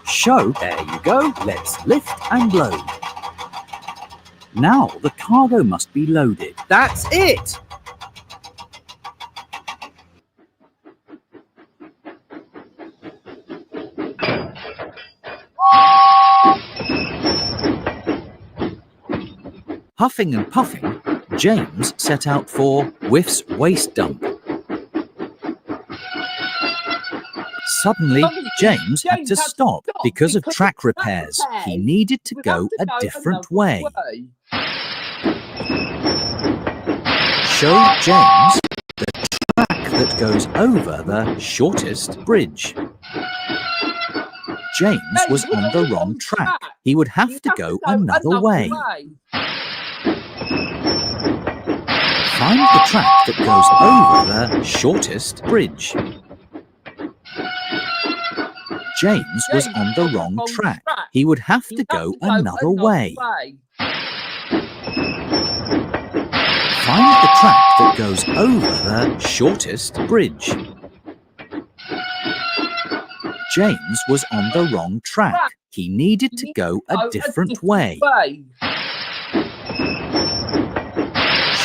Show, there you go, let's lift and load. Now the cargo must be loaded. That's it! Huffing and puffing, James set out for Whiff's waste dump. Suddenly, James had to stop because of track repairs. He needed to go a different way. Show James the track that goes over the shortest bridge. James was on the wrong track. He would have to go another way. Find the track that goes over the shortest bridge. James was on the wrong track. He would have to go another way. Find the track that goes over the shortest bridge. James was on the wrong track. He needed to go a different way.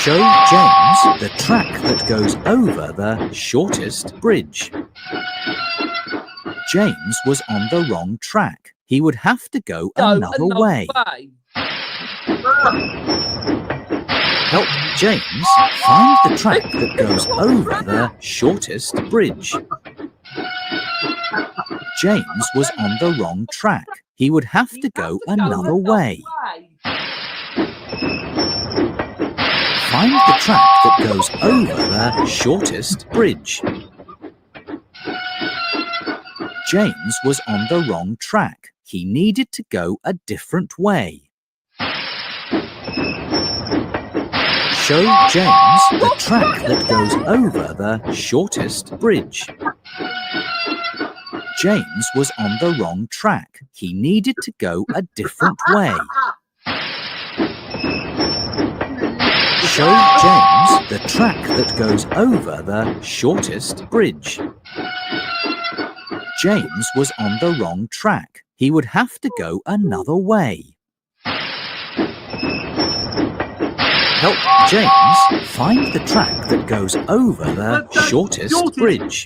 Show James the track that goes over the shortest bridge. James was on the wrong track. He would have to go another way. Help James find the track that goes over the shortest bridge. James was on the wrong track. He would have to go another way. Find the track that goes over the shortest bridge. James was on the wrong track. He needed to go a different way. Show James the track that goes over the shortest bridge. James was on the wrong track. He needed to go a different way. Show James the track that goes over the shortest bridge. James was on the wrong track. He would have to go another way. Help James find the track that goes over the shortest bridge.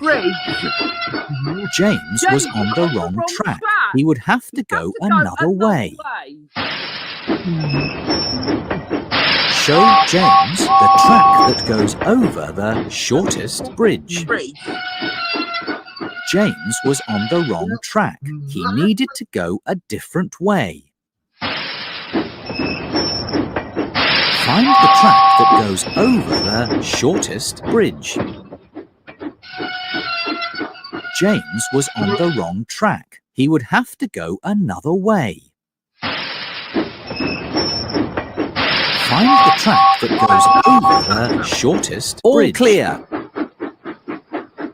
James was on the wrong track. He would have to go another way. Show James the track that goes over the shortest bridge. James was on the wrong track. He needed to go a different way. Find the track that goes over the shortest bridge. James was on the wrong track. He would have to go another way. Find the track that goes over the shortest bridge. All clear.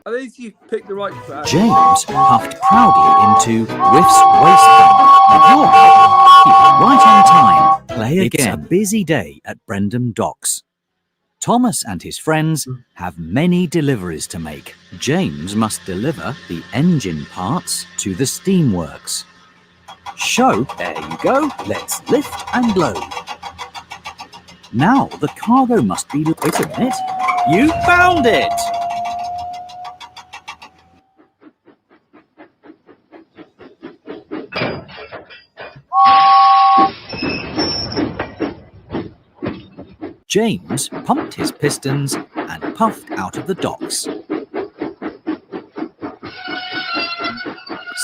At least you picked the right track. James puffed proudly into Whiff's waistband. With your help, he was right on time. Play again. It's a busy day at Brendam Docks. Thomas and his friends have many deliveries to make. James must deliver the engine parts to the steamworks. Show, there you go. Let's lift and load. Now the cargo must be... Wait a minute. You found it! James pumped his pistons and puffed out of the docks.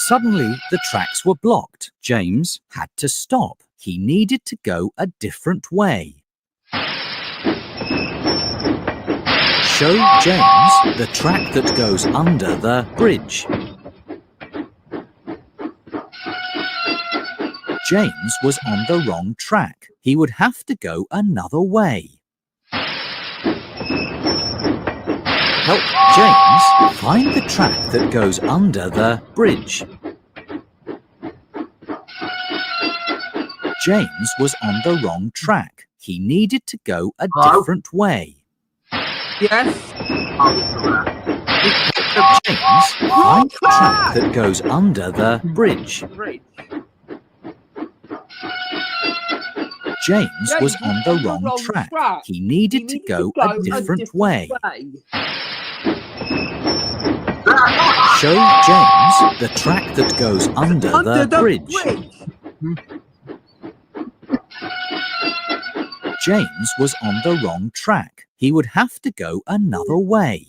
Suddenly, the tracks were blocked. James had to stop. He needed to go a different way. Show James the track that goes under the bridge. James was on the wrong track. He would have to go another way. Help James find the track that goes under the bridge. James was on the wrong track. He needed to go a different way. Yes. Help James find the track that goes under the bridge. James was on the wrong track. He needed to go a different way. Show James the track that goes under the bridge. James was on the wrong track. He would have to go another way.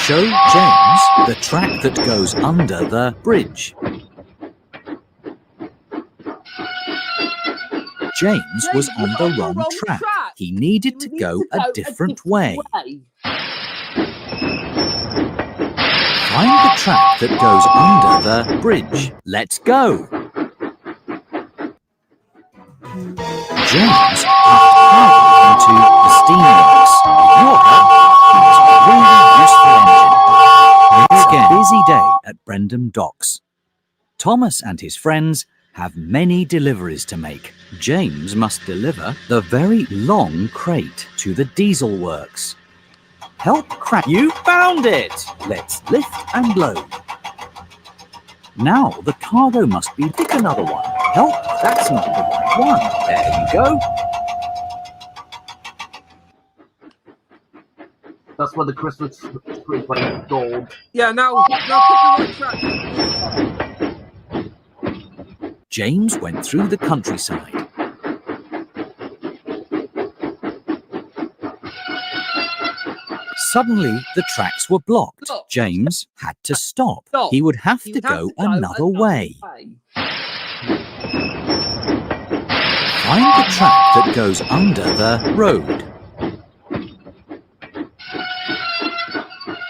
Show James the track that goes under the bridge. James was on the wrong track. He needed to go a different way. Find the track that goes under the bridge. Let's go. James puffed proudly into the steamworks. With your help, he was a really useful engine. It's a busy day at Brendam Docks. Thomas and his friends have many deliveries to make. James must deliver the very long crate to the diesel works. Help crack. You found it! Let's lift and load. Now the cargo must be... Pick another one. Help, that's not the right one. There you go. That's where the Christmas tree went gold. Yeah, now pick the right track. James went through the countryside. Suddenly, the tracks were blocked. James had to stop. He would have to go another way. Find the track that goes under the road.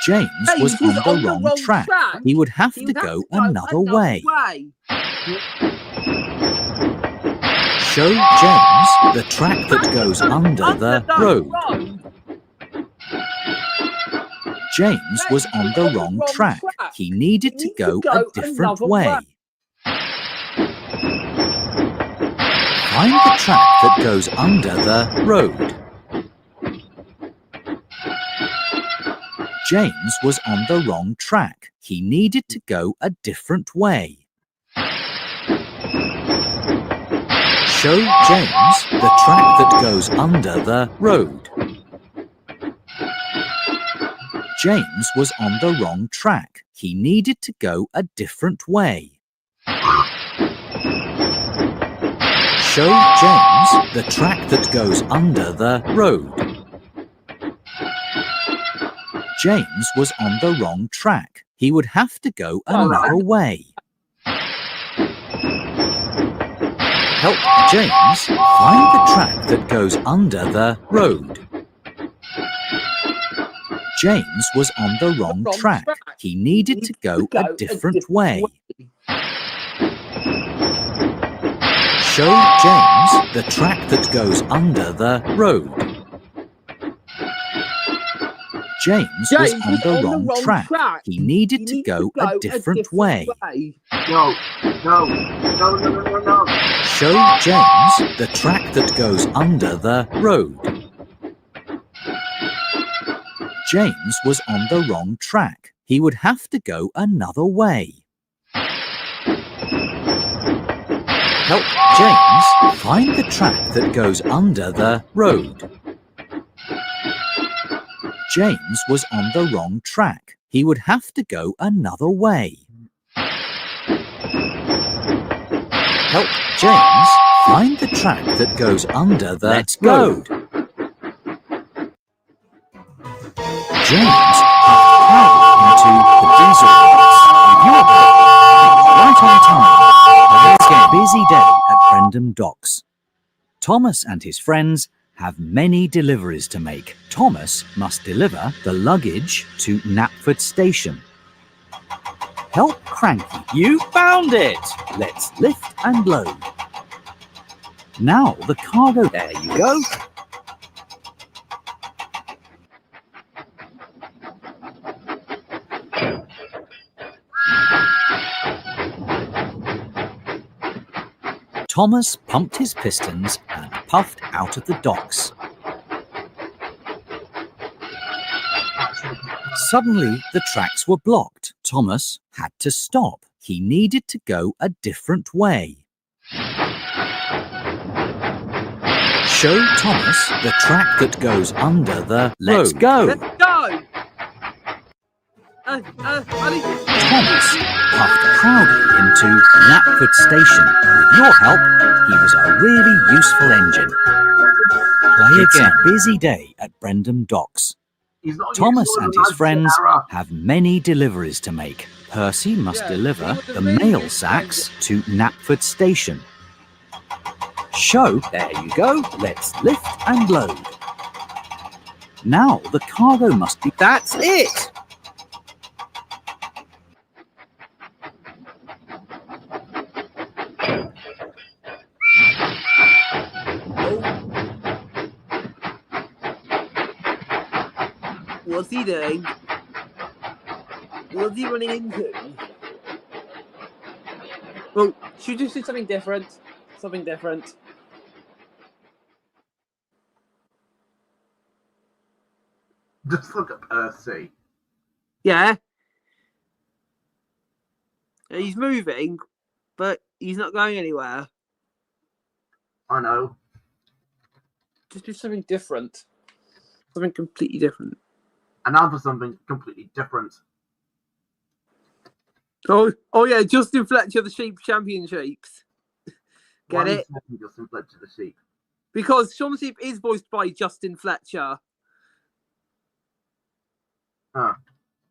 James was on the wrong track. He would have to go another way. Show James the track that goes under the road. James was on the wrong track. He needed to go a different way. Find the track that goes under the road. James was on the wrong track. He needed to go a different way. Show James the track that goes under the road. James was on the wrong track. He needed to go a different way. Show James the track that goes under the road. James was on the wrong track. He would have to go another way. Help James find the track that goes under the road. James was on the wrong track. He needed to go a different way. Show James the track that goes under the road. James was on the wrong track. He needed to go a different way. No. Show James the track that goes under the road. James was on the wrong track. He would have to go another way. Help James find the track that goes under the road. James was on the wrong track. He would have to go another way. Help James find the track that goes under the road. James puffed proudly into the diesel box. With your help, right on time. It's a busy day at Brendam Docks. Thomas and his friends have many deliveries to make. Thomas must deliver the luggage to Knapford Station. Help Cranky. You found it! Let's lift and load. Now the cargo. There you go. Thomas pumped his pistons and puffed out of the docks. Suddenly, the tracks were blocked. Thomas had to stop. He needed to go a different way. Show Thomas the track that goes under the road. Let's go! Let's go! Thomas puffed proudly into Knapford Station. With your help, he was a really useful engine. Play again. It's a busy day at Brendam Docks. Thomas and his friends have many deliveries to make. Percy must deliver the mail sacks to Knapford Station. Show, there you go. Let's lift and load. Now the cargo must be. That's it! What's he doing? What's he running into? Well, should we just do something different? Something different. Just look at Percy. Yeah. He's moving, but he's not going anywhere. I know. Just do something different. Something completely different. And now for something completely different. Oh yeah, Justin Fletcher, the Sheep Championships. Get it? Justin Fletcher, the Sheep. Because Shaun the Sheep is voiced by Justin Fletcher. Ah,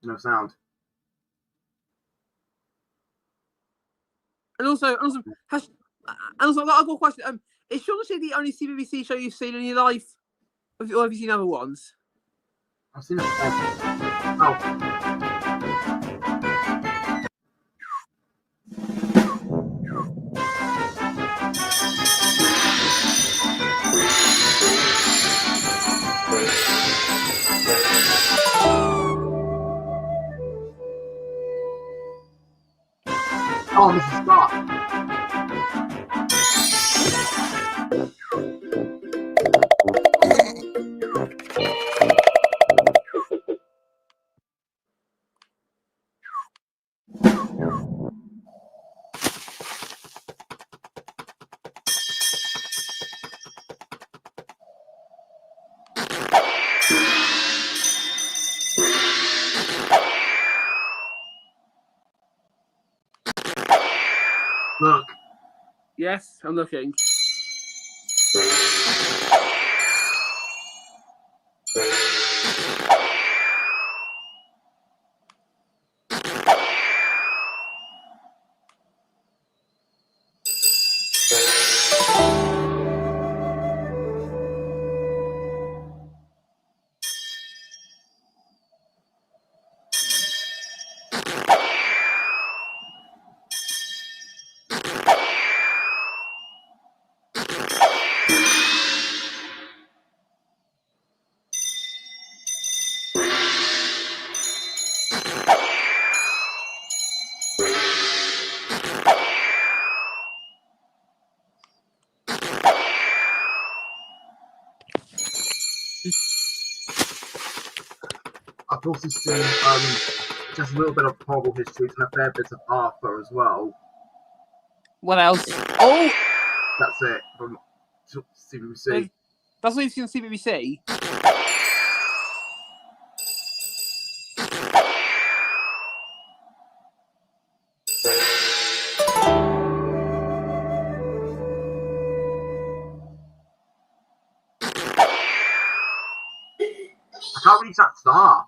no sound. And also, I've got a question. Is Shaun the Sheep the only CBBC show you've seen in your life? Or have you seen other ones? I've seen it. Oh. Oh, Mrs. Scott. Yes, I'm looking. I've also seen just a little bit of horrible history and a fair bit of Arthur as well. What else? Oh! That's it from CBBC. That's what you've seen on CBBC? I can't reach that star.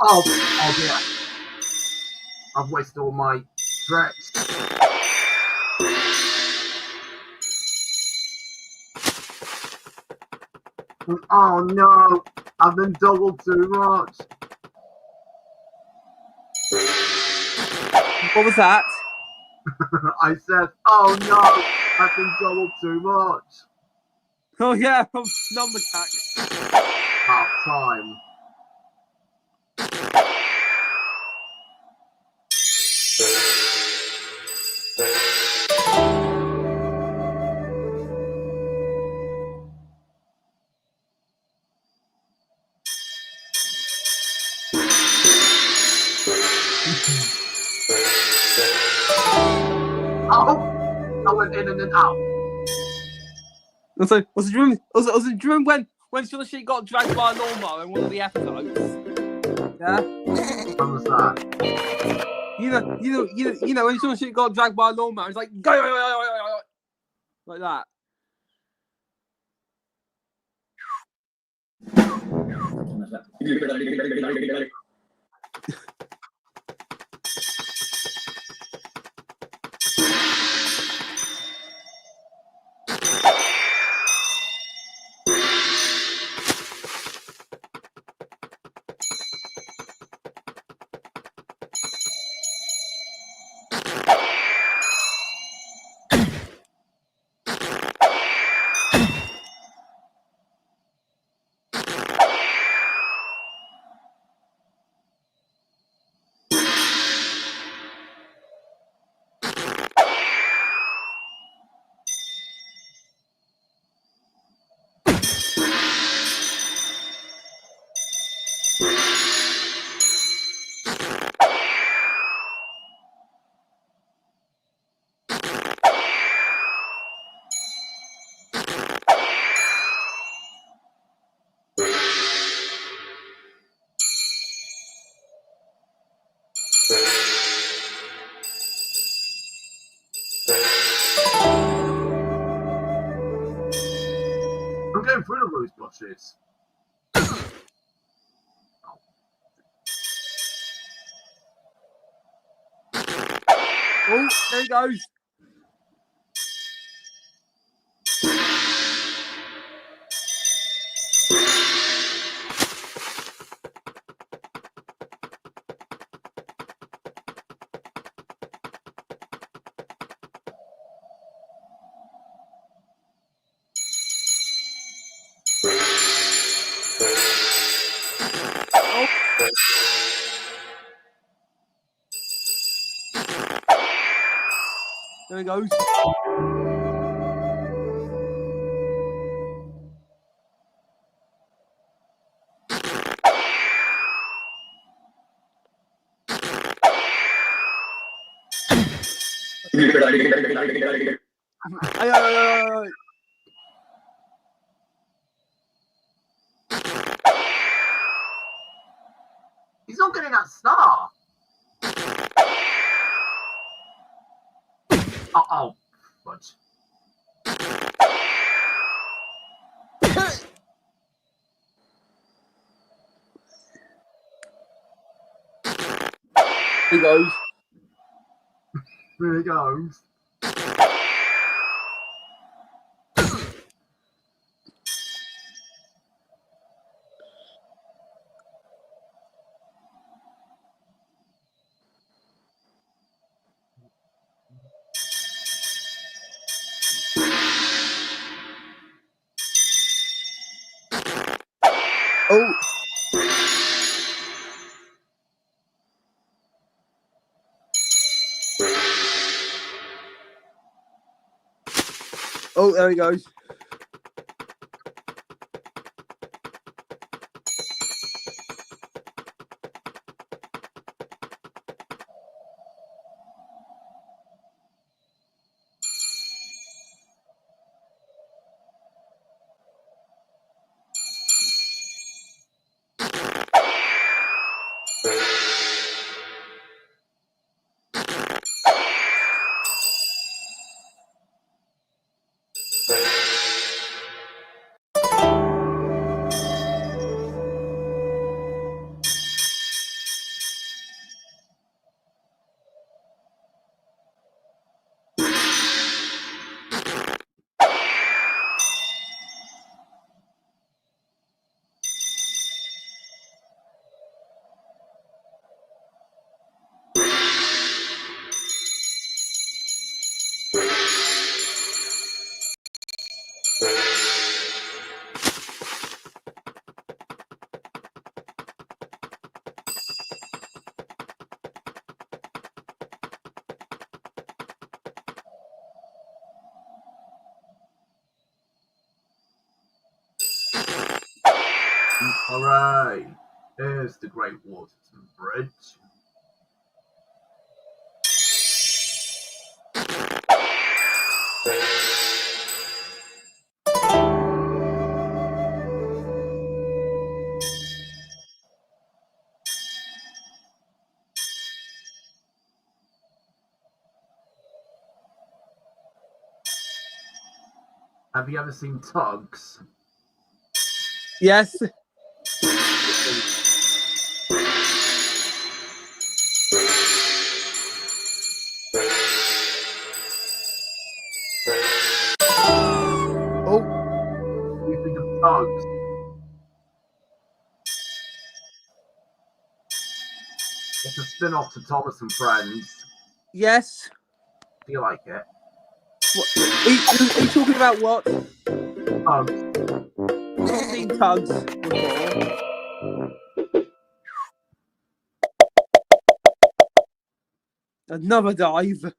Oh. Oh dear. I've wasted all my threats. Oh no, I've been doubled too much. What was that? I said, oh no, I've been doubled too much. Oh yeah, from Nutshack. Half time. Oh, I went in and then out. Also, do you remember when she got dragged by a lawnmower in one of the episodes? Yeah. When was that? You know when she got dragged by a lawnmower, it's like go like that. getting through the rose bushes. Oh, there he goes. There he goes. Ay. He's not getting that star. Oh, fudge. There he goes. There he goes. Oh. Oh, there he goes. Alright, there's the Great Waterton Bridge. Have you ever seen Tugs? Yes. Oh. What do you think of Tugs? It's a spin-off to Thomas and Friends. Yes. Do you like it? What? Are you talking about what? Tugs. I've seen Tugs before. Another dive.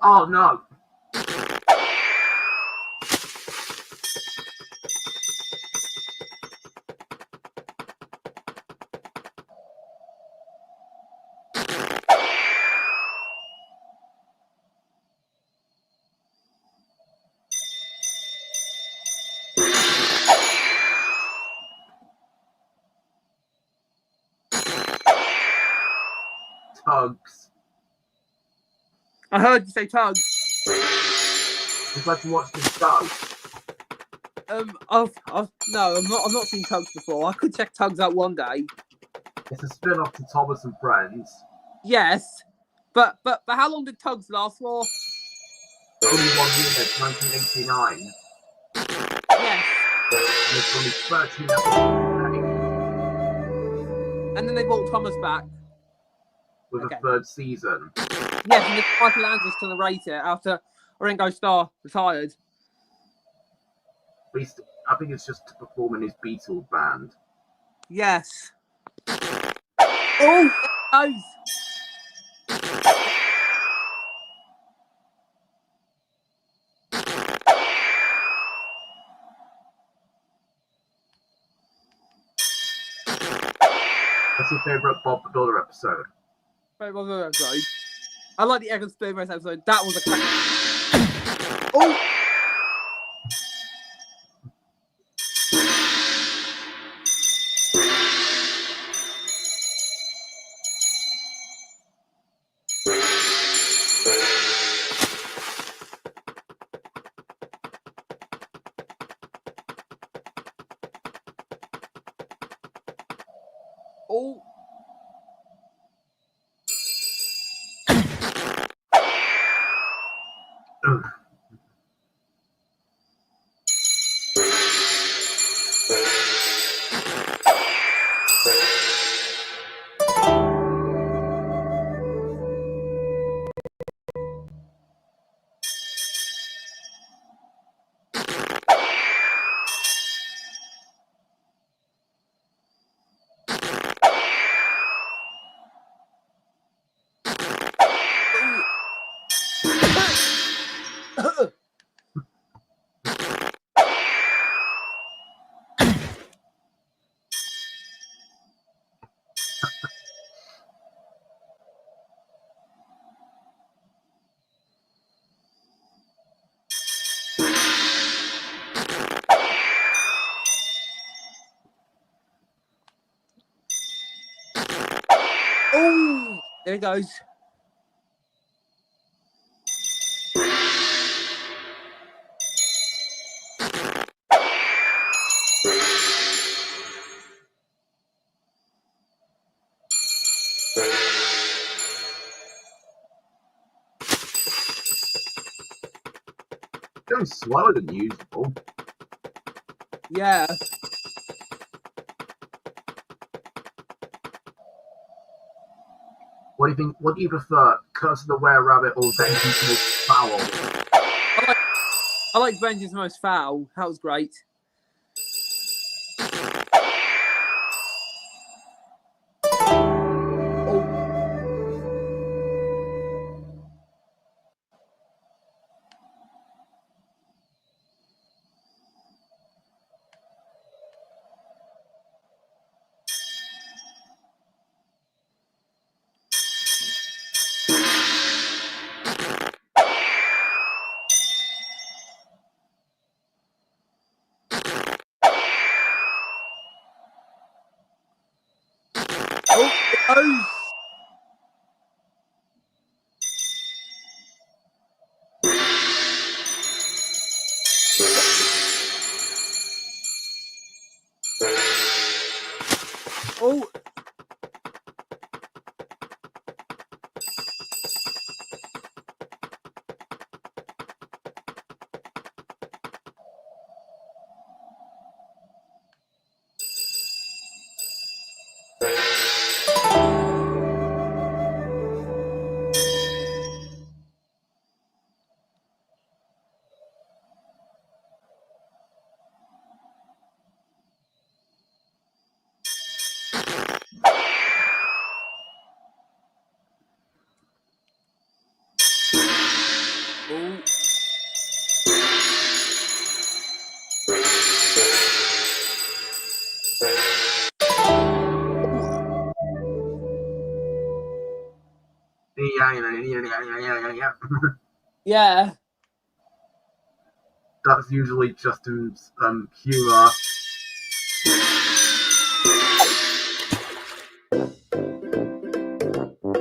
Oh no! Tugs. I heard you say Tugs. Would you like to watch the Tugs? I've not seen Tugs before. I could check Tugs out one day. It's a spin-off to Thomas and Friends. Yes, but how long did Tugs last for? Only 1 year, 1989. Yes. And it's only 13 episodes. And then they brought Thomas back With a third season. Yes, and it's Michael Landis to narrate it after Ringo Starr retired. I think it's just to perform in his Beatles band. Yes. Oh, nice. What's your favourite Bob the Builder episode? Favorite episode. I like the Egg and Spoon Race episode. That was a classic. Oh. Oh. Oh, there it goes. Going slower than usual. Yeah. What do you think? What do you prefer, Curse of the Were-Rabbit or Vengeance Most Foul? I like Vengeance Most Foul. That was great. Oh. Oh. Yeah. That's usually Justin's humour.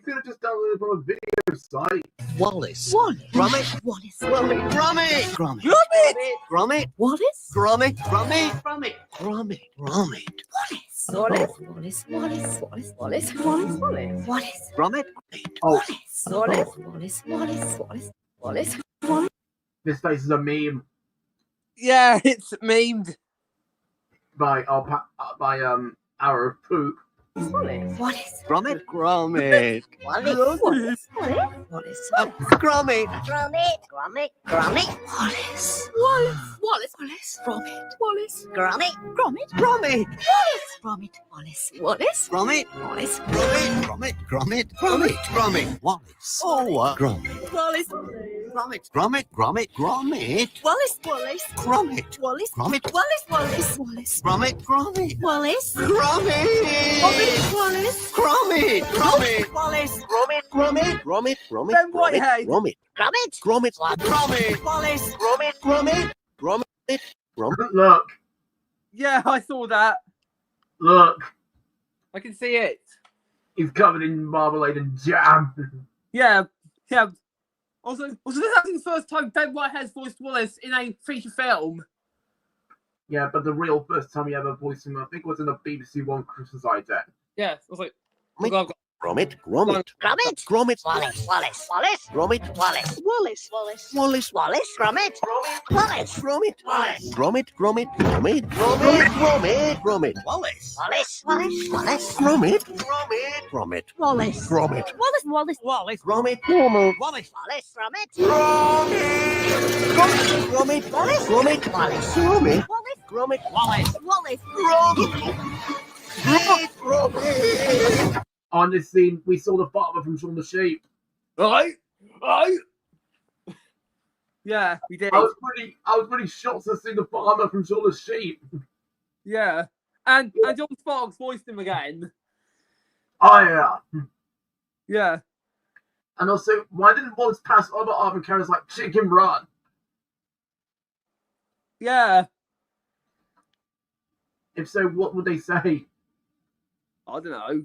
You could have just downloaded it from a video site. Wallace. Wallace. Gromit. Wallace. Gromit. Gromit. Gromit. Gromit. Wallace. Gromit. Gromit. Gromit. Gromit. Gromit. Wallace. Wallace. Wallace. Wallace. Wallace. Wallace. Wallace. Wallace. Gromit. Oh, Wallace. Wallace. Wallace. Wallace. Wallace. Wallace. this face is a meme Yeah, it's memed. by Hour of Poop. Wallace. Wallace. Gromit. Gromit. Wallace. Wallace. Wallace. Gromit. Gromit. Gromit. Gromit. Wallace. Wallace. Wallace. Wallace. Gromit. Wallace. Gromit. Gromit. Gromit. Wallace. Gromit. Wallace. Wallace. Gromit. Wallace. Gromit. Gromit. Gromit. Gromit. Gromit. Wallace. Oh, Gromit. Wallace. Gromit. Gromit. Gromit. Gromit. Wallace. Wallace. Gromit. Wallace. Gromit. Wallace. Wallace. Wallace. Gromit. Gromit. Wallace. Gromit. Wallace. Gromit. Gromit. Wallace. Gromit. Gromit. Gromit. Gromit. Ben Whitehead. Gromit. Gromit. Gromit. Gromit. Wallace. Gromit. Gromit. Gromit. Gromit. Look, Yeah, I saw that. look. I can see it. He's covered in marmalade and jam. Yeah, yeah. Also, this is actually the first time Ben Whitehead's voiced Wallace in a feature film. Yeah, but the real first time he ever voiced him, I think, was in a BBC One Christmas ident. Yeah, I was like, Gromit. Gromit. Gromit. Gromit. Wallace. Wallace. Wallace. Gromit. Wallace. Wallace. Wallace. Wallace. Wallace. Gromit. Wallace. Gromit. Wallace. Gromit. Gromit. Gromit. Gromit. Gromit. Gromit. Wallace. Wallace. Wallace. Wallace. Gromit. Gromit. Gromit. Wallace. Gromit. Wallace. Wallace. Wallace. Gromit. Wallace. Wallace. Wallace. Gromit. Gromit. Gromit. Wallace. Gromit. Wallace. Gromit. Wallace. Gromit. Wallace. Wallace. Gromit. On this scene, we saw the farmer from Shaun the Sheep. Right? Yeah, we did. I was pretty shocked to see the farmer from Shaun the Sheep. Yeah. And John Sparks voiced him again. Oh, yeah. Yeah. And also, why didn't Wallace pass other Arthur characters like Chicken Run? Yeah. If so, what would they say? I don't know.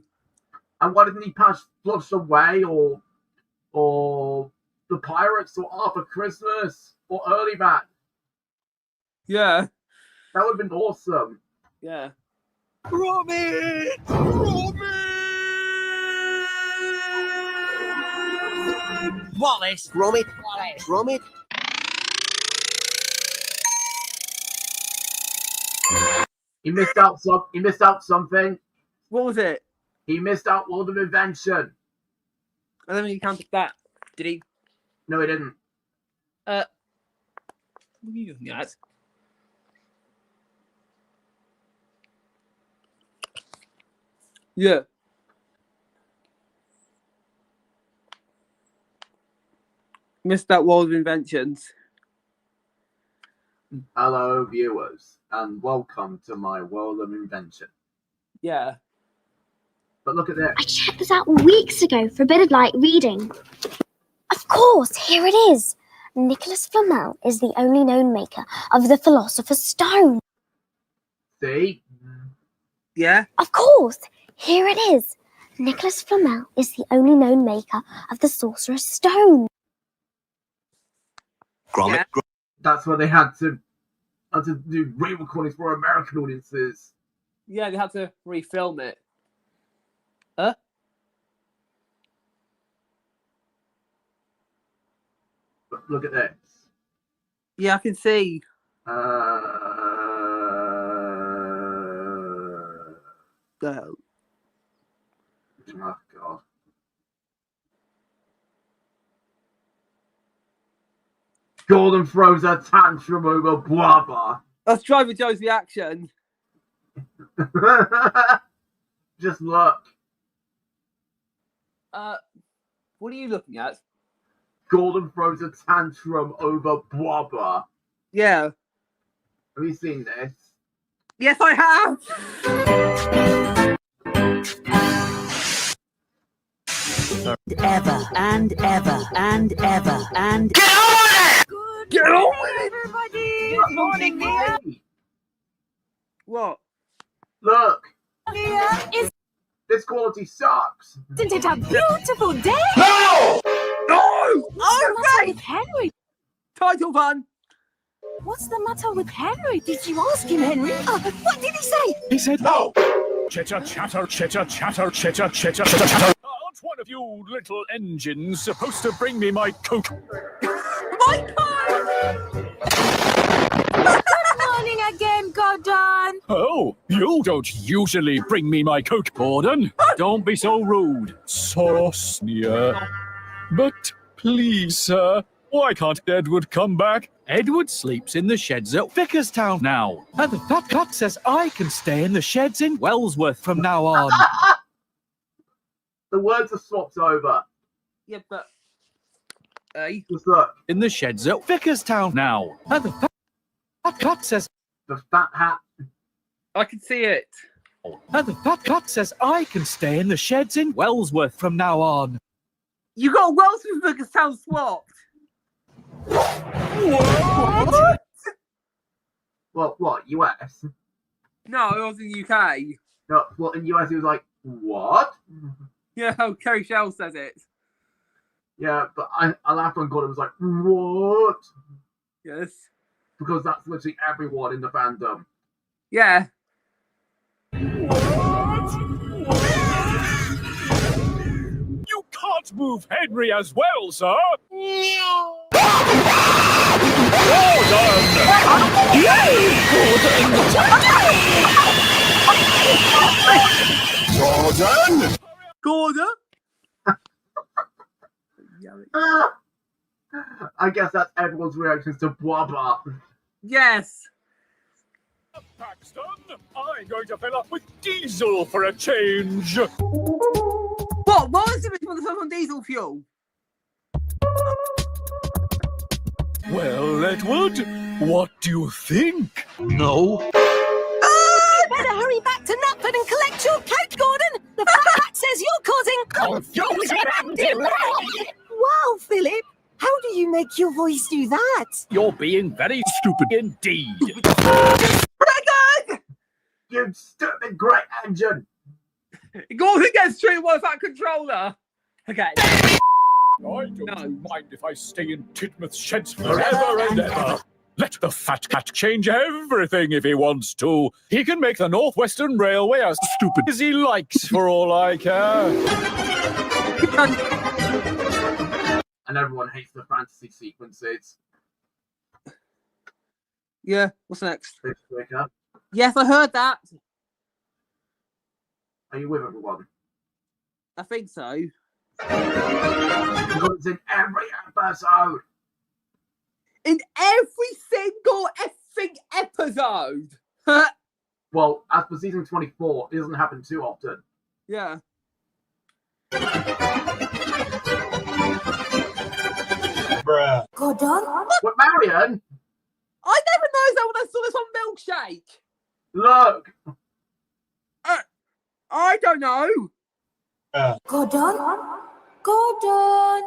And why didn't he pass Flushed Away or The Pirates or Arthur Christmas or Early Back? Yeah. That would have been awesome. Yeah. Gromit. Wallace. Gromit. Wallace. Gromit. He missed out something. What was it? He missed out World of Invention. I don't think he counted that. Did he? No, he didn't. What are you looking at? Yeah. Missed that World of Inventions. Hello, viewers, and welcome to my World of Invention. Yeah. But look at this. I checked this out weeks ago for a bit of light reading. Of course, here it is. Nicholas Flamel is the only known maker of the Philosopher's Stone. See? Yeah? Of course, here it is. Nicholas Flamel is the only known maker of the Sorcerer's Stone. Gromit. Yeah. That's why they had to do re-recordings for American audiences. Yeah, they had to refilm it. Huh? But look at this. Yeah, I can see. Oh, God. Gordon throws a tantrum over Blubber. Let's Driver Joe's reaction. Just look. What are you looking at? Gordon throws a tantrum over Blubber. Yeah. Have you seen this? Yes, I have! Ever and ever and ever and Get on it! Get on with it! everybody! Good morning, Mia. What? Look. Mia is This quality sucks. Isn't it a beautiful day? No! What's the matter with Henry? Title van. What's the matter with Henry? Did you ask him, Henry? What did he say? He said no. Chitter chatter, chitter chatter, chitter chitter chitter chatter. Aren't one of you little engines supposed to bring me my Coke? My Good morning again, Gordon. Oh, you don't usually bring me my Coke, Gordon. Don't be so rude. So sneer. But please, sir, why can't Edward come back? Edward sleeps in the sheds at Vickerstown now. And the fat cat says I can stay in the sheds in Wellsworth from now on. The words are swapped over. Yeah, but... Just look. In the sheds at Vickerstown now. And the fat cat says... The fat hat. I can see it. And the fat cat says I can stay in the sheds in Wellsworth from now on. You got Wellsworth Vickerstown swapped. What? Well, what, US? No, it was in the UK. No, well, in US he was like, what? Yeah, Kerry Shell says it. Yeah, but I laughed on God, it was like, what? Yes. Because that's literally everyone in the fandom. Yeah. You can't move Henry as well, sir. Gordon! Gordon? I guess that's everyone's reactions to Bwabba. Yes. Paxton, I'm going to fill up with diesel for a change. What? Why is it for the film on diesel fuel? Well, Edward, what do you think? No. Better hurry back to Knapford and collect your cake, Gordon. The fat cat says you're causing confusion. Wow, Philip. How do you make your voice do that? You're being very stupid indeed. Brendan! You stupid great engine. Gordon gets treated with that controller. Okay. I don't mind if I stay in Titmouth sheds forever and ever. Let the fat cat change everything if he wants to. He can make the Northwestern Railway as stupid as he likes for all I care. And everyone hates the fantasy sequences. Yeah, what's next? Wake-up. Yes, I heard that. Are you with everyone? I think so. Because it's in every episode. In every single effing episode. Well, as for season 24, it doesn't happen too often. Yeah. Bruh. Gordon? What, Marion? I never noticed that when I saw this on Milkshake. Look. I don't know. Gordon? Gordon?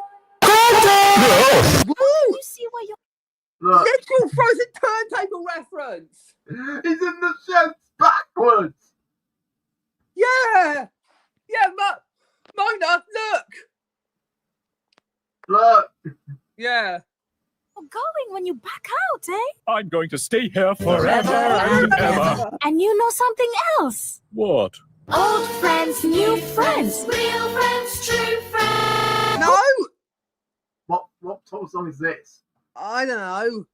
Woo! You see where you're... Look. Literal frozen turntable reference. He's in the sheds backwards. Yeah. Yeah, Mona, look. Look. Yeah. You're going when you back out, eh? I'm going to stay here forever and ever. And you know something else? What? Old friends, new friends. Real friends, true friends. No. What sort of song is this? I don't know.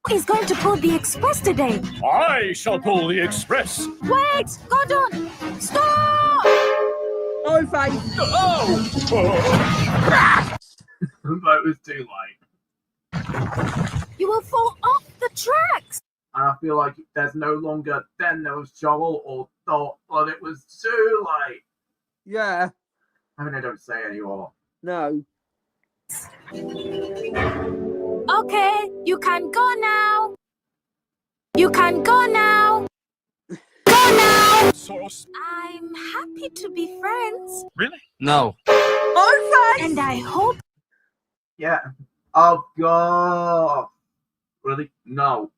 He's going to pull the express today. I shall pull the express. Wait, Gordon, stop! Oh, thank. Oh! But it was too late. You will fall off the tracks. And I feel like there's no longer then there was trouble or thought, but it was too late. Yeah. I mean, I don't say anymore. No. Okay, you can go now. You can go now. Go now. I'm happy to be friends. Really? No. Oh, and I hope. Yeah. Oh, God. Really? No.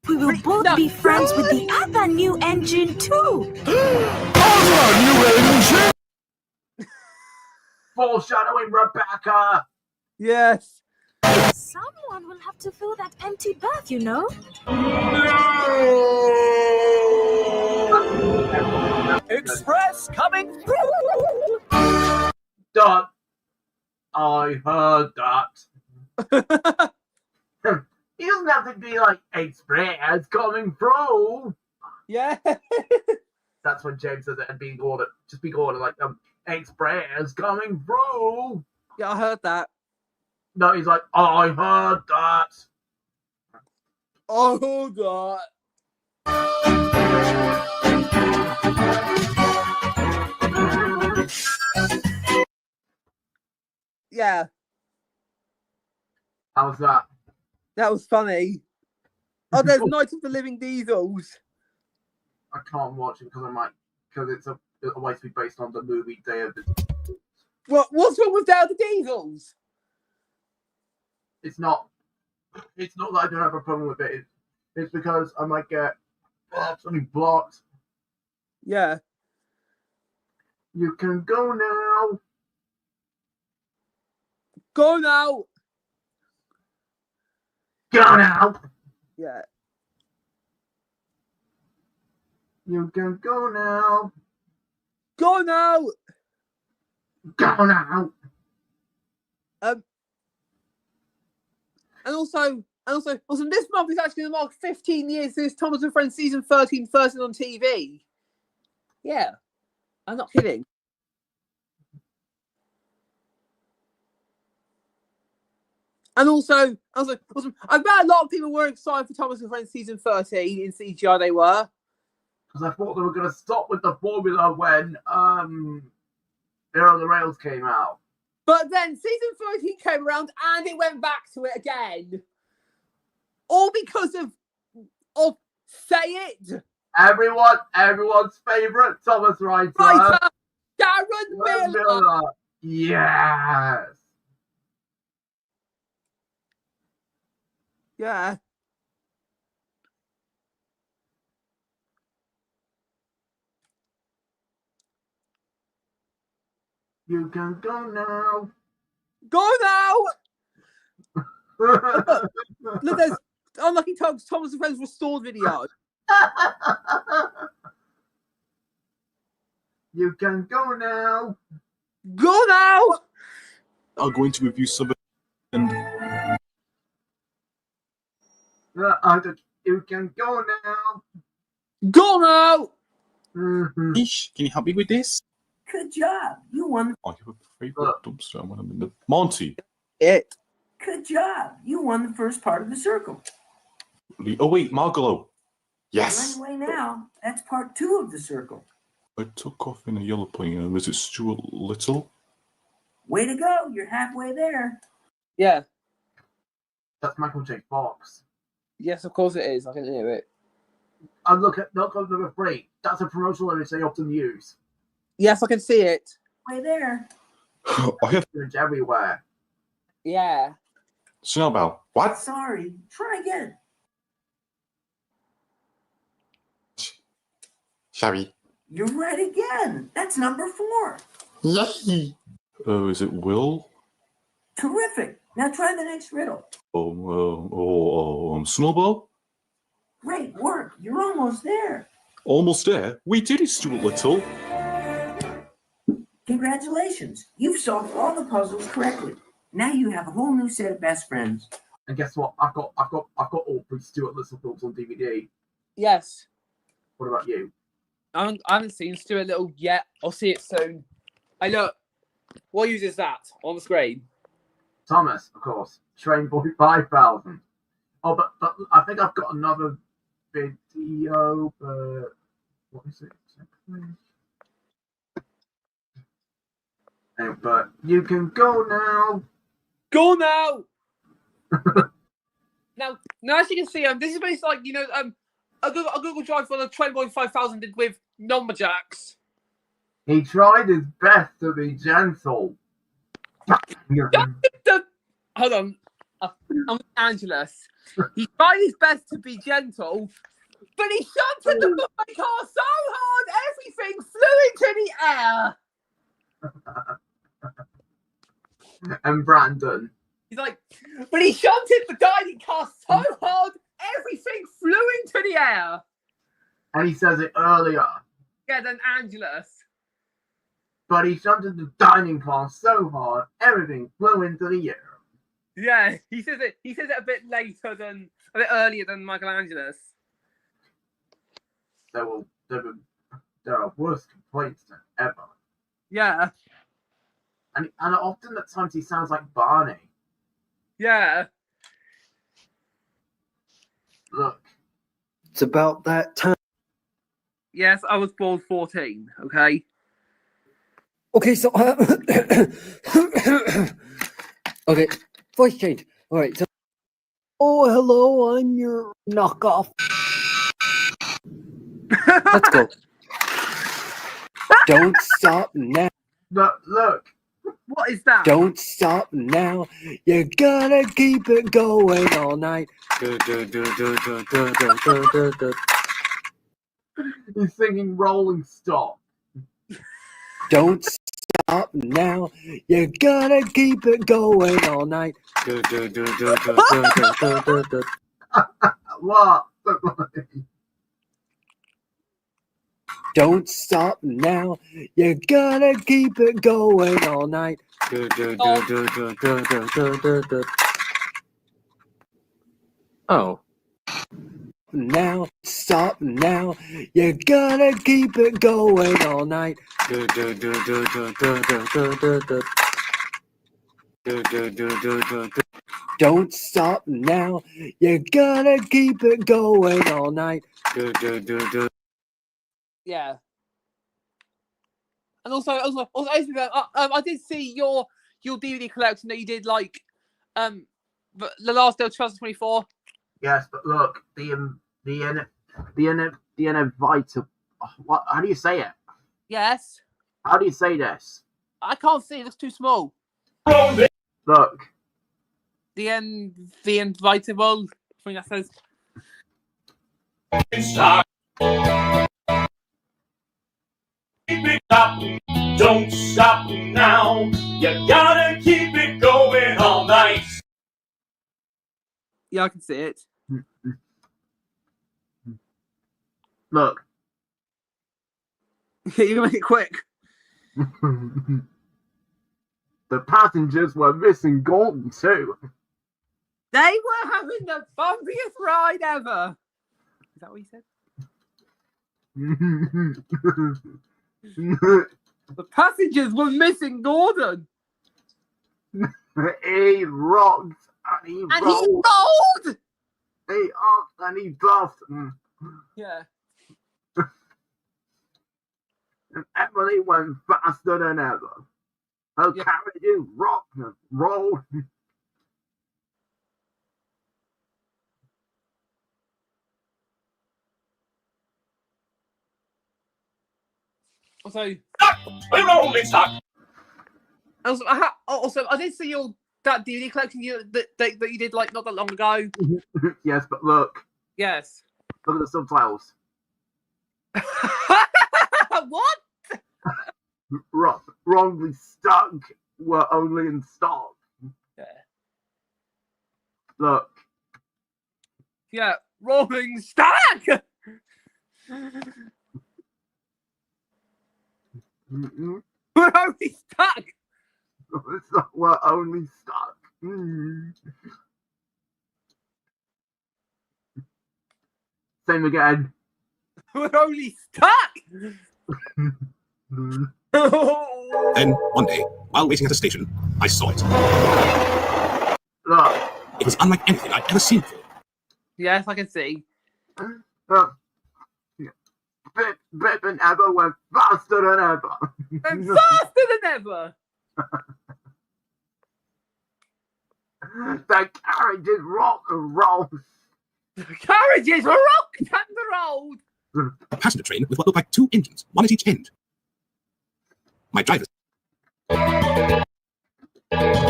We will both be friends with the other new engine too. Foreshadowing, Rebecca. Yes. Someone will have to fill that empty berth, you know. Express coming through. Done. I heard that. He doesn't have to be like express coming through. Yeah. That's when James says it and being ordered. Just be ordered like express coming through. Yeah, I heard that. No, he's like, I heard that. I heard that. Yeah. How's that? That was funny. Oh, there's Night of the Living Diesels. I can't watch it because it's a way to be based on the movie Day of the. What's wrong with Day of the Diesels? It's not that I don't have a problem with it. It's because I might get something blocked. Yeah. You can go now. Go now. Go now. Yeah. You can go now. Go now. Go now. And also, this month is actually going to mark 15 years since Thomas and Friends season 13 first on TV. Yeah, I'm not kidding. And also, I bet a lot of people were excited for Thomas and Friends season 13 in CGI. They were, because I thought they were going to stop with the formula when They're on the Rails came out. But then season 13 came around and it went back to it again. All because of Say It. Everyone's favourite Thomas writer. Darren Miller. Yes. Yeah. You can go now. Go now! Look, there's Unlucky Thomas and Friends restored video. You can go now. Go now! I'm going to review some and you can go now. Go now! Mm-hmm. Ish, can you help me with this? Good job. You won. I have a favorite dumpster. I want to the Monty. It. Good job. You won the first part of the circle. Oh wait, Margalo. Yes. Anyway, now that's part 2 of the circle. I took off in a yellow plane. Was it Stuart Little? Way to go. You're halfway there. Yeah. That's Michael J. Fox. Yes, of course it is. I can hear it. And look at number 3. That's a promotional image they often use. Yes, I can see it. Way there. I have everywhere. Yeah. Snowball. What? Sorry. Try again. Sorry. You're right again. That's number 4. Yay. Oh, is it Will? Terrific. Now try the next riddle. Snowball? Great work. You're almost there. Almost there. We did it, Stuart Little. Congratulations. You've solved all the puzzles correctly. Now you have a whole new set of best friends. And guess what? I've got all 3 Stuart Little films on DVD. Yes. What about you? I haven't seen Stuart Little yet. I'll see it soon. I look. What uses that on the screen? Thomas, of course. Train Boy 5000. Oh, but I think I've got another video, but what is it exactly? But you can go now. Go now. now, as you can see, this is based like a Google Drive for the Train Boy 5000 did with Numberjacks. He tried his best to be gentle. Hold on. I'm Angelus. He tried his best to be gentle, but he shunted the moving car so hard everything flew into the air. And Brandon. He's like, but he shunted the dining car so hard everything flew into the air. And he says it earlier. Yeah, than Angelus. But he shunted the dining car so hard everything flew into the air. Yeah, he says it a bit earlier than Michelangelo's. There are worse complaints than ever. Yeah. And often at times he sounds like Barney. Yeah. Look. It's about that time. Yes, I was born 14, okay? Okay, so... okay, voice change. All right, so... Oh, hello, I'm your knockoff. Let's go. Don't stop now. Look. What is that? Don't stop now. You gotta keep it going all night. He's singing Rolling Stop. Don't stop now. You gotta keep it going all night. What? Don't stop now. You gotta keep it going all night. Oh. Now, stop now. You gotta keep it going all night. Don't stop now. You gotta keep it going all night. Yeah. And also, I did see your DVD collection that you did, like, The Last Day of 2024. Yes, but look, the inevitable. What? How do you say it? Yes. How do you say this? I can't see. It looks too small. Look. The inevitable thing that says. Keep it up, don't stop now. You gotta keep it going all night. Yeah, I can see it. Look. You can make it quick. The passengers were missing Gordon too. They were having the bumpiest ride ever. Is that what he said? The passengers were missing Gordon. He rocked and he rolled. He upped and he buffed. Yeah. And Emily went faster than ever. Her carriages rocked and rolled. Also, we're only stuck. Also, I did see that DVD collection that you did like not that long ago. Yes, but look. Yes. Look at the subtitles. What? Wrongly stuck were only in stock. Yeah. Look. Yeah, rolling stack. We're only stuck. We're only stuck. Same again. We're only stuck. Then, one day, while waiting at a station, I saw it. Look. It was unlike anything I'd ever seen before. Yes, I can see. Bip and Ever went faster than ever. And faster than ever. The carriages rock and roll. The carriages were rocked and rolled. A passenger train with what looked like two engines, one at each end. My driver.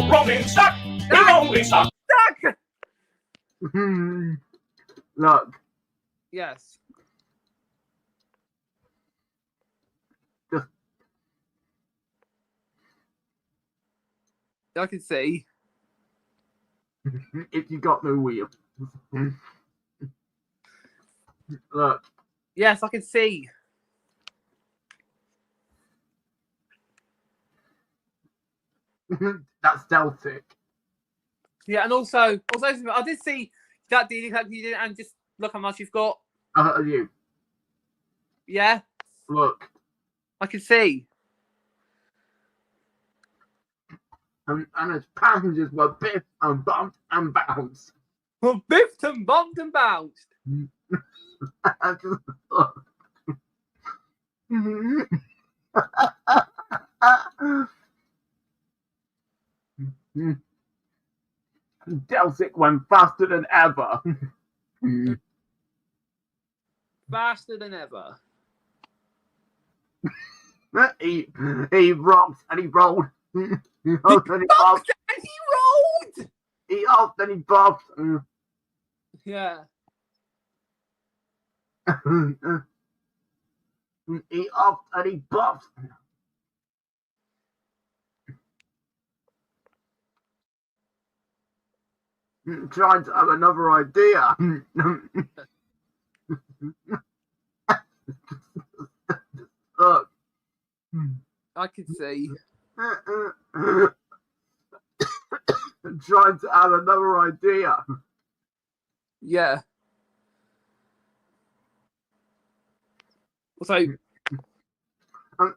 Rolling stuck. We're only stuck. Stuck. Look. Yes. Just I can see. if you got no wheel. Look. Yes, I can see. That's Celtic. Yeah, and also, I did see that dealing collection you did, and just look how much you've got. You. Yeah. Look. I can see. And its passengers were biffed and bumped and bounced. Well, biffed and bumped and bounced. Celtic went faster than ever. Faster than ever. He rocked and he rolled. He hopped and he bobbed. And he rolled. He hopped and he bobbed. Yeah. He hopped and he bobbed. Trying to have another idea. Look. I can see. Trying to have another idea. Yeah. So.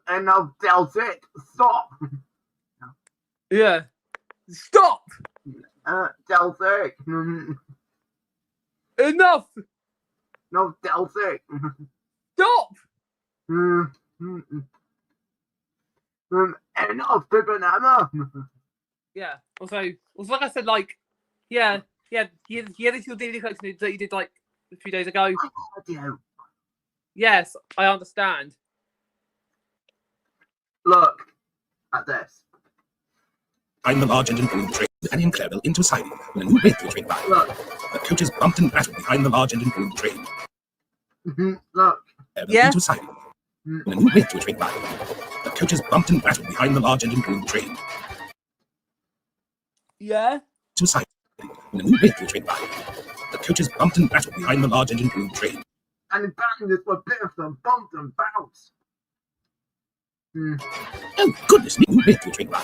And now Celtic, stop. Yeah. Stop. Celtic. Enough. No, Celtic. Stop. Enough, banana. Yeah. Also, like I said, like, yeah, this your DVD collection that you did like a few days ago. Yes, I understand. Look at this. I'm the large engine pulling the train with Annie and Clarabelle into siding when a new breakthrough train by. Look. The coaches bumped and battled behind the large engine pulling the train. Look. Yeah. Into siding when a new breakthrough train by. The coaches bumped and battled behind the large engine pulling the train. Yeah. To siding when a new breakthrough train by. The coaches bumped and battled behind the large engine pulling the train. And the passengers were biffed and bumped and bounced. Oh goodness me! New breakthrough train by.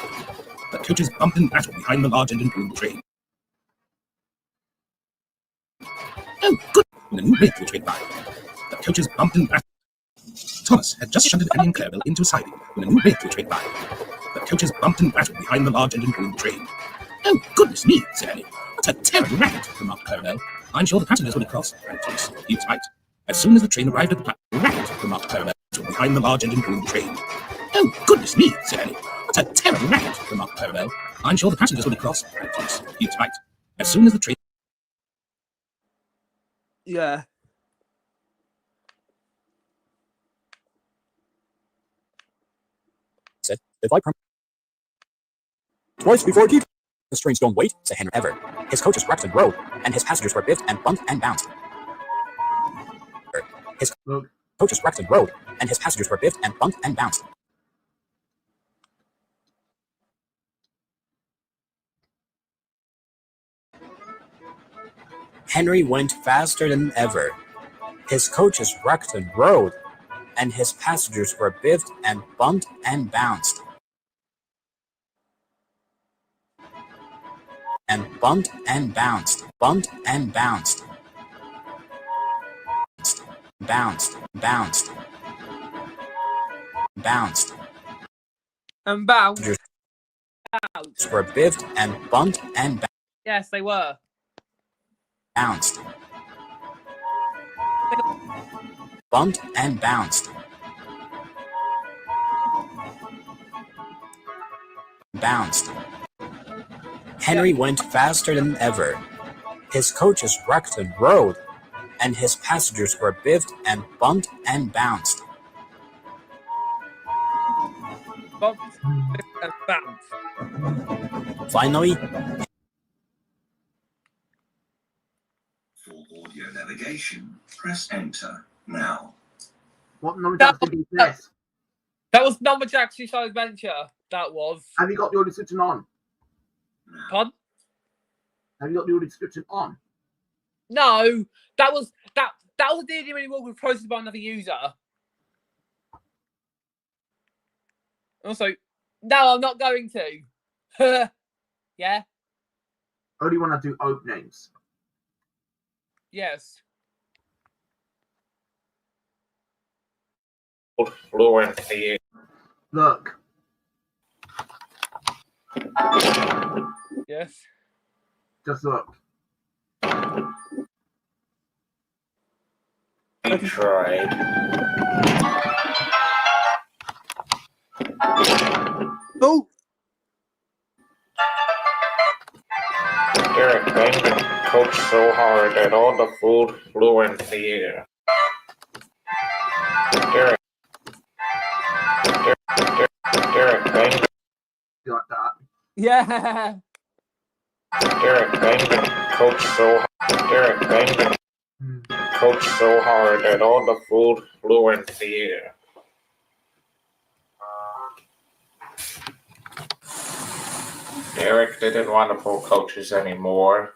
The coaches bumped and battled behind the large engine pulling the train. Oh good! When a new breakthrough train by. The coaches bumped and battled. Thomas had just shunted Annie and Clarabelle into siding when a new breakthrough train by. The coaches bumped and battled behind the large engine pulling the train. Oh goodness me! Said Annie. What a terrible racket! Remarked Clarabelle. I'm sure the passengers would have crossed. And Thomas, he was right. As soon as the train arrived at the platform, racket! Remarked Clarabelle. Behind the large engine pulling the train. Oh goodness me! Said Annie. What a terrible racket! Remarked Clarabelle. I'm sure the passengers would have crossed. And Thomas, he was right. As soon as the train. Yeah. Said, if I twice before keep the trains don't wait, said Henry ever. His coaches wrecked and rode, and his passengers were biffed and bumped and bounced. His coaches wrecked and rode, and his passengers were biffed and bumped and bounced. Henry went faster than ever. His coaches wrecked and rode, and his passengers were biffed and bumped and bounced. And bumped and bounced, bumped and bounced. Bounced, bounced. Bounced. And bounced. Were biffed and bumped and bounced. Yes, they were. Bounced. Bumped and bounced. Bounced. Henry went faster than ever. His coaches wrecked and rode, and his passengers were biffed and bumped and bounced. Bumped and bounced. Finally, navigation, press enter now. What Numberjack did is this? That was Numberjack's Show Adventure. That was. Have you got the audio description on? Pardon? Have you got the audio description on? No, that was a D&D Mini World processed by another user. Also, no, I'm not going to. Yeah. Only when I do openings. Yes. Fluency. Look. Yes. Just look. We tried. Oh. Derek Benjamin coached so hard that all the food flew in the air. Derek Benjamin. You like that? Yeah. Derek Benjamin coached so hard. Derek Benjamin coached so hard that all the food flew in the air. Derek didn't want to pull coaches anymore.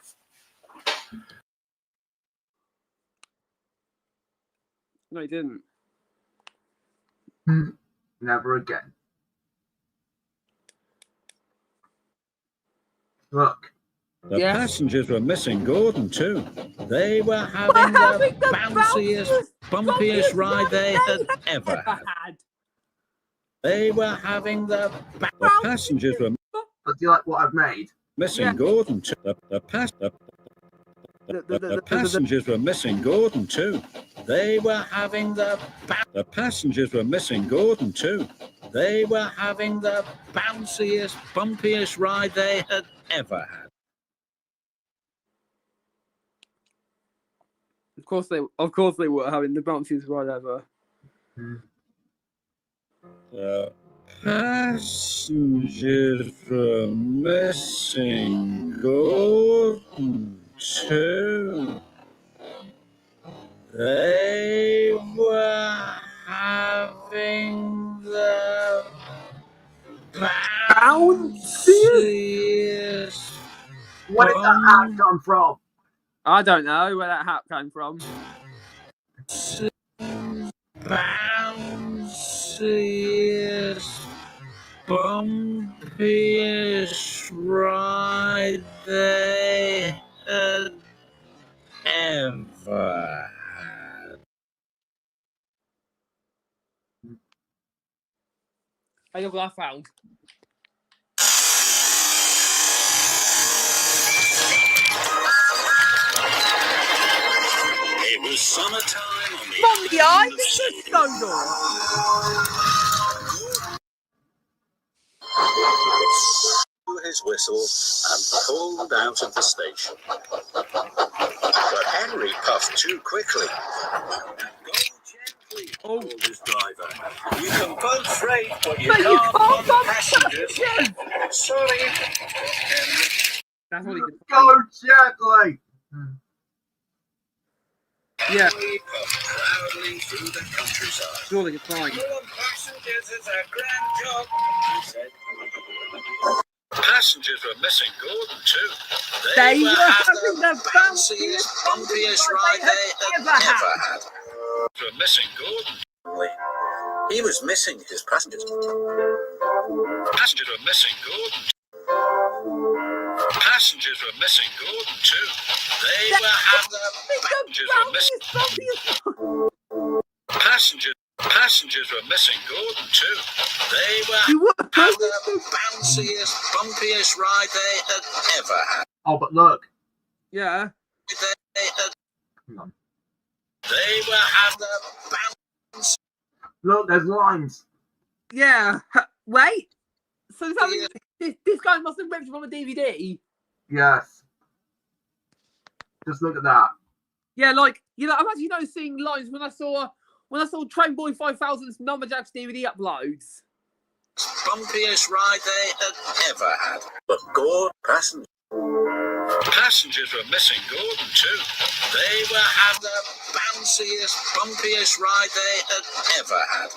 No, he didn't. Never again. Look. The passengers were missing Gordon too. They were having the bounciest, bumpiest ride they had ever had. They were having the passengers were. But do you like what I've made? Missing Gordon too. The passengers were missing Gordon too. They were having the passengers were missing Gordon too. They were having the bounciest, bumpiest ride they had ever had. Of course they were having the bounciest ride ever. The passengers were missing Gordon too. They were having the bounciest. Where did that hat come from? I don't know where that hat came from. Bounciest, bumpiest ride they had ever had. Hey, look what I found. It was summertime on the Mommy, I think it's Sodor. his whistle and pulled out of the station. But Henry puffed too quickly. Go gently, told his driver. You can both freight, but you can't bump passengers. Sorry. That's what he could Go gently. Yeah. We puffed proudly through the countryside. Surely it's fine. Passengers is a grand job, he said. Passengers were missing Gordon too. They were having the bounciest, bumpiest ride they had ever had. Were missing Gordon. He was missing his passengers. Passengers were missing Gordon. Passengers were missing Gordon too. They were having the passengers were missing. Passengers were missing Gordon too. They were having the bounciest, bumpiest ride they had ever had. Oh, but look. Yeah. They were having the bounce. Look, there's lines. Yeah. Wait. So this guy must have ripped from a DVD. Yes. Just look at that. Yeah, like I'm actually seeing lines when I saw Train Boy 5000's Numberjack's DVD uploads. Bumpiest ride they had ever had. But Gordon passengers. Passengers were missing Gordon too. They were having the bounciest, bumpiest ride they had ever had.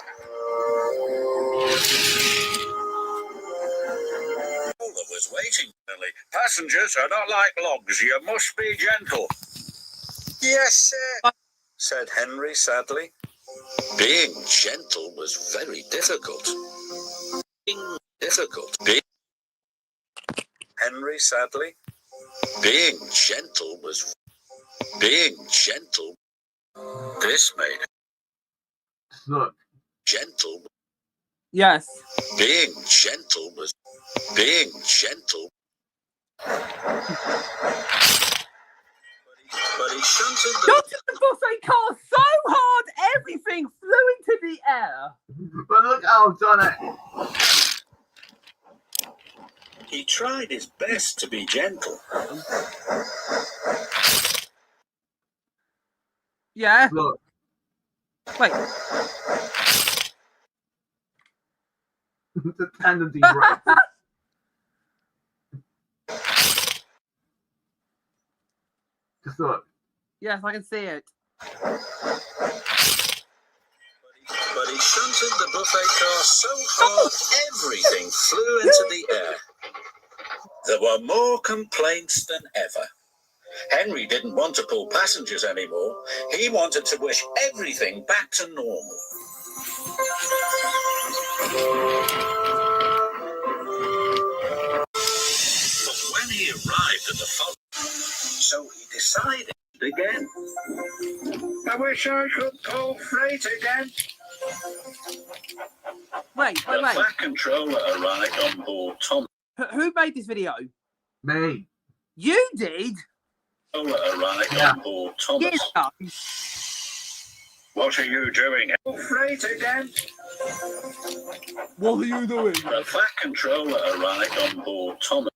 Lola was waiting. Passengers are not like logs. You must be gentle. Yes, sir, said Henry sadly. Being gentle was very difficult. Henry sadly. Being gentle. This made Look. Gentle. Yes. Being gentle. But he shunted the buffet car so hard everything flew into the air. But look how I've done it. He tried his best to be gentle. Yeah. Look. Wait. The tendency right. Just look. Yes, I can see it. But he shunted the buffet car so hard everything flew into the air. There were more complaints than ever. Henry didn't want to pull passengers anymore. He wanted to wish everything back to normal. But when he arrived at the front, so he decided again. I wish I could pull freight again. Wait. The flat controller arrived on board Thomas. Who made this video? Me. You did? Arrived on board Thomas. What are you doing? Pull freight again. What are you doing? The flat controller arrived on board Thomas.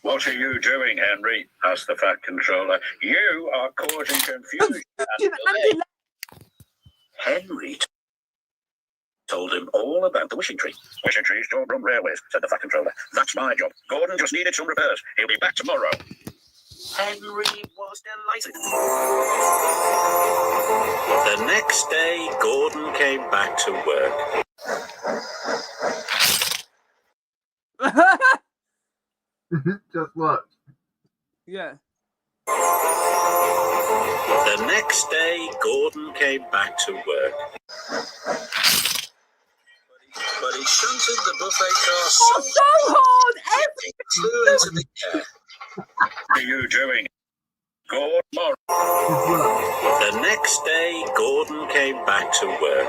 What are you doing, Henry? Asked the fat controller. You are causing confusion and delay. Henry told him all about the wishing tree. Wishing trees don't run railways, said the fat controller. That's my job. Gordon just needed some repairs. He'll be back tomorrow. Henry was delighted. The next day, Gordon came back to work. Just look. Yeah. The next day, Gordon came back to work. But he shunted the buffet car so hard everything flew into the air. What are you doing? Gordon. The next day, Gordon came back to work.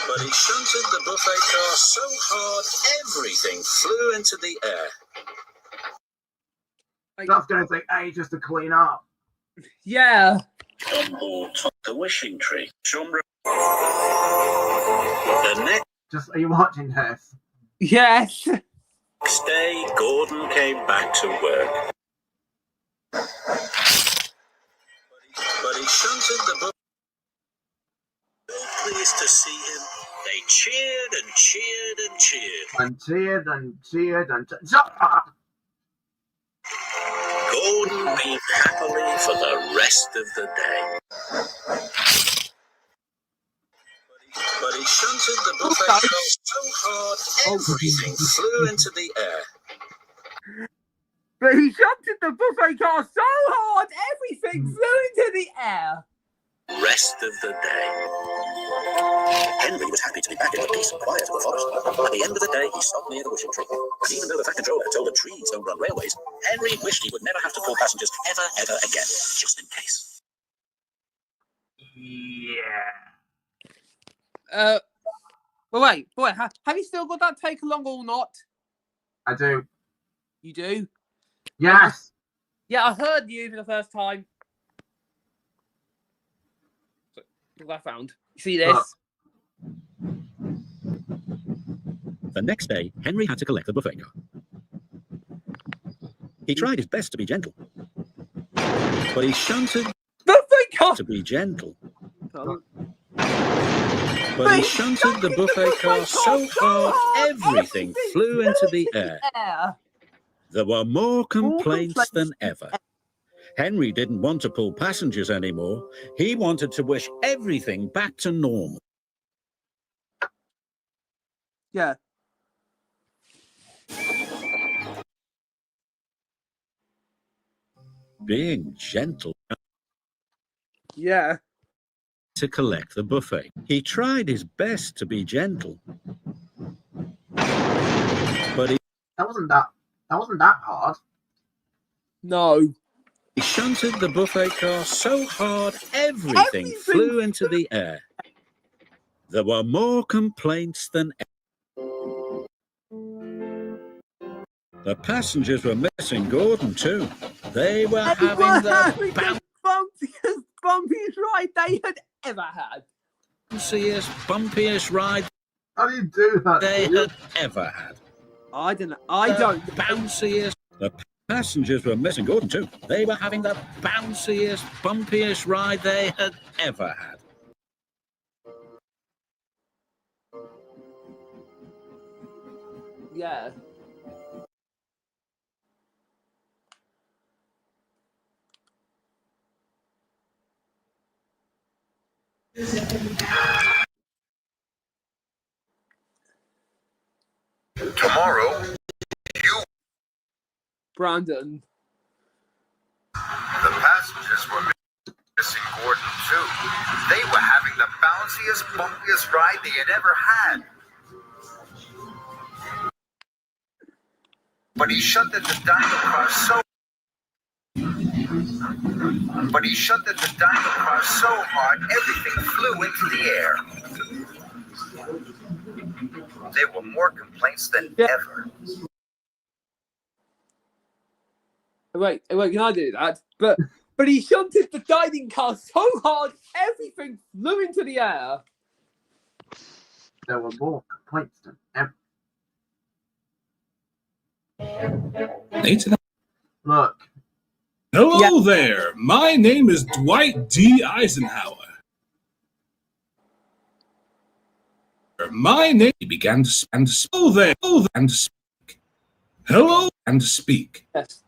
But he shunted the buffet car so hard everything flew into the air. That's going to take ages to clean up. Yeah. On board the wishing tree. The next. Are you watching this? Yes. Next day, Gordon came back to work. But he shunted the buffet. Pleased to see him, they cheered and cheered and cheered. And cheered and cheered and cheered. Gordon beamed happily for the rest of the day. But he shunted the buffet car so hard everything flew into the air. But he shunted the buffet car so hard everything flew into the air. Rest of the day. Henry was happy to be back in the peace and quiet of the forest. At the end of the day, he stopped near the wishing tree. And even though the fat controller had told him trees don't run railways, Henry wished he would never have to pull passengers ever again, just in case. Yeah. But wait, have you still got that take along or not? I do. You do? Yes. Yeah, I heard you for the first time. Look what I found. You see this? The next day, Henry had to collect the buffet car. He tried his best to be gentle, but he shunted buffet car to be gentle. But he shunted the buffet car so hard, everything flew into the air. There were more complaints than ever. Henry didn't want to pull passengers anymore. He wanted to wish everything back to normal. Yeah. Being gentle. Yeah. To collect the buffet. He tried his best to be gentle. But that wasn't that hard. No. He shunted the buffet car so hard, everything flew into the air. There were more complaints than ever. The passengers were missing Gordon too. They were having the bumpiest ride they had ever had. Bumpiest ride How do you do that? they had ever had. I don't know. Bounciest. The passengers were missing Gordon too. They were having the bounciest, bumpiest ride they had ever had. Yeah. Tomorrow, you... Brandon. The passengers were missing Gordon too. They were having the bounciest, bumpiest ride they had ever had. But he shunted the dino car so... hard, everything flew into the air. There were more complaints than ever. Wait, can I do that? But he shunted the dining car so hard, everything flew into the air. There were more complaints than ever. Look. Hello there. My name is Dwight D. Eisenhower. My name began to speak. And speak. Hello and speak. Yes.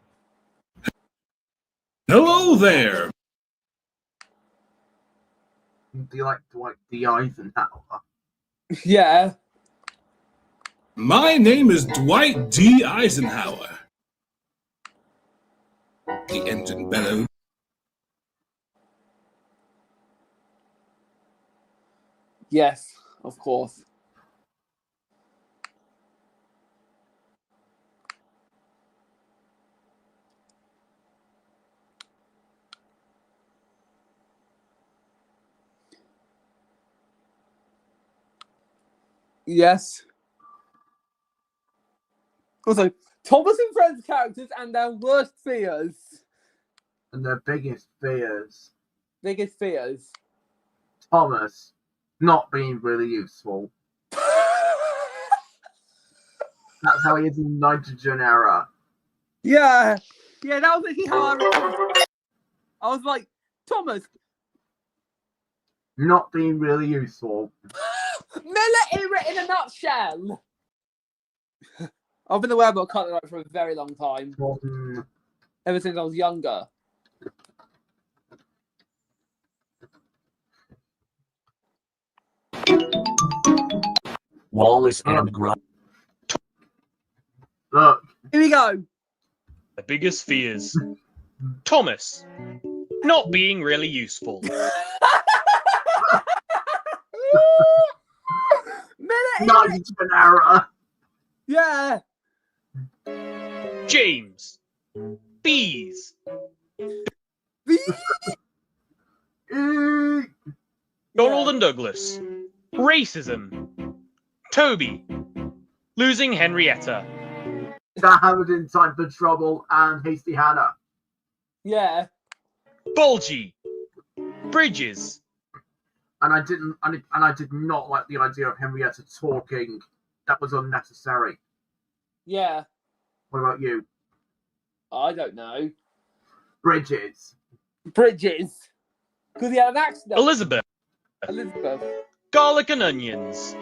Hello there. Do you like Dwight D. Eisenhower? Yeah. My name is Dwight D. Eisenhower. The engine bellowed. Yes, of course. Yes. Also, Thomas and Friends characters and their worst fears. And their biggest fears. Biggest fears. Thomas not being really useful. That's how he is in Nitrogen Era. Yeah. Yeah, that was actually how I was like, Thomas. Not being really useful. Miller era in a nutshell. I've been aware about Cutler for a very long time. Ever since I was younger. Wallace and Gromit. Look. Here we go. The biggest fears. Thomas. Not being really useful. Nitrogen Era. Yeah. James. Bees. Donald and Douglas. Racism. Toby. Losing Henrietta. That happened in Time for Trouble and Hasty Hannah. Yeah. Bulgy. Bridges. And I did not like the idea of Henrietta talking. That was unnecessary. Yeah. What about you? I don't know. Bridges. Because he had an accident. Elizabeth. Garlic and onions.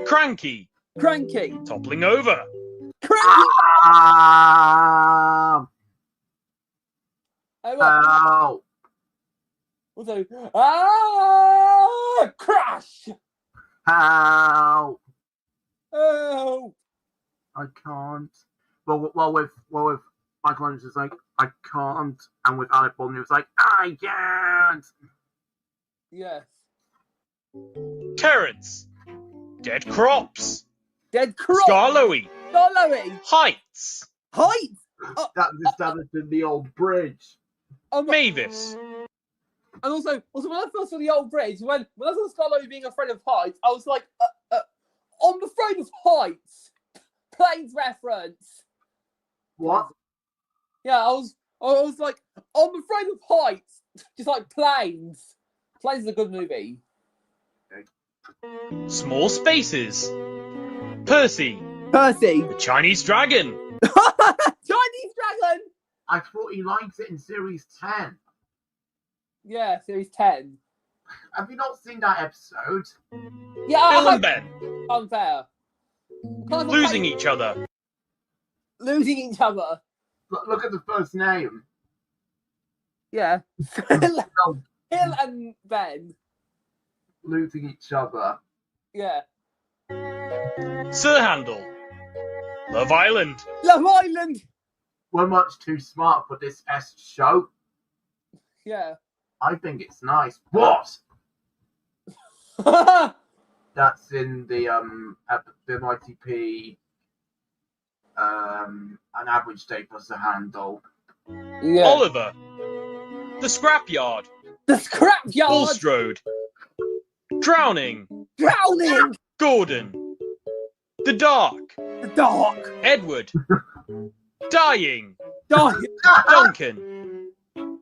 Cranky. Cranky. Toppling over. Cranky. Help. Also, crash. Help. Oh. I can't. Well, with Michael it's like, I can't, and with Alec Baldwin, it was like, I can't. Yes. Carrots. Dead crops. Dead crops. Scarloey. Scarloey. Heights. Heights. That was established in the old bridge. Mavis. And also when I first saw the old bridge, when I saw Scarloey being afraid of heights, I was like, I'm afraid of heights. Planes reference. What? Yeah, I was like, I'm afraid of heights. Just like planes. Planes is a good movie. Small spaces. Percy. The Chinese dragon. Chinese dragon. I thought he liked it in series 10. Yeah, series 10. Have you not seen that episode? Yeah, Bill and Ben. Unfair. Losing each other. Losing each other. Look at the first name. Yeah. Hill and Ben. Losing each other. Yeah. Sir Handel. Love Island. Love Island. We're much too smart for this show. Yeah. I think it's nice. What? That's in the YTP. An average day plus a handle. Yeah. Oliver. The Scrapyard. The Scrapyard. Bulstrode. Drowning. Drowning. Gordon. The Dark. The Dark. Edward. Dying. Dying. Duncan.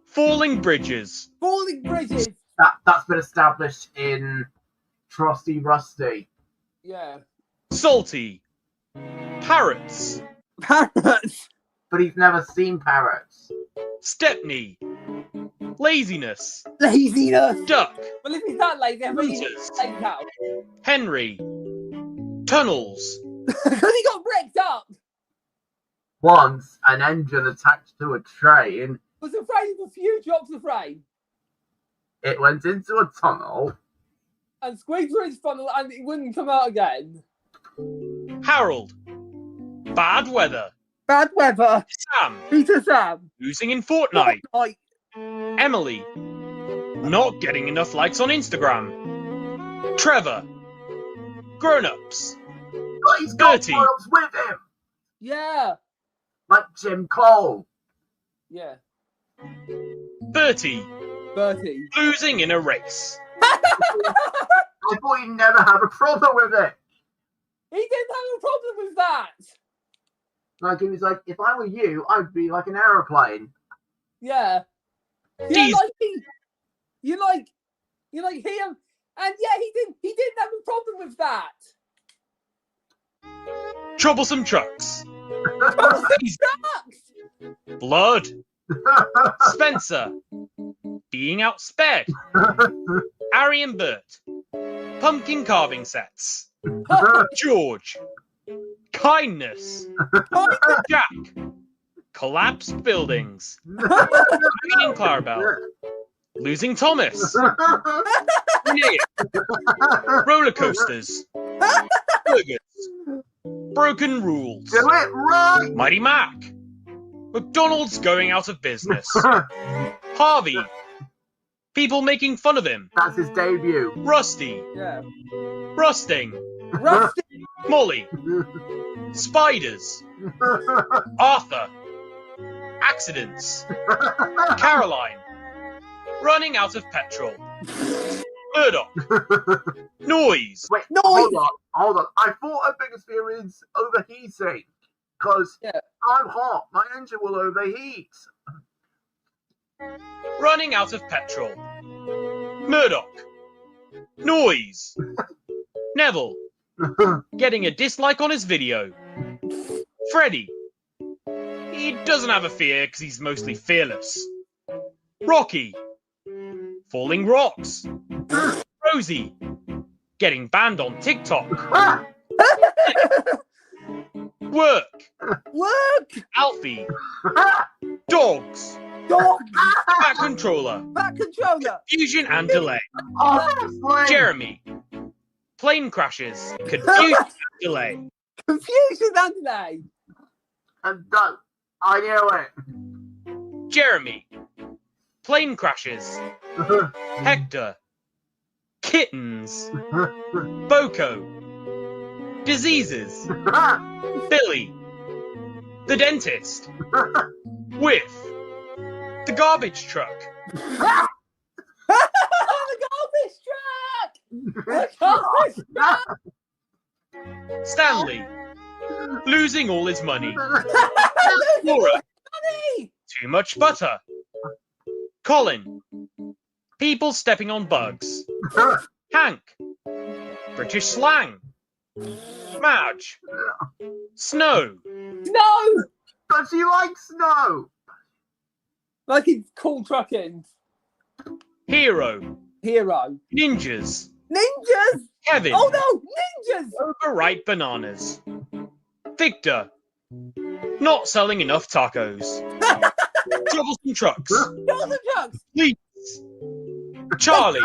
Falling Bridges. Falling Bridges. That's been established in Trusty Rusty. Yeah. Salty. Parrots. Parrots. But he's never seen parrots. Stepney. Laziness. Laziness. Duck. Well, if he's that lazy, everybody's Rooters. lazy out. Henry. Tunnels. Because he got bricked up. Once, an engine attached to a train. Was afraid of a few drops of rain. It went into a tunnel. And squeezed through his funnel and it wouldn't come out again. Harold. Bad weather. Bad weather. Sam. Peter Sam. Losing in Fortnite. Fortnite. Emily. Not getting enough likes on Instagram. Trevor. Grown-ups. But he's got Bertie. grown-ups with him. Yeah. Like Jim Cole. Yeah. Bertie. Bertie. Losing in a race. I thought he'd never have a problem with it. He didn't have a problem with that. Like, he was like, if I were you, I'd be like an aeroplane. Yeah. Yeah, you like him, and yeah, he didn't have a problem with that. Troublesome trucks. Trucks. Blood. Spencer. Being outsped. Harry and Bert. Pumpkin carving sets. George. Kindness. Jack. Collapsed buildings. Meaning Clarabelle. Losing Thomas. Nick. Roller coasters. Burgers. Broken rules. Do it right. Mighty Mac. McDonald's going out of business. Harvey. People making fun of him. That's his debut. Rusty. Yeah. Rusting. Rusty. Molly. Spiders. Arthur. Accidents. Caroline. Running out of petrol. Murdoch. Noise. Wait, Noise. Hold on. I thought our biggest fear is overheating. Because I'm hot. My engine will overheat. Running out of petrol. Murdoch. Noise. Neville. Getting a dislike on his video. Freddy. He doesn't have a fear because he's mostly fearless. Rocky. Falling rocks. Rosie. getting banned on TikTok. Work. Alfie. Dogs. Back controller. Confusion and delay. Jeremy. Plane crashes. Confusion and delay. Confusion and delay. And that, I knew it. Jeremy. Plane crashes. Hector. Kittens. Boko. Diseases. Billy. The dentist. With. The garbage truck. The garbage truck! Stanley. Losing all his money. Laura. Too much butter. Colin. People stepping on bugs. Hank. British slang. Madge. Snow. No! But she likes snow. Like it's cool trucking. Hero. Ninjas! Ninjas. Kevin. Oh no! Ninjas! Overripe bananas. Victor. Not selling enough tacos. Troublesome trucks. Please. Charlie.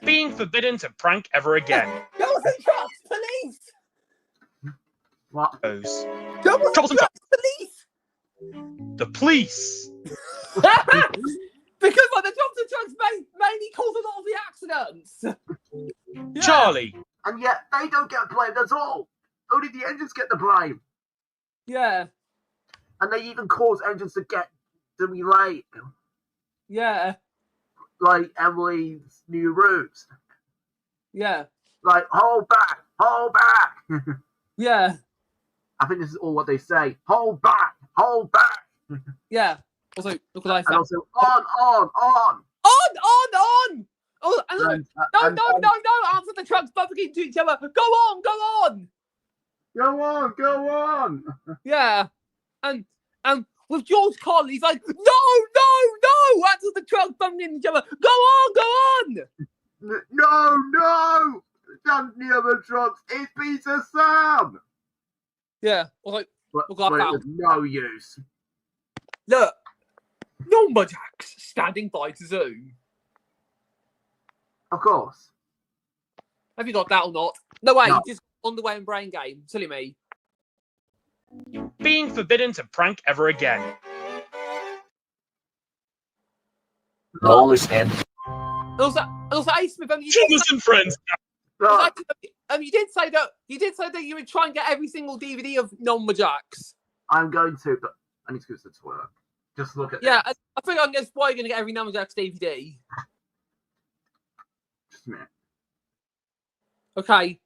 Being forbidden to prank ever again. Troublesome trucks, police! What? Troublesome trucks, police! The police. Because like, the troublesome trucks mainly cause a lot of the accidents. Charlie. And yet they don't get blamed at all. Only the engines get the blame. Yeah. And they even cause engines to be late. Yeah. Like Emily's new routes. Yeah. Like, hold back, hold back. Yeah. I think this is all what they say. Hold back, hold back. Yeah. Also, look what I found. And also, on. On! Oh, and no, after the trucks bumping into each other. Go on! Go on! Yeah. And with George Carlin, he's like, no! After the trucks bumping into each other. Go on! No! Don't the other trucks. It's Peter Sam. Yeah. Look what I But it found. was no use. Look. Nutshack standing by to zoom. Of course. Have you got that or not? No way, No. just on the way in brain game. Silly me. Being forbidden to prank ever again. Also, Ace Smith, Thomas and Friends. You did say that you would try and get every single DVD of Nutshack. I'm going to, but I need to go to the toilet. Just look at Yeah, this. I think I'm just probably going to get every Nutshack DVD. Just a minute. Okay.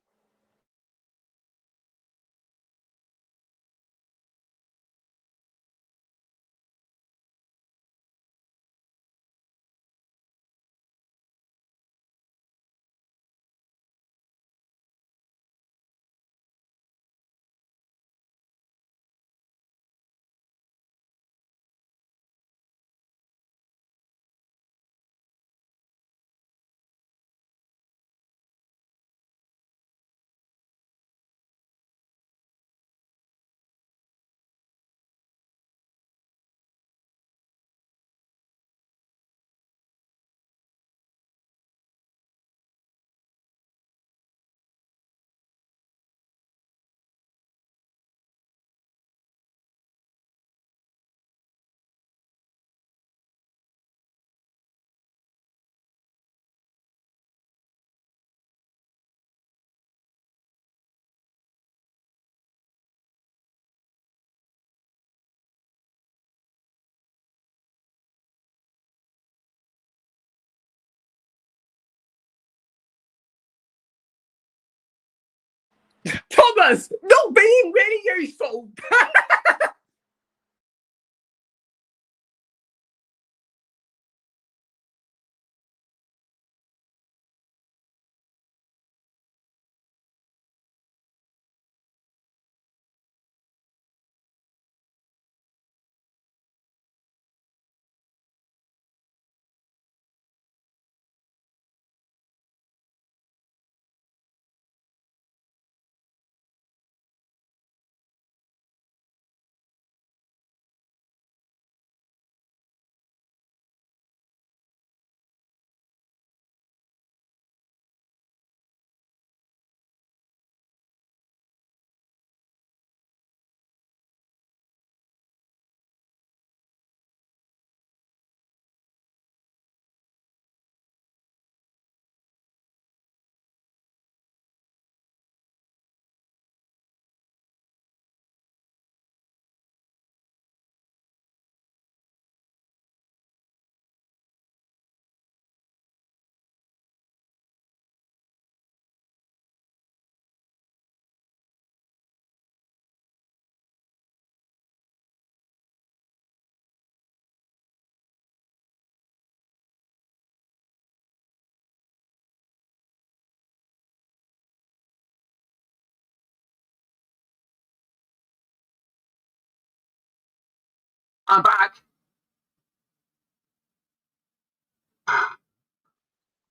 Thomas, not being really useful. I'm back.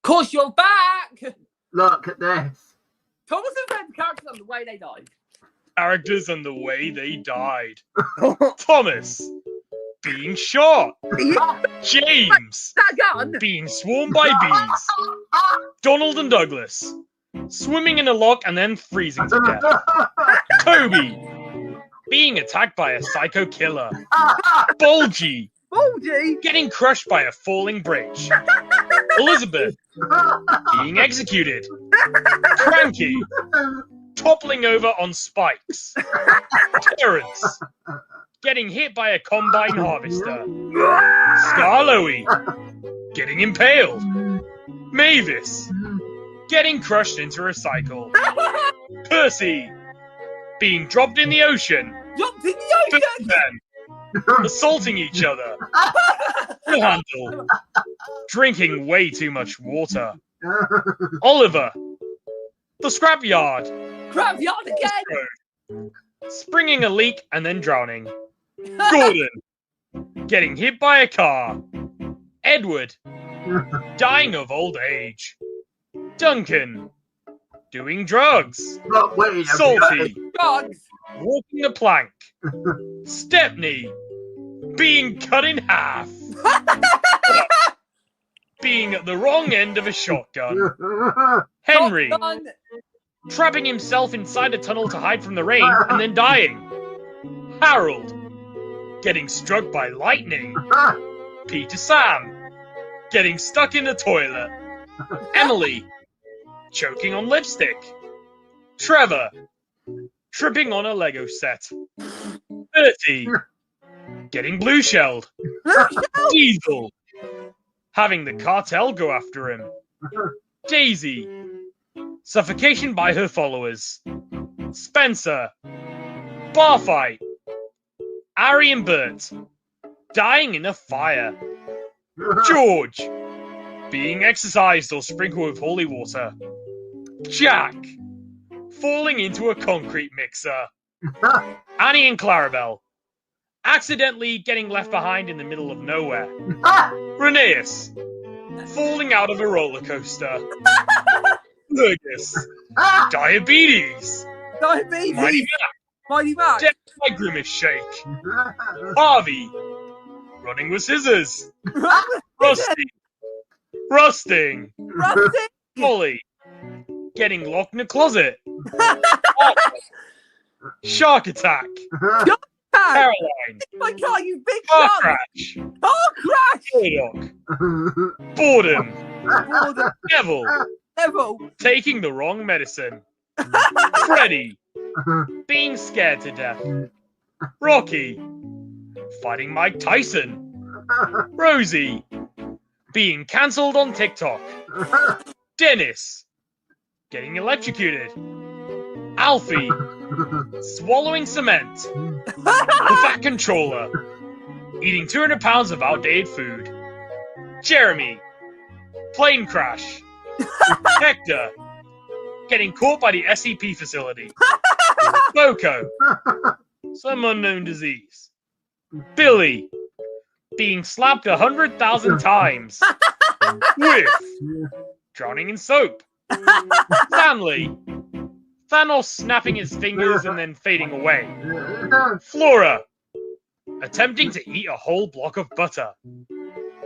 Course you're back! Look at this. Thomas and Friends characters on the way they died. Characters and the way they died. Thomas being shot. James being swarmed by bees. Donald and Douglas swimming in a lock and then freezing to death. Toby being attacked by a psycho killer. Bulgy getting crushed by a falling bridge. Elizabeth being executed. Cranky toppling over on spikes. Terrence getting hit by a combine harvester. Scarloey getting impaled. Mavis getting crushed into a cycle. Percy being dropped in the ocean. Dropped in the ocean! Then assaulting each other. Handle drinking way too much water. Oliver the scrapyard. Scrapyard again! Springing a leak and then drowning. Gordon getting hit by a car. Edward dying of old age. Duncan doing drugs. Salty drugs. Walking the plank. Stepney being cut in half. Being at the wrong end of a shotgun. Henry trapping himself inside a tunnel to hide from the rain and then dying. Harold getting struck by lightning. Peter Sam getting stuck in the toilet. Emily choking on lipstick. Trevor tripping on a Lego set. Bertie getting blue shelled. Diesel having the cartel go after him. Daisy suffocation by her followers. Spencer bar fight. Ari and Bert dying in a fire. George being exercised or sprinkled with holy water. Jack falling into a concrete mixer. Annie and Clarabelle accidentally getting left behind in the middle of nowhere. Rheneas falling out of a roller coaster. Fergus diabetes. Mighty Mac. Death by Grimace Shake. Harvey running with scissors. Rusting. Molly getting locked in a closet. Shark attack. Caroline. My God, you big car shark. crash. Car Murdoch. Boredom. Neville taking the wrong medicine. Freddy being scared to death. Rocky fighting Mike Tyson. Rosie being cancelled on TikTok. Dennis getting electrocuted. Alfie swallowing cement. The Fat Controller eating 200 pounds of outdated food. Jeremy plane crash. Hector getting caught by the SCP facility. Boko some unknown disease. Billy being slapped 100,000 times. Whiff drowning in soap. Stanley Thanos snapping his fingers and then fading away. Flora attempting to eat a whole block of butter.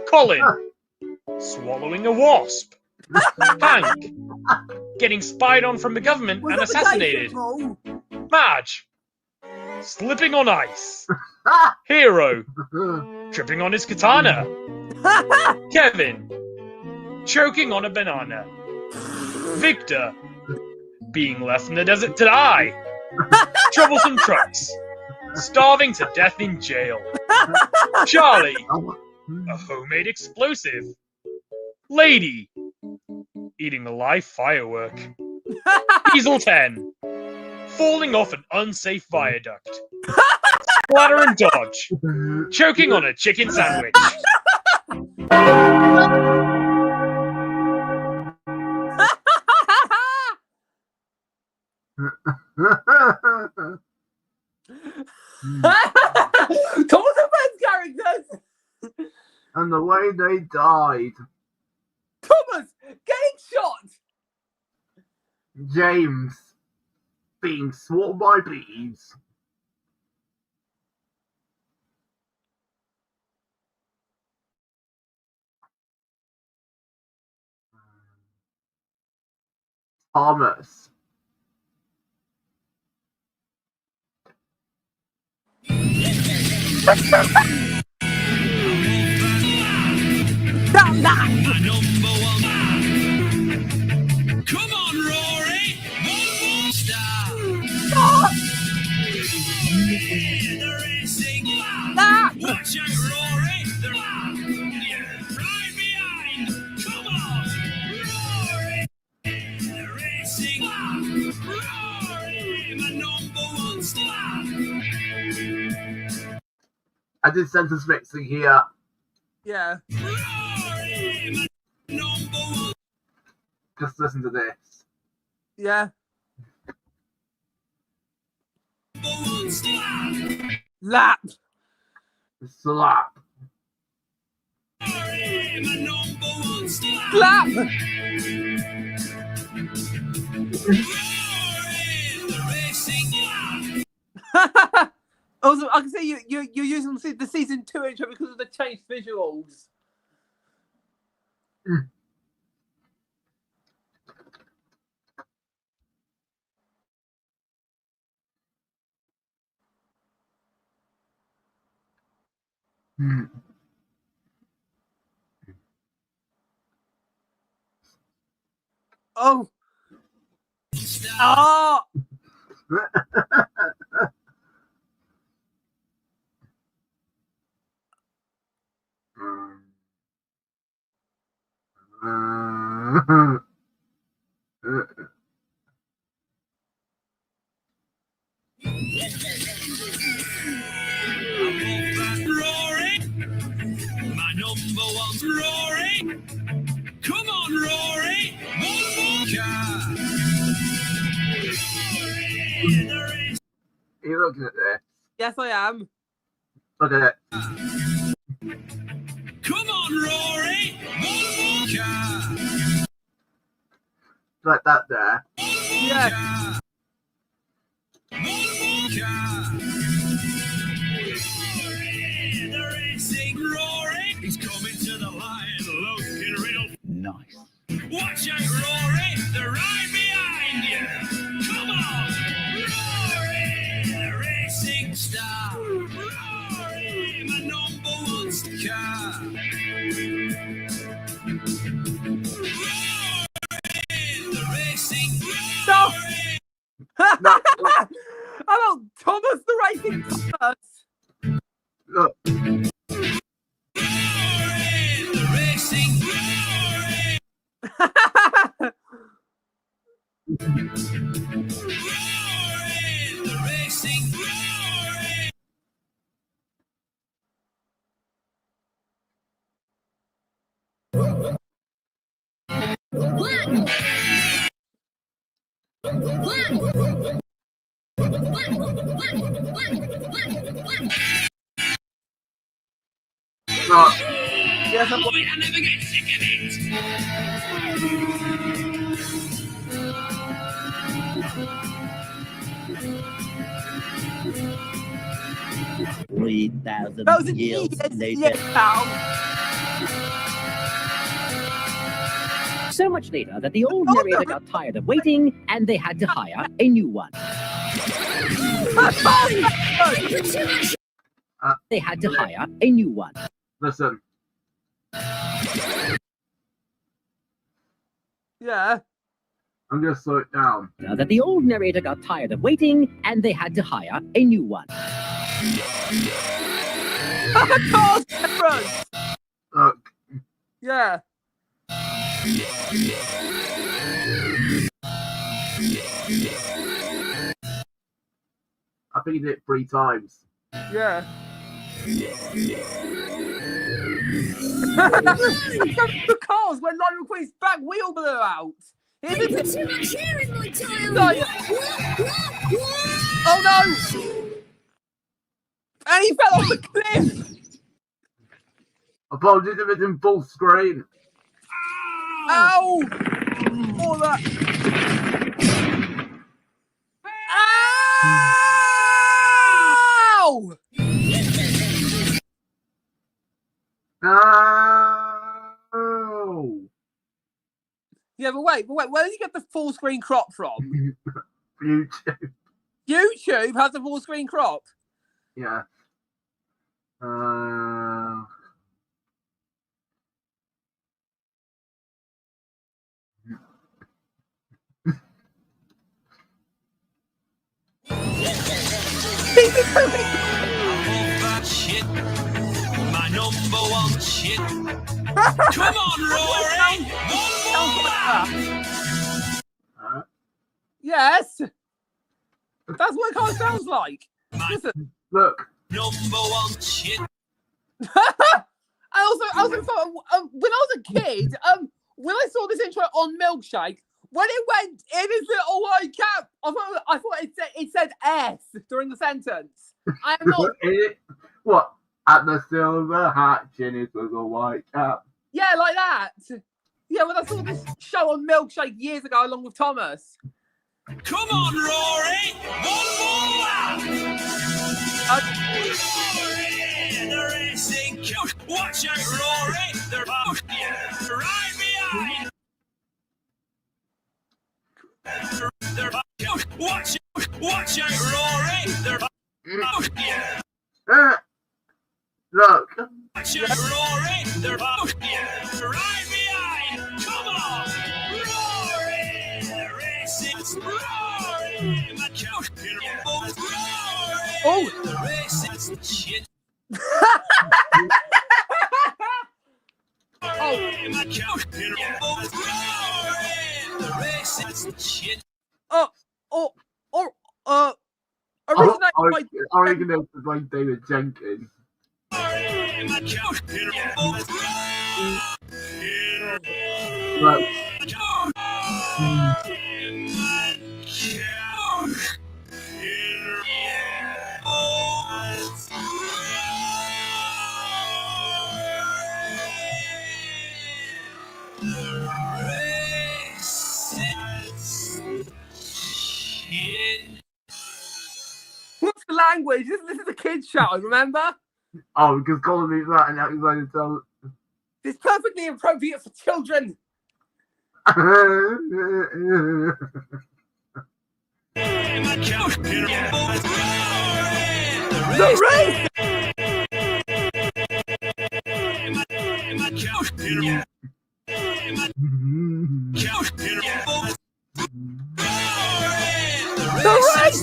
Colin swallowing a wasp. Hank getting spied on from the government and assassinated. Madge slipping on ice. Hero tripping on his katana. Kevin choking on a banana. Victor being left in the desert to die. Troublesome trucks starving to death in jail. Charlie a homemade explosive. Lady eating a live firework. Diesel 10 falling off an unsafe viaduct. Splatter and Dodge choking on a chicken sandwich. Thomas and Friends And the way they died. Thomas getting shot. James being swarmed by bees. Thomas. Come on, Rory! One more star! The racing! Watch out, Rory! Right behind! Come on! Rory! The racing! Rory! My number one star! I did sentence mixing here. Yeah. Rory! My number one. Just listen to this. Yeah. Lap. Slap. Slap. Also, I can see you're using the season 2 intro because of the changed visuals. Oh. Oh. Rory! My number one's Rory! Come on, Rory! One more car! Are you looking at this? Yes, I am. Look at it. Come on, Rory! One more car! Like that there. Yeah. One more car! The racing Rory! He's coming to the line, looking real Nice. Watch out, Rory! They're right behind you! Come on! Rory! The racing star! Rory! My number one car! Rory! The racing Stop! How about Thomas the Racing Thomas? Look. Rory! The racing Rory! Rory! The racing Rory! Yes, I'm I never get sick of it! 3,000 years later. So much later that the old narrator got tired of waiting and they had to hire a new one. They had to hire a new one. Listen. Yeah. I'm going to slow it down. Now that the old narrator got tired of waiting and they had to hire a new one. Look. Yeah. I think he did it 3 times. Yeah. The cars when Lightning McQueen's back wheel blew out. I put too much hair in my tile. No, oh no! And he fell off the cliff. Apologies if it's in full screen. Ow! All that. Ow! No. Yeah, but wait. Where did you get the full screen crop from? YouTube. YouTube has a full screen crop. Yeah. That shit, my number one shit. Come on, Rory! One more! Yes! That's what it kind of sounds like. Listen. Look. Number one shit. I also thought, when I was a kid, when I saw this intro on Milkshake, when it went in his little white cap, I thought it said S during the sentence. I am not. What? At the silver hatch in his little white cap. Yeah, like that. Yeah, when I saw this show on Milkshake years ago along with Thomas. Come on, Rory! One more! Rory the Racing Car. Watch out, Rory! They're about right behind. They're about watch out, Rory! They're about Look. Watch out, Rory! They're about right behind. Come on, Rory the Racing Rory, my cow. Oh, the Racing shit. Oh, my cow. The Racing shit. Originated by David Jenkins. Right. What's the language? This is a kid's show, remember? Oh, because calling me that and now he's going to tell. It's perfectly appropriate for children. The race! The race!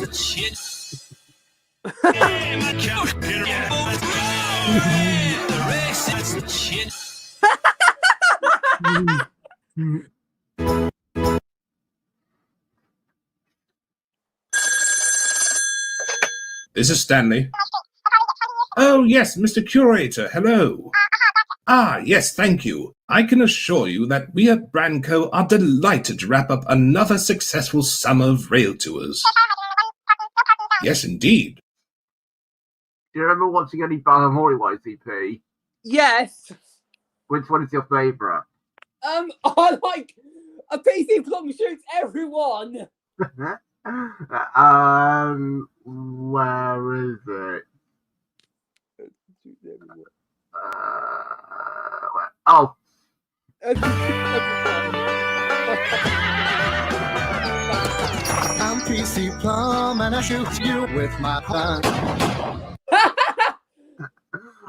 This is Stanley. Oh, yes, Mr. Curator, hello. Ah, yes, thank you. I can assure you that we at Brandco are delighted to wrap up another successful summer of rail tours. Yes, indeed. Do you remember watching any Balamori YTP? Yes. Which one is your favourite? I like a PC plum shoots everyone. Where is it? Oh. I'm PC Plum and I shoot you with my gun.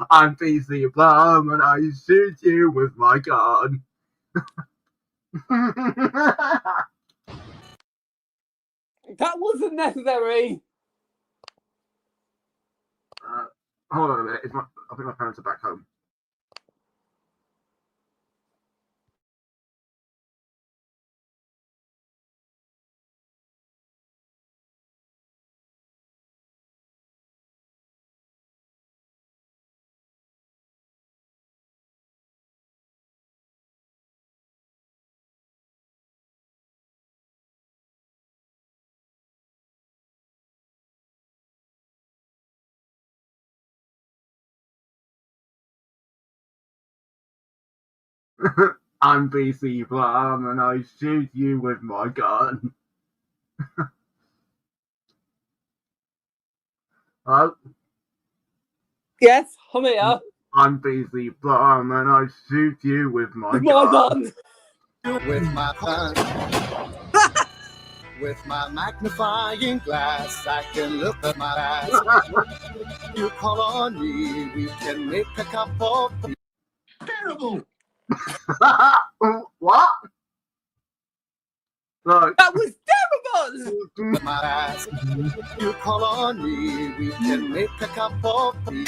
I'm PC Plum and I shoot you with my gun. That wasn't necessary. Hold on a minute. I think my parents are back home. I'm BC Plum, and I shoot you with my gun. Hello? Yes, I'm here. I'm BC Plum, and I shoot you with my gun. With my gun. With my magnifying glass, I can look at my ass. You call on me, we can make a cup of tea. Terrible. What? Look. That was terrible. With my ass. You call on me, we can make a cup of tea.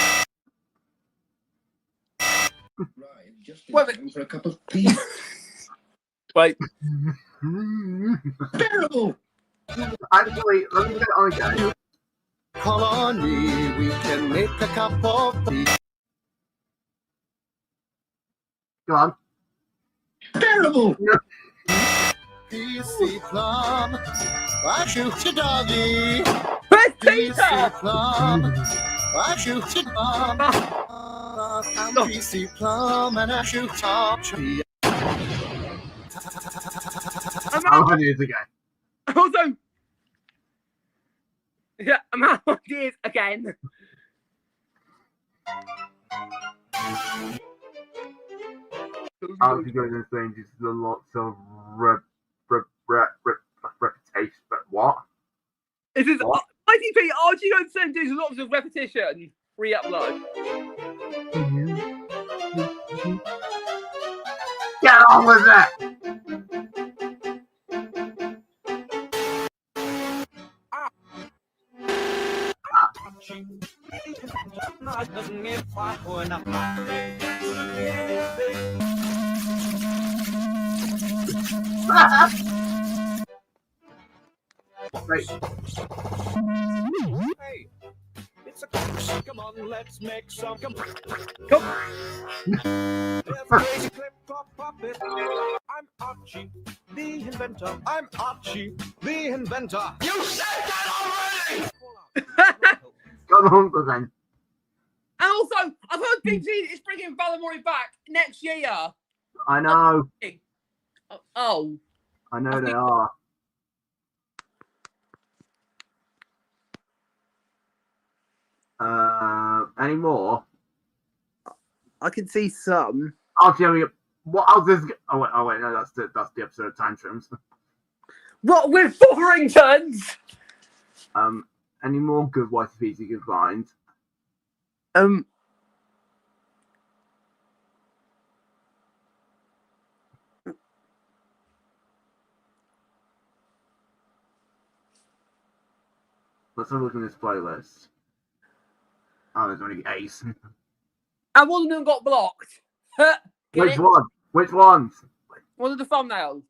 Right, just in time for a cup of tea. Wait. Terrible. Actually, let me get it on again. Call on me, we can make a cup of tea. Go on. Terrible. PC Plum, I shoot your doggy. PC Plum, I shoot your dog. I'm PC Plum and I shoot top tree. How many is again? Also, yeah, I'm out of ideas again. I'll be going to say just lots of repetition, but what? This is ITP. Are you going to send these lots of repetition? Re-upload. Get on with it! Right. Hey, it's a come on, let's make some Come. Crazy clip clop puppet. I'm Archie, the inventor. I'm Archie, the inventor. You said that already! Come on, then. And also, I've heard BBC is bringing Valamori back next year. I know. Oh. I know they are. Any more? I can see some. Actually, what else is? Oh wait, no, that's the episode of Tantrums. What with Fotheringtons? Any more good YTPs you can find? Let's have a look at this playlist. Oh, there's only Ace. And one of them got blocked. Which one? Which ones? One of the thumbnails.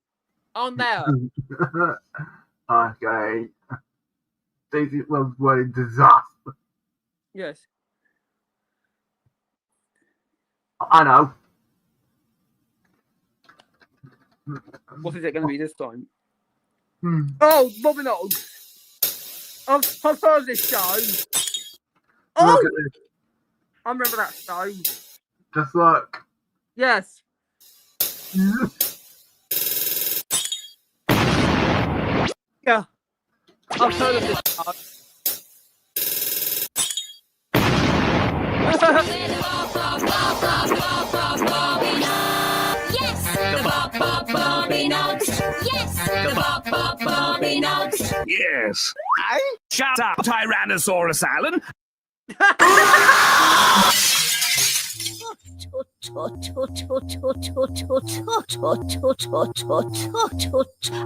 On there. Okay. Daisy loves wedding disaster. Yes. I know. What is it going to be this time? Oh, Bobby Knogs. I've heard this show. Oh! Look at this. I remember that show. Just look. Yes. Yeah. I've heard of this show. Yes, the Bobby Knogs. Yes, the Bobby Knogs. Yes. Shut up, Tyrannosaurus Alan.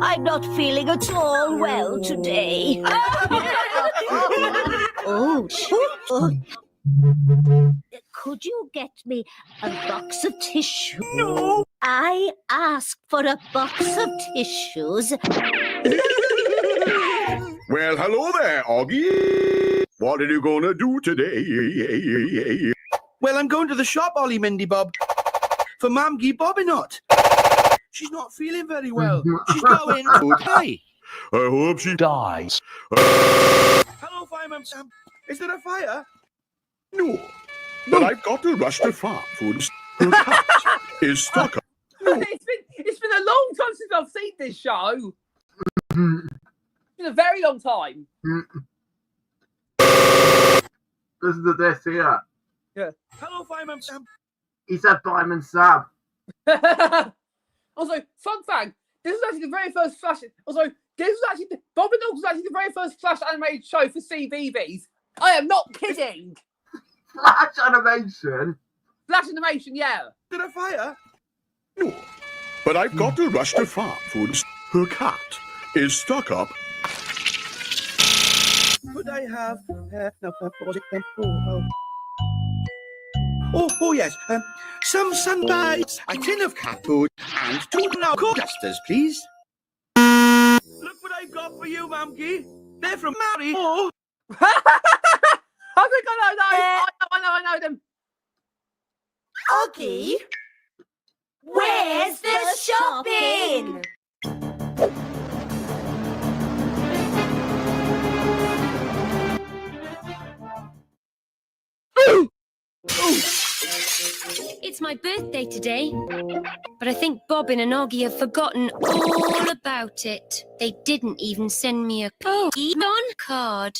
I'm not feeling at all well today. Could you get me a box of tissue? No. I asked for a box of tissues. Well, hello there, Augie. What are you gonna do today? Well, I'm going to the shop, Ollie Mindy Bob, for Mamgie Bobbinot. She's not feeling very well. She's going to die. I hope she dies. Hello, Fireman Sam. Is there a fire? No, but I've got to rush to farm food. The cat is stuck. It's been a long time since I've seen this show. It's been a very long time. Listen to this here. Yeah. Hello, Fireman Sam. He said Fireman Sam. Also, fun fact, this was actually the very first Flash. Also, this was actually Bob and Dog was actually the very first Flash animated show for CBeebies. I am not kidding. Flash animation. Flash animation, yeah. Did I fire? No, but I've got to rush to farm food. Her cat is stuck up. Could I have? Oh yes. Some sundays, a tin of cat food, and 2 knuckle dusters, please. Look what I've got for you, Mamkie. They're from Mary. Oh. I think I know them. Oggy, where's the shopping? It's my birthday today, but I think Bobbin and Oggy have forgotten all about it. They didn't even send me a card.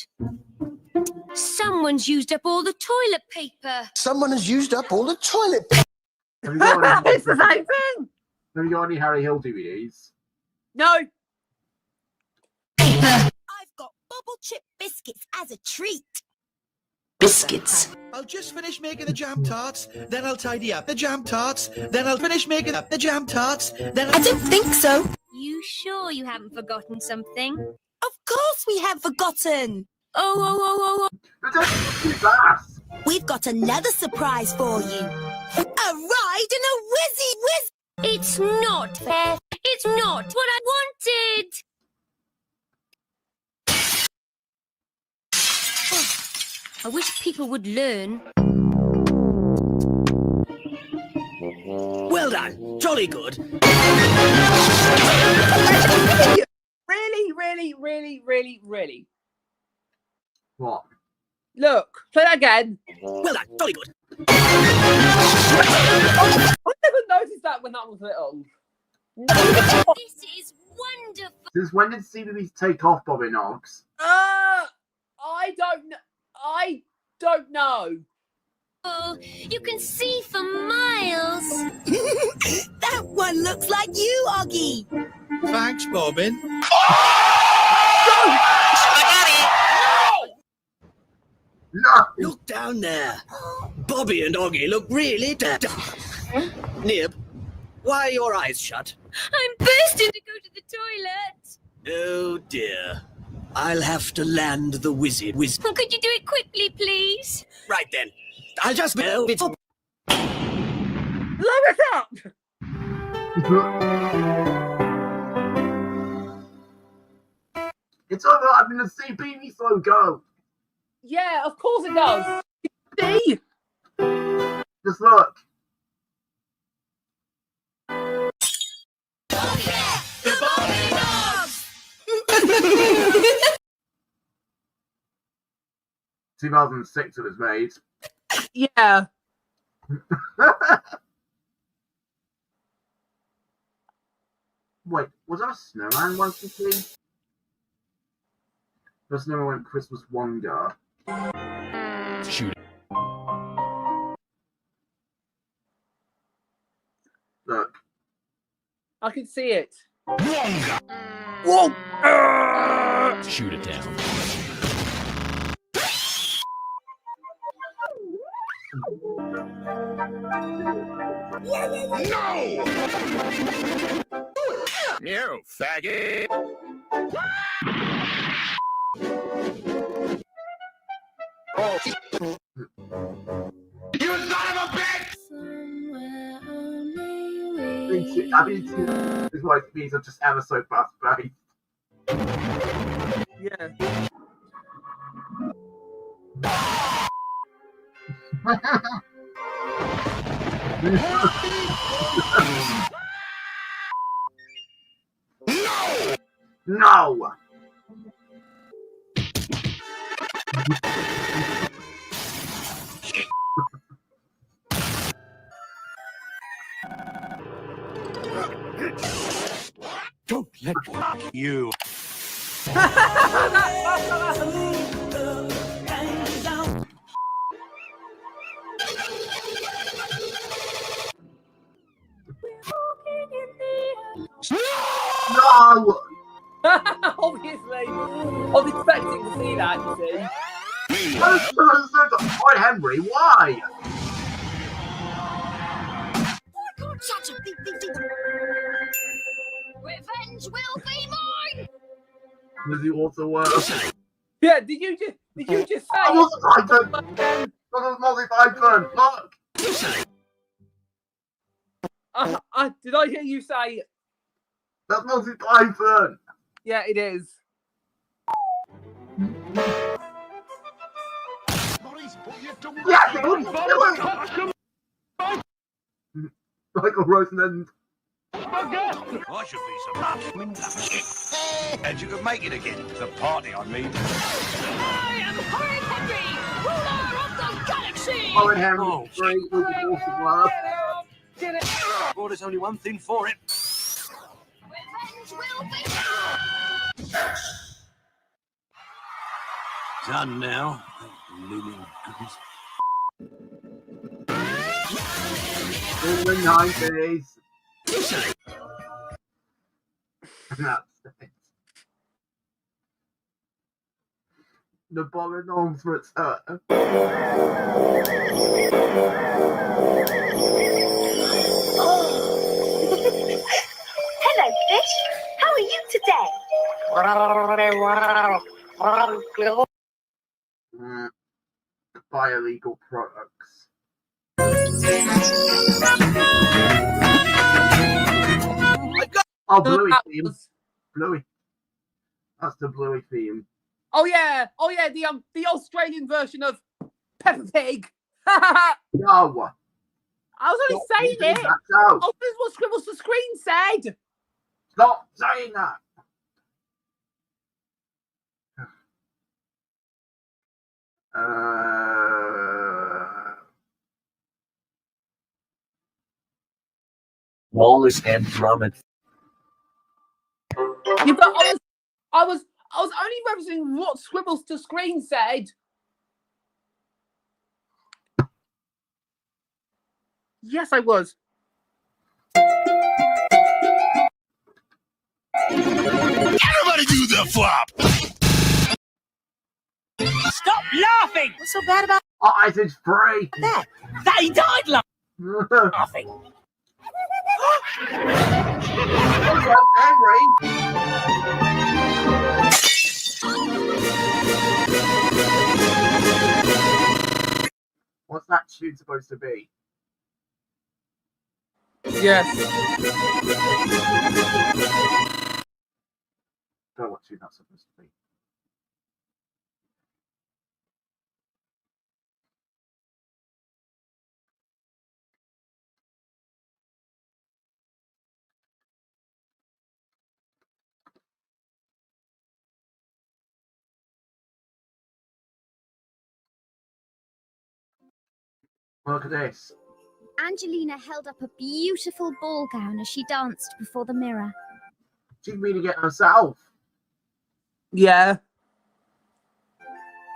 Someone's used up all the toilet paper. Someone has used up all the toilet paper. It's the same thing. Have you got any Harry Hill DVDs? No. I've got bubble chip biscuits as a treat. Biscuits. I'll just finish making the jam tarts, then I'll tidy up the jam tarts, then I'll finish making up the jam tarts, then I don't think so. You sure you haven't forgotten something? Of course we have forgotten. Oh. We've got another surprise for you. A ride in a whiz. It's not fair. It's not what I wanted. I wish people would learn. Well done. Jolly good. Really. What? Look, play that again. Well done. Jolly good. I never noticed that when that was little. This is wonderful. Since when did CBeebies take off, Bobby Knox? I don't know. Oh, you can see for miles. That one looks like you, Oggy. Thanks, Bobbin. No! Look down there. Bobby and Oggy look really dead. Nib, why are your eyes shut? I'm bursting to go to the toilet. Oh dear. I'll have to land the wizard. Well, could you do it quickly, please? Right then. I'll just move it. Look it up. It's overlapping the CBeebies logo. Yeah, of course it does. See? Just look. The Bobby Dogs! 2006 it was made. Yeah. Wait, was that a snowman YTP? The snowman went Christmas Wonder. Shoot. Look. I can see it. Whoa! Shoot it down. No! You faggot! Oh. You son of a bitch! I mean, this YTPs are just ever so fast paced. Yeah. No! Don't let you. No! Obviously. I was expecting to see that, you see. Why, Henry? Why? Such a big thing. Revenge will be mine. Does he also work? Yeah, did you just say? Oh, multi-python! That was multi-python! Look! Did I hear you say? That's multi-python! Yeah, it is. Yes, it wouldn't kill him! Michael Rosen. I should be some. And you could make it again. The party, I mean. I am Horrid Henry, ruler of the galaxy. Horrid Henry, great with the awesome laugh. Well, there's only one thing for it. Revenge will be mine. Done now. Looming goodness. In the 90s. That's it. The bombing arms return. Hello, fish. How are you today? Buy illegal products. Oh, Bluey theme. Bluey. That's the Bluey theme. Oh yeah, the Australian version of Peppa Pig. No. I was only saying it. Oh, this is what Scribbles to Screen said. Stop saying that. Wallace and Gromit. Yeah, but I was only referencing what Scribbles to Screen said. Yes, I was. Everybody do the flop. Stop laughing! What's so bad about Eyes is free. that? They died laughing. Henry. What's that tune supposed to be? Yes. Don't know what tune that's supposed to be. Look at this. Angelina held up a beautiful ball gown as she danced before the mirror. She's reading it herself. Yeah.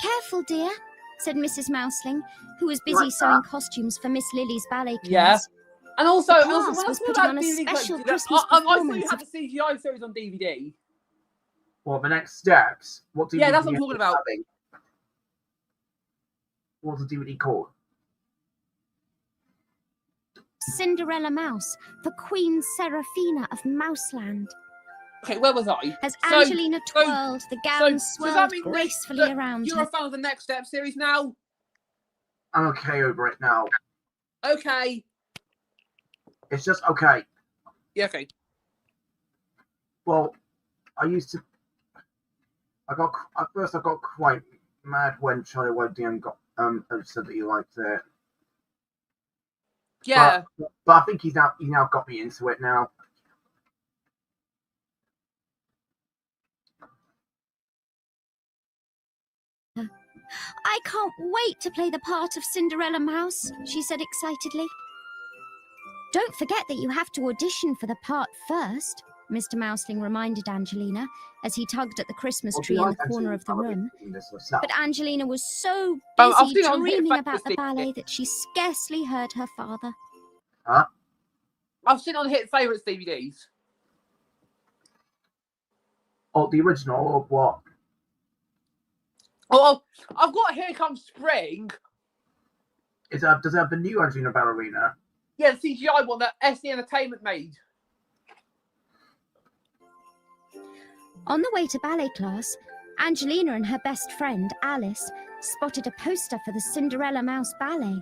Careful, dear, said Mrs. Mouseling, who was busy sewing costumes for Miss Lily's ballet class. Yeah. And also, The class was putting on a DVD special collection, Christmas I saw you performance. had the CGI series on DVD. Well, the next steps. What DVD Yeah, that's what I'm talking about. having? What's the DVD called? Cinderella Mouse, the Queen Seraphina of Mouseland. Okay, where was I? As Angelina twirled, the gown does that swirled mean gracefully that around you're her. a fan of the Next Step series now? I'm okay over it now. Okay. It's just okay. Yeah, okay. Well, at first I got quite mad when Charlie YTP got said that he liked it. Yeah. But I think he's now got me into it now. I can't wait to play the part of Cinderella Mouse, she said excitedly. Don't forget that you have to audition for the part first. Mr. Mouseling reminded Angelina as he tugged at the Christmas Well, tree do in you the like corner Angelina of the room. doing this herself? But Angelina was so I've busy seen it on dreaming Hit about the Favorites ballet that she scarcely heard her father. Huh? I've seen it on Hit Favorites DVDs. Oh, the original or what? Oh, I've got Here Comes Spring. Does it have the new Angelina Ballerina? Yeah, the CGI one that SD Entertainment made. On the way to ballet class, Angelina and her best friend, Alice, spotted a poster for the Cinderella Mouse Ballet.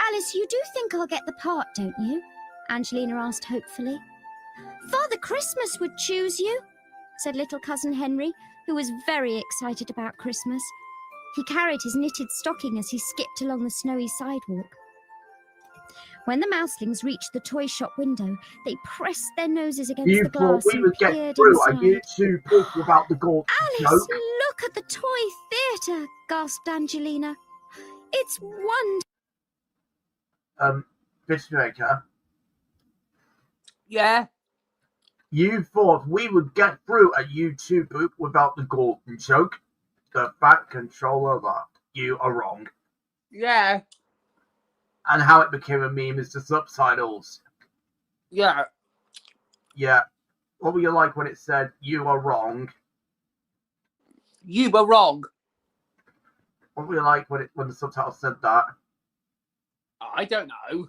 Alice, you do think I'll get the part, don't you? Angelina asked hopefully. Father Christmas would choose you, said little cousin Henry, who was very excited about Christmas. He carried his knitted stocking as he skipped along the snowy sidewalk. When the Mouselings reached the toy shop window, they pressed their noses against You the thought glass we and would get peered through inside. a YouTube book without the gold Alice, joke? look at the toy theatre, gasped Angelina. It's wonderful. Fishmaker, Yeah. you thought we would get through a YouTube book without the golden joke? The fat controller that. You are wrong. Yeah. And how it became a meme is the subtitles. Yeah. Yeah. What were you like when it said, you are wrong? You were wrong. What were you like when the subtitles said that? I don't know.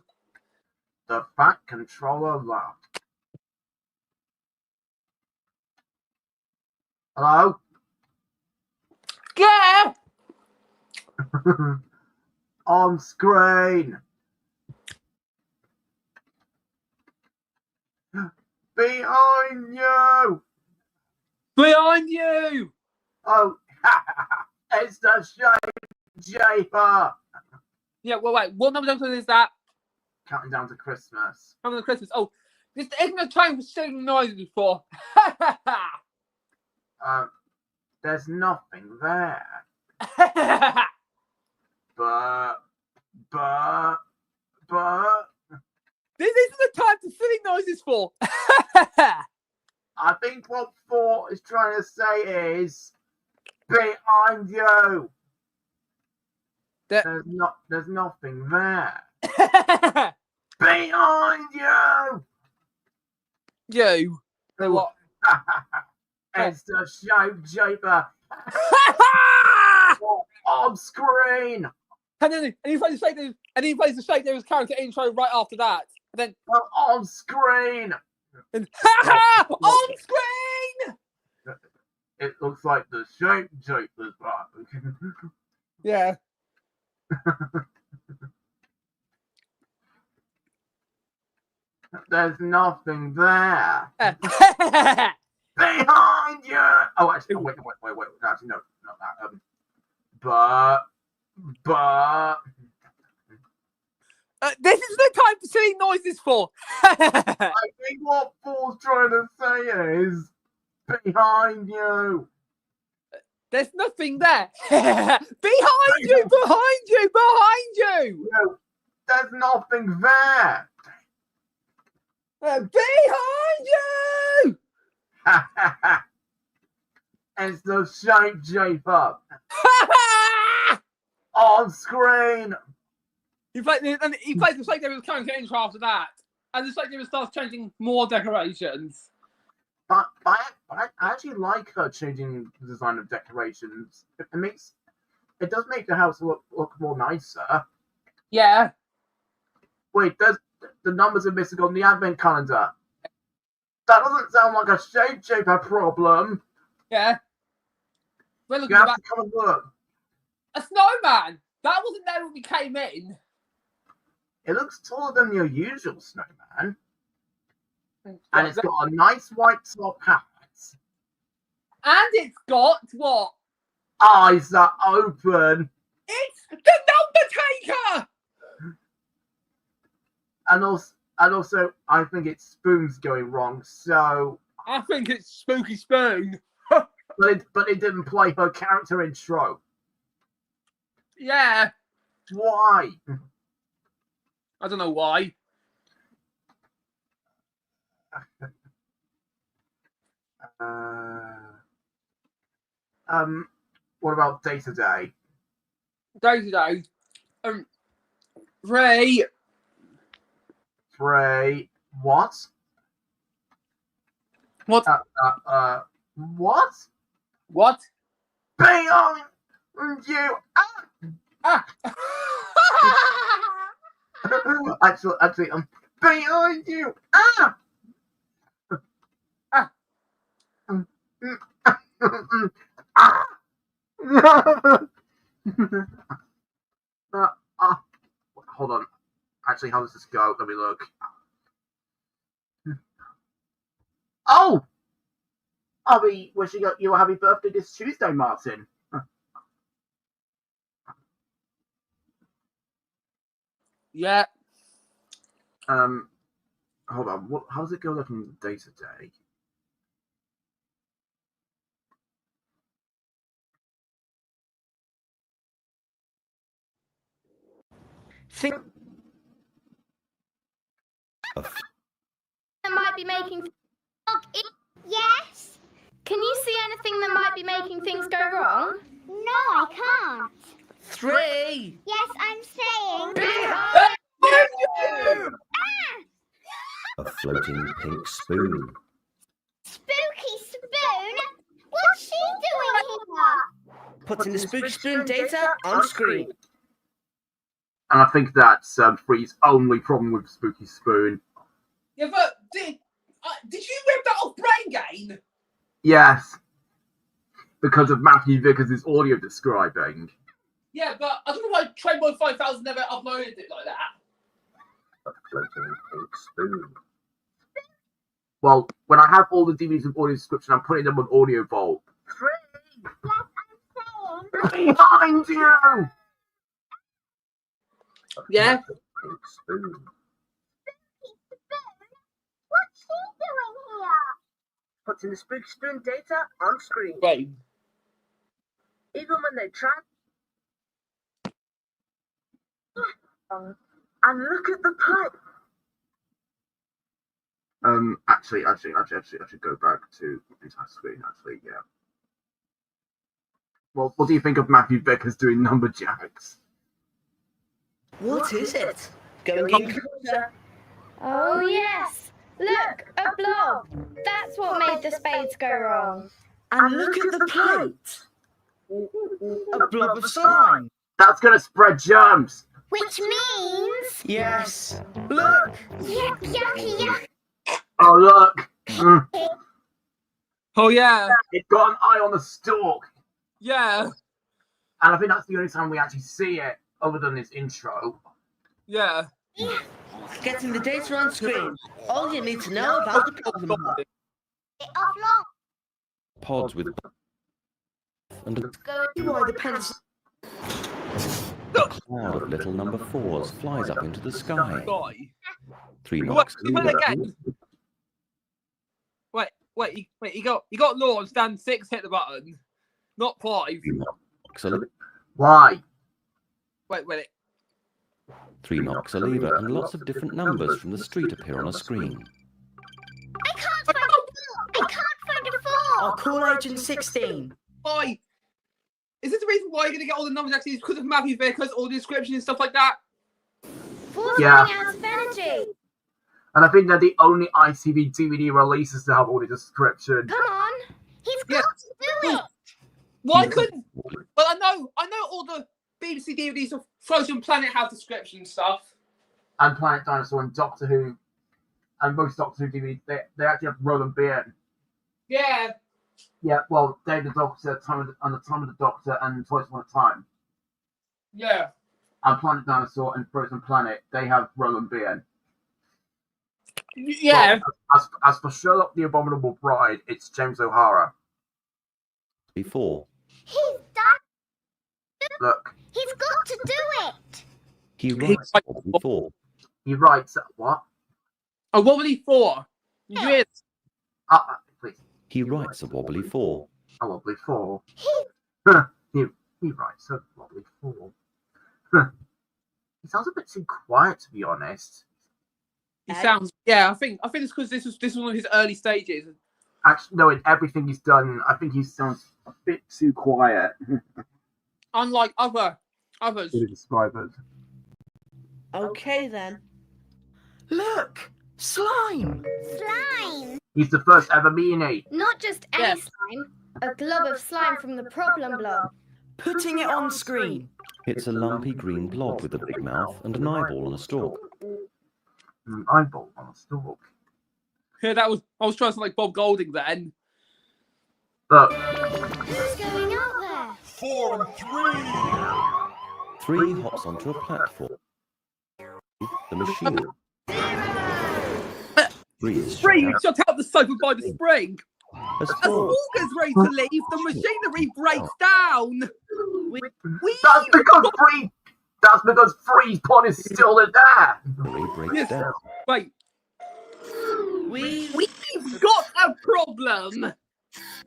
The fat controller laughed. Hello? Yeah. On screen. Behind you. Behind you. Oh, it's the shaper. Yeah, well, wait. What number episode is that? Counting down to Christmas. Coming to Christmas. Oh, this isn't a time for singing noises before. There's nothing there. But. This isn't the time for silly noises for. I think what Thor is trying to say is behind you. There's nothing there. Behind you. You. What? It's the shaper. On screen. And then he plays the Shake Davis character intro right after that. And then on screen. And on screen. It looks like the shaper's back. Yeah. There's nothing there. Behind you. Oh, actually, wait. Actually, no, not that. But. This is the time for silly noises for. I think what Paul's trying to say is behind you. There's nothing there. Behind you. No, there's nothing there. Behind you. It's the shaper. On screen. He plays the Shake Davis character intro after that. And the Shake Davis starts changing more decorations. But I actually like her changing the design of decorations. It does make the house look more nicer. Yeah. Wait, the numbers are missing on the advent calendar. That doesn't sound like a shaper problem. Yeah. We're looking You have at to come and look. a snowman. That wasn't there when we came in. It looks taller than your usual snowman. And it's got a nice white top hat. And it's got what? Eyes that open. It's the number taker. And also, I think its spoon's going wrong. So I think it's Spooky Spoon. but it didn't play her character intro. Yeah. Why? I don't know why. What about day to day? Day to day. Ray. What? What? What? What? Beyond you. Actually, I'm behind you. Hold on. Actually, how does this go? Let me look. Oh! I'll be wishing you a happy birthday this Tuesday, Martin. Yeah. Hold on. How does it go looking day to day? That might be making. Yes. Can you see anything that might be making things go wrong? No, I can't. 3. Yes, I'm saying. A floating pink spoon. Spooky spoon? What's she doing here? Putting the spooky spoon data on screen. And I think that's Free's only problem with Spooky Spoon. Yeah, but did you rip that off Brain Gain? Yes. Because of Matthew Vickers' audio describing. Yeah, but I don't know why Trainboy 5000 never uploaded it like that. A floating pink spoon. Well, when I have all the DVDs with audio description, I'm putting them on Audio Vault. Yes, I'm saying. Behind you! Yeah? Pink spoon. What's she doing here? Putting the spooky spoon data on screen. Right. Even when they try. And look at the play. Actually, I should go back to the entire screen, actually, yeah. Well, what do you think of Matthew Vickers doing Numberjacks? What is it? Going in closer. Oh, yes. Look, a blob. That's what made the spades go wrong. And look at the plate. A blob of slime. That's gonna spread germs. Which means. Yes. Look. Yuck, yuck, yuck. Oh, look. Oh, yeah. It's got an eye on the stalk. Yeah. And I think that's the only time we actually see it, other than this intro. Yeah. Getting the data on screen. All you need to know about the problem. Pods with. And a Why the pens. cloud of little number 4s flies up into the sky. 3 What? knocks. Again? Wait, you got launched and 6 hit the button. Not 5. Why? Wait. 3 knocks a lever and lots of different numbers from the street appear on a screen. I can't find a 4. I'll call Agent 16. Why? Is this the reason why you're going to get all the numbers actually? Because of Matthew Vickers, all the description and stuff like that? 4's Yeah. running out of energy. And I think they're the only ITV DVD releases to have audio description. Come on. He's got to do it. Why couldn't? Well, I know all the BBC DVDs of Frozen Planet have description and stuff. And Planet Dinosaur and Doctor Who, and most Doctor Who DVDs, they actually have Roland Bean. Yeah. Yeah, well, Day of the Doctor, Time of the Doctor, and Twice Upon a Time. Yeah. And Planet Dinosaur and Frozen Planet, they have Roland Bean. Yeah. But as for Sherlock the Abominable Bride, it's James O'Hara. Before. He's done. Look. He's got to do it. He writes wobbly 4. He writes what? A wobbly 4. You hear? Please. He writes a wobbly 4. A wobbly 4. He writes a wobbly 4. He sounds a bit too quiet, to be honest. He sounds. Yeah, I think it's because this was one of his early stages. Actually, no, in everything he's done, I think he sounds a bit too quiet. Unlike others. Okay then. Look! Slime! Slime! He's the first ever meanie. Not just any slime, a glob of slime from the problem blob. Putting it on screen. It's a lumpy green blob with a big mouth and an eyeball on a stalk. An eyeball on a stalk. Yeah, I was trying to sound like Bob Golding then. Look. Who's going out there? 4 and 3. 3 hops onto a platform. The machine. 3 is Shut out the sofa by the spring. As As Walker's ready to leave, the machinery breaks down. That's because Free's pot is still in there. Breaks down. Wait. We've got a problem.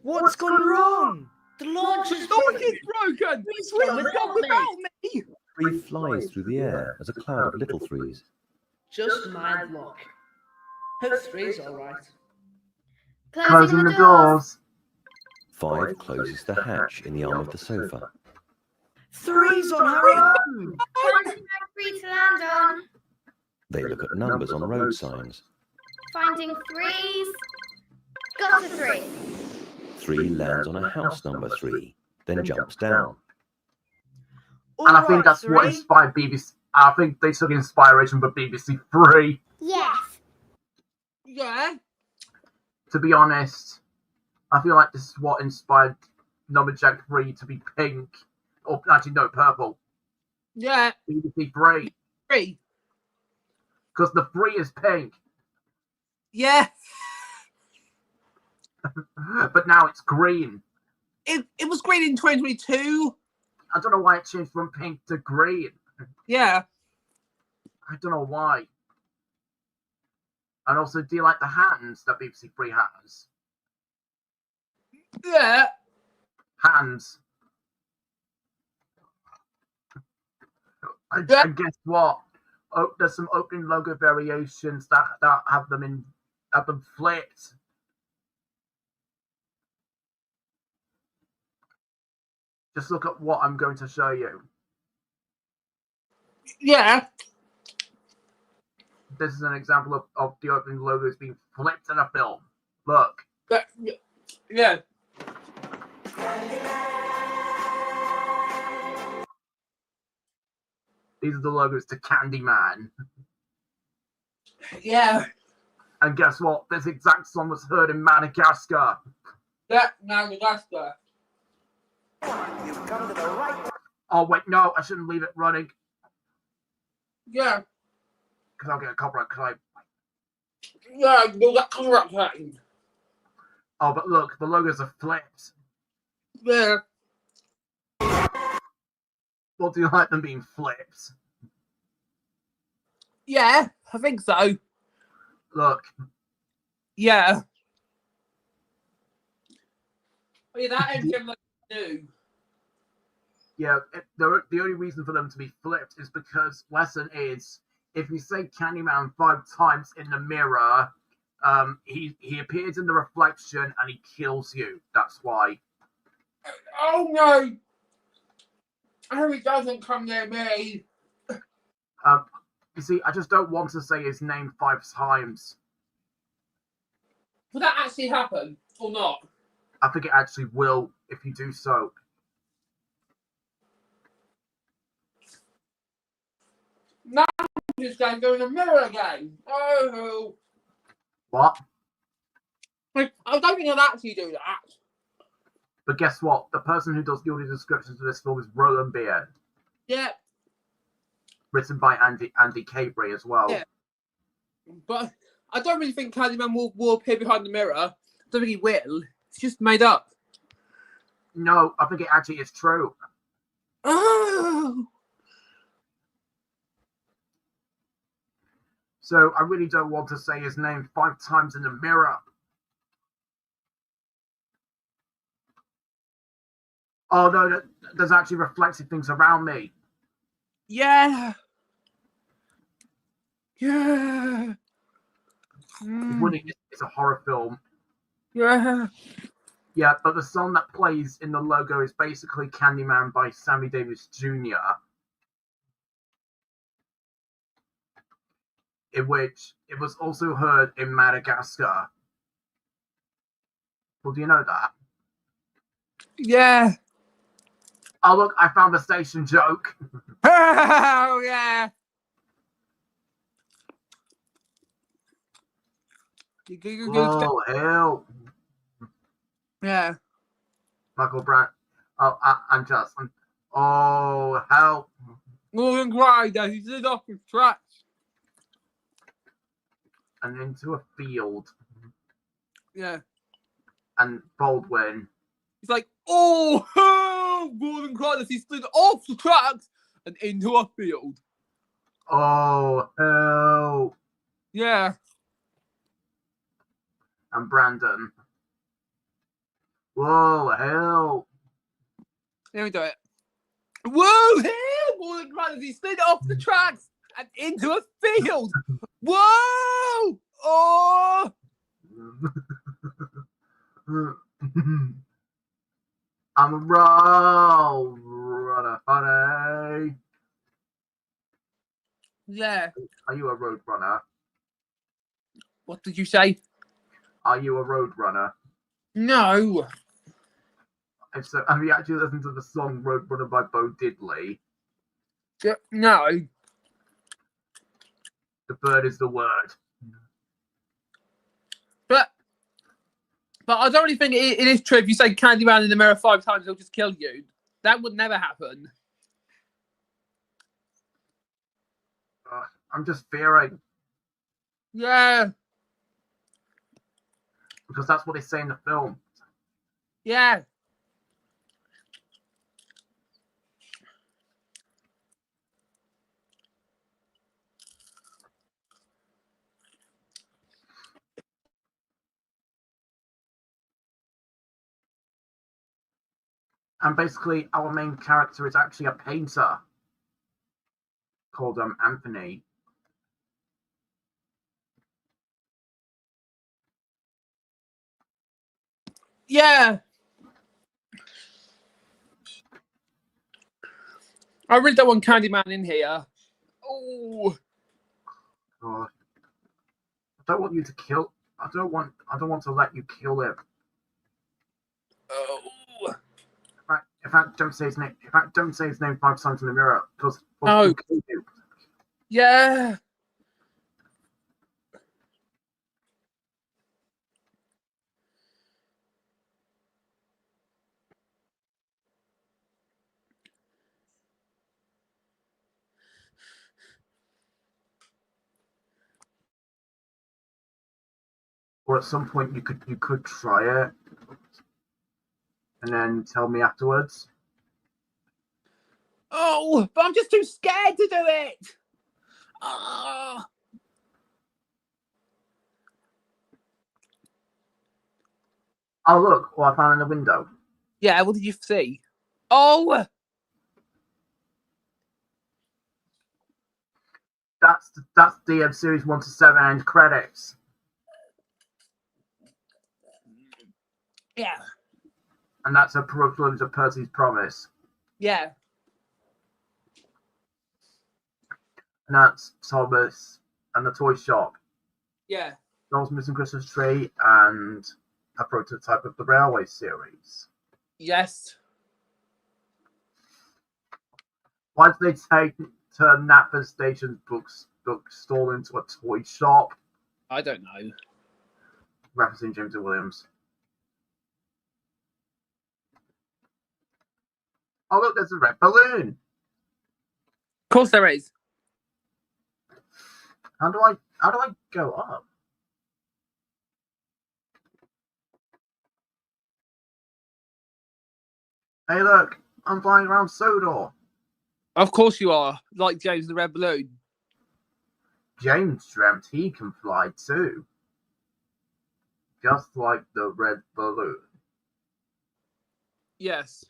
What's gone wrong? The launch is broken. Please come without me. 3 flies through the air as a cloud of little 3s. Just mind luck. Hope 3's alright. Closing the doors. 5 closes the hatch in the arm of the sofa. 3's on her own. Free to land on. They look at numbers on road signs. Finding 3s. Got a 3. 3 lands on a house number 3, then jumps down. And I think that's what inspired BBC. I think they took inspiration from BBC 3. Yes. Yeah. To be honest, I feel like this is what inspired Nutshack 3 to be pink. Or actually, no, purple. Yeah. BBC 3. 3. Because the 3 is pink. Yeah. But now it's green. It was green in 2022. I don't know why it changed from pink to green. Yeah. I don't know why. And also, do you like the hands that BBC 3 has? Yeah. Hands. And guess what? Oh, there's some opening logo variations that have them flipped. Just look at what I'm going to show you. Yeah. This is an example of the opening logos being flipped in a film. Look. Yeah. These are the logos to Candyman. Yeah. And guess what? This exact song was heard in Madagascar. Yeah, Madagascar. You've come to the right. Oh, wait, no, I shouldn't leave it running. Yeah. Because I'll get a copyright claim. Yeah, you'll get copyright claim. Oh, but look, the logos are flipped. Yeah. Well, do you like them being flipped? Yeah, I think so. Look. Yeah. Oh, yeah, that engine like new. Yeah, the only reason for them to be flipped is because lesson is if you say Candyman 5 times in the mirror, he appears in the reflection and he kills you. That's why. Oh no! I hope he doesn't come near me. You see, I just don't want to say his name 5 times. Will that actually happen or not? I think it actually will if you do so. Now I'm just going to go in the mirror again. Oh. What? I don't think I'd actually do that. But guess what? The person who does the audio descriptions for this film is Roland Beard. Yeah. Written by Andy Cabray as well. Yeah. But I don't really think Candyman will appear behind the mirror. I don't think he will. It's just made up. No, I think it actually is true. Oh. So I really don't want to say his name 5 times in the mirror. Oh no, there's actually reflective things around me. Yeah. Yeah. It's a horror film. Yeah. Yeah, but the song that plays in the logo is basically Candyman by Sammy Davis Jr., in which it was also heard in Madagascar. Well, do you know that? Yeah. Oh, look, I found the station joke. Oh, yeah. Oh, hell. Yeah. Michael Brandt. Oh, I'm just. Oh, hell. Northern Grider, he slid off the tracks. And into a field. Yeah. And Baldwin. He's like, oh, Northern Grider, he slid off the tracks and into a field. Oh, hell. Yeah. And Brandon. Whoa, hell. Let me do it. Whoa, hell! Northern Grider, he slid off the tracks and into a field. Whoa! Oh! I'm a road runner, honey. Yeah. Are you a road runner? What did you say? Are you a road runner? No. If so, have you actually listened to the song Road Runner by Bo Diddley? No. The bird is the word. But I don't really think it is true if you say Candyman in the mirror 5 times, he'll just kill you. That would never happen. I'm just fearing. Yeah. Because that's what they say in the film. Yeah. And basically, our main character is actually a painter called Anthony. Yeah. I really don't want Candyman in here. Oh. God. I don't want you to kill. I don't want to let you kill him. Oh. In fact, don't say his name. In fact, don't say his name 5 times in the mirror because Oh. he'll kill you. Yeah. Or at some point you could try it and then tell me afterwards. Oh, but I'm just too scared to do it. Oh. Oh look, what I found in the window. Yeah, what did you see? Oh. That's DM series 1 to 7 end credits. Yeah. And that's a peripheral of Percy's Promise. Yeah. And that's Thomas and the toy shop. Yeah. Noel's Missing Christmas Tree and a prototype of the Railway series. Yes. Why did they turn Natford Station's bookstall into a toy shop? I don't know. Referencing James and Williams. Oh look, there's a red balloon. Of course there is. How do I go up? Hey look, I'm flying around Sodor. Of course you are, like James the Red Balloon. James dreamt he can fly too. Just like the red balloon. Yes.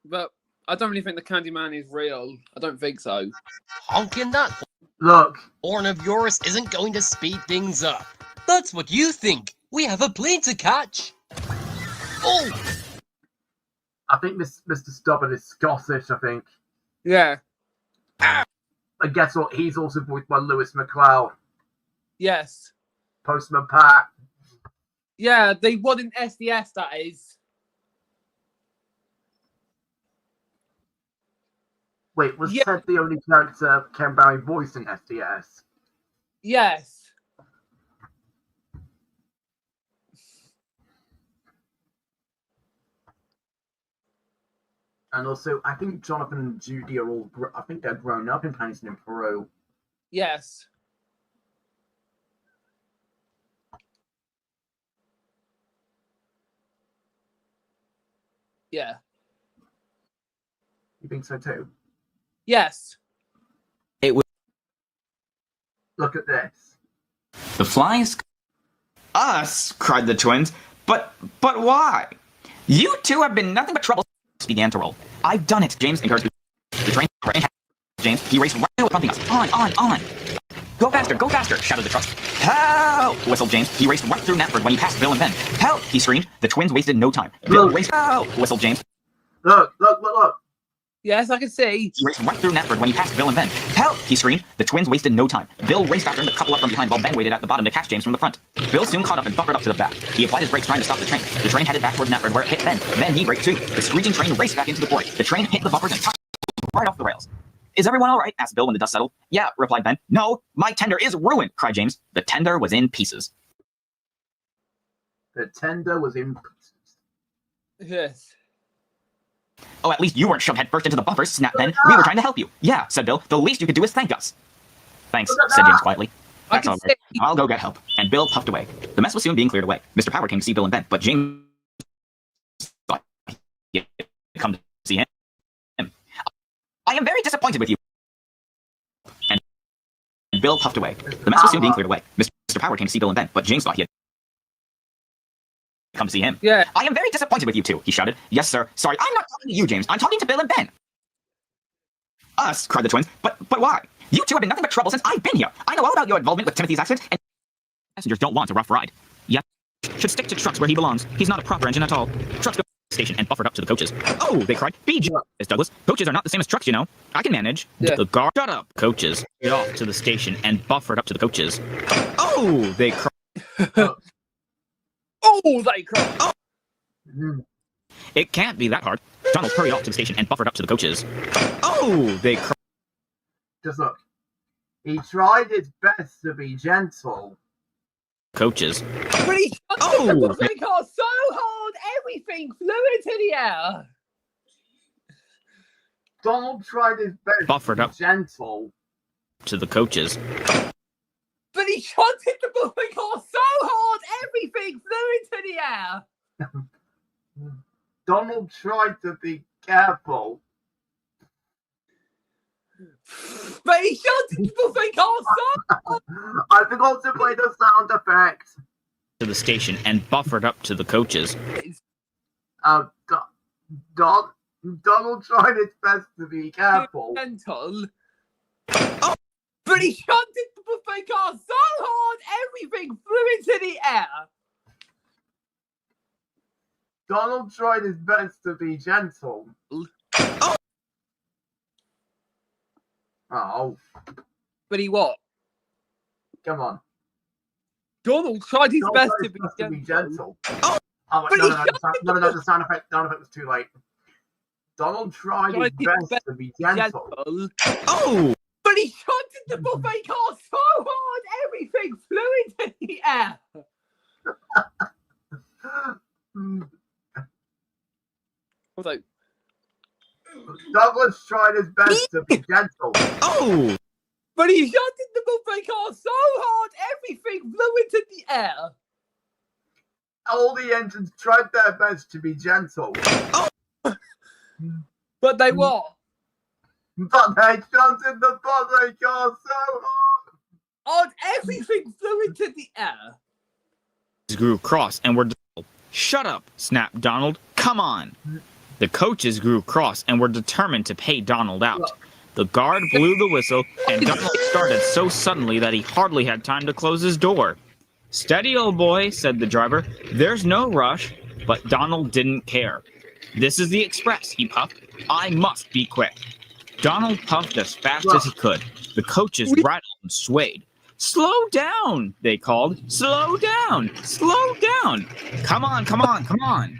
But I don't really think the Candyman is real. I don't think so. Honkin' that Look, horn of yours isn't going to speed things up. That's what you think. We have a plane to catch. Oh! I think Mr. Stubborn is Scottish, I think. Yeah. And guess what? He's also voiced by Lewis McLeod. Yes. Postman Pat. Yeah, the one in SDS, that is. Wait, was Ted the only character Ken Barry voiced in SDS? Yes. And also, I think Jonathan and Judy are all, I think they're grown up in Paddington in Peru. Yes. Yeah. You think so too? Yes. It was. Look at this. The flies. Us, cried the twins. But why? You two have been nothing but trouble. Began to roll. I've done it, James encouraged the train. James, he raced right through, pumping us. On. Go faster, shouted the trucks. Help! Whistled James. He raced right through Knapford when he passed Bill and Ben. Help! He screamed. The twins wasted no time. Bill raced. Help! Whistled James. Look. Yes, I can see. He raced right through Knapford when he passed Bill and Ben. Help! He screamed. The twins wasted no time. Bill raced after him to couple up from behind while Ben waited at the bottom to catch James from the front. Bill soon caught up and buffered up to the back. He applied his brakes trying to stop the train. The train headed back toward Knapford where it hit Ben. Then he braked too. The screeching train raced back into the quarry. The train hit the bumpers and topped right off the rails. Is everyone all right? Asked Bill when the dust settled. Yeah, replied Ben. No, my tender is ruined, cried James. The tender was in pieces. The tender was in pieces. Yes. Oh, at least you weren't shoved head first into the bumpers, snapped Ben. We were trying to help you. Yeah, said Bill. The least you could do is thank us. Thanks, said James quietly. That's all right. I'll go get help. And Bill puffed away. The mess was soon being cleared away. Mr. Power came to see Bill and Ben, but James thought he'd come to see him. I am very disappointed with you. And Bill puffed away. The mess was soon being cleared away. Mr. Power came to see Bill and Ben, but James thought he had come to see him. Yeah. I am very disappointed with you two, he shouted. Yes, sir. Sorry, I'm not talking to you, James. I'm talking to Bill and Ben. Us, cried the twins. But why? You two have been nothing but trouble since I've been here. I know all about your involvement with Timothy's accident, and passengers don't want a rough ride. Yep. Should stick to trucks where he belongs. He's not a proper engine at all. Trucks go to the station and buffered up to the coaches. Oh, they cried. BG, Douglas. Coaches are not the same as trucks, you know. I can manage. Yeah. The guard. Shut up. Coaches. Get off to the station and buffered up to the coaches. Oh, they cried. Oh, they cried. Oh. It can't be that hard. Donald hurried off to the station and buffered up to the coaches. Oh, they cried. Just look. He tried his best to be gentle. Coaches. But he shot the car so hard, everything flew into the air. Donald tried his best Buffered to up. be gentle. To the coaches. But he shunted the moving car so hard, everything flew into the air. Donald tried to be careful. But he shunted the moving car so hard. I forgot to play the sound effect. To the station and buffered up to the coaches. Donald tried his best to be careful. Gentle. Oh, but he shunted the buffet car so hard, everything flew into the air. Donald tried his best to be gentle. Oh. But he what? Come on. Donald tried his best to be gentle. Oh, no, the sound effect was too late. Donald tried his best to be gentle. Oh! But he shunted the buffet car so hard, everything flew into the air. Also, Douglas tried his best to be gentle. Oh! But he shunted the buffet car so hard, everything flew into the air. All the engines tried their best to be gentle. Oh! But they what? But they shunted the buffet car so hard. And everything flew into the air. Grew cross and were. Shut up, snapped Donald. Come on. The coaches grew cross and were determined to pay Donald out. The guard blew the whistle, and Donald started so suddenly that he hardly had time to close his door. "Steady, old boy," said the driver. "There's no rush." But Donald didn't care. "This is the express," he puffed. "I must be quick." Donald puffed as fast as he could. The coaches rattled and swayed. "Slow down," they called. "Slow down! Slow down! Come on, come on, come on!"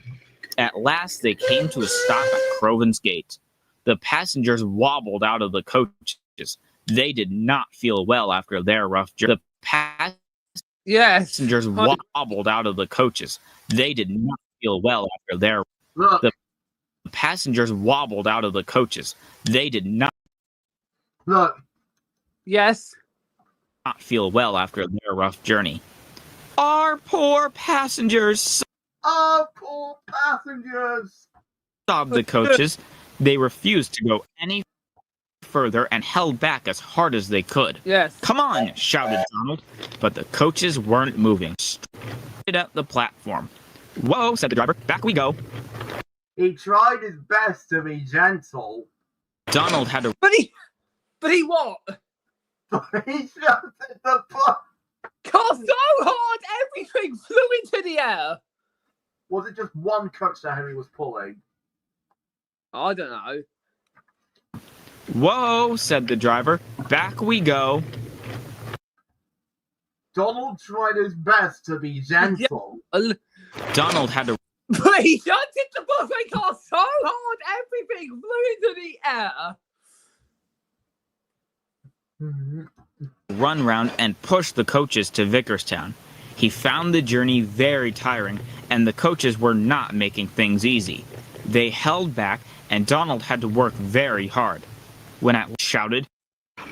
At last they came to a stop at Crovan's gate. The passengers wobbled out of the coaches. They did not feel well after their rough journey. The passengers wobbled out of the coaches. They did not feel well after their... The passengers wobbled out of the coaches. They did not... Look. Yes. Not feel well after their rough journey. "Our poor passengers," Our poor passengers, sobbed the coaches. They refused to go any further and held back as hard as they could. Yes. "Come on," shouted Donald. But the coaches weren't moving. Straight at the platform. "Whoa," said the driver. "Back we go." He tried his best to be gentle. Donald had to... But he what? He shouted the fuck. Got so hard, everything flew into the air. Was it just one coach that Henry was pulling? I don't know. "Whoa," said the driver. "Back we go." Donald tried his best to be gentle. Donald had to... But he shunted the buffet car so hard, everything flew into the air. Run round and push the coaches to Vickerstown. He found the journey very tiring, and the coaches were not making things easy. They held back, and Donald had to work very hard. When at shouted,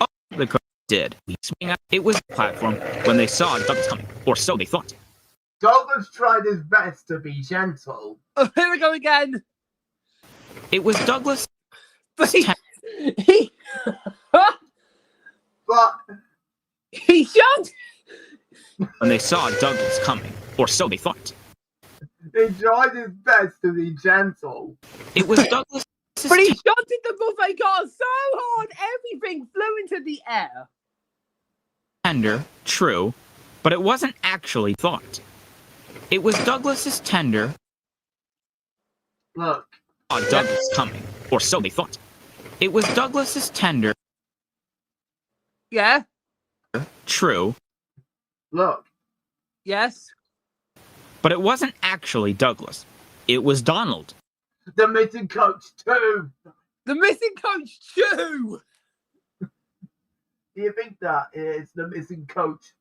"Oh," the coach did. It was the platform when they saw Douglas coming, or so they thought. Douglas tried his best to be gentle. Oh, here we go again. It was Douglas. But he shouted. When they saw Douglas coming, or so they thought. He tried his best to be gentle. It was Douglas. But he shunted the buffet car so hard, everything flew into the air. Tender, true, but it wasn't actually thought. It was Douglas's tender. Look. Saw Douglas coming, or so they thought. It was Douglas's tender. Yeah. True. Look. Yes. But it wasn't actually Douglas. It was Donald. The missing coach too. The missing coach too. Do you think that is the missing coach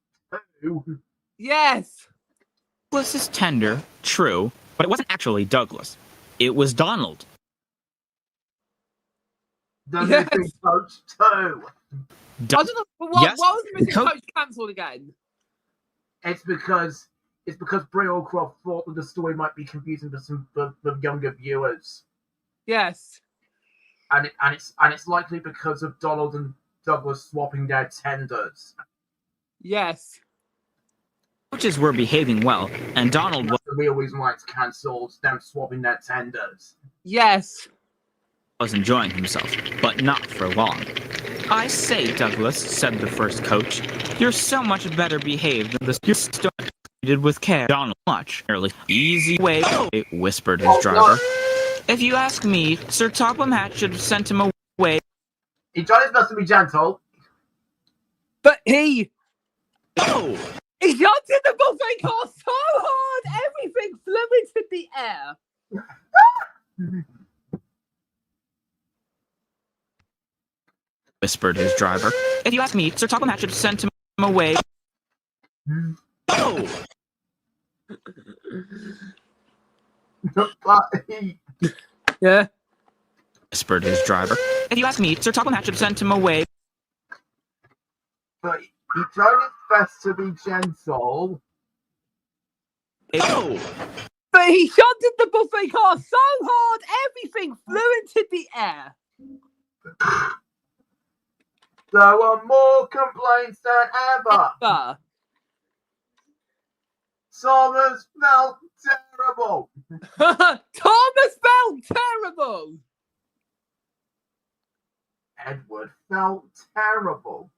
too? Yes. Douglas is tender, true, but it wasn't actually Douglas. It was Donald. The missing coach too. I don't know, but why was the missing coach cancelled again? It's because Brie Allcroft thought that the story might be confusing for some for younger viewers. Yes. And it's likely because of Donald and Douglas swapping their tenders. Yes. Coaches were behaving well, and Donald was the real reason why it's cancelled, them swapping their tenders. Yes. Was enjoying himself, but not for long. "I say, Douglas," said the first coach, "you're so much better behaved than you're treated with care." Donald, much early. "Easy way," whispered his driver. "If you ask me, Sir Topham Hatt should have sent him away." He tried his best to be gentle. But he... Oh! He jumped in the buffet car so hard, everything flew into the air. Whispered his driver. "If you ask me, Sir Topham Hatt should have sent him away." Oh! Yeah. Whispered his driver. "If you ask me, Sir Topham Hatt should have sent him away." But he tried his best to be gentle. Oh! But he shunted the buffet car so hard, everything flew into the air. There were more complaints than ever. Thomas felt terrible. Thomas felt terrible. Edward felt terrible.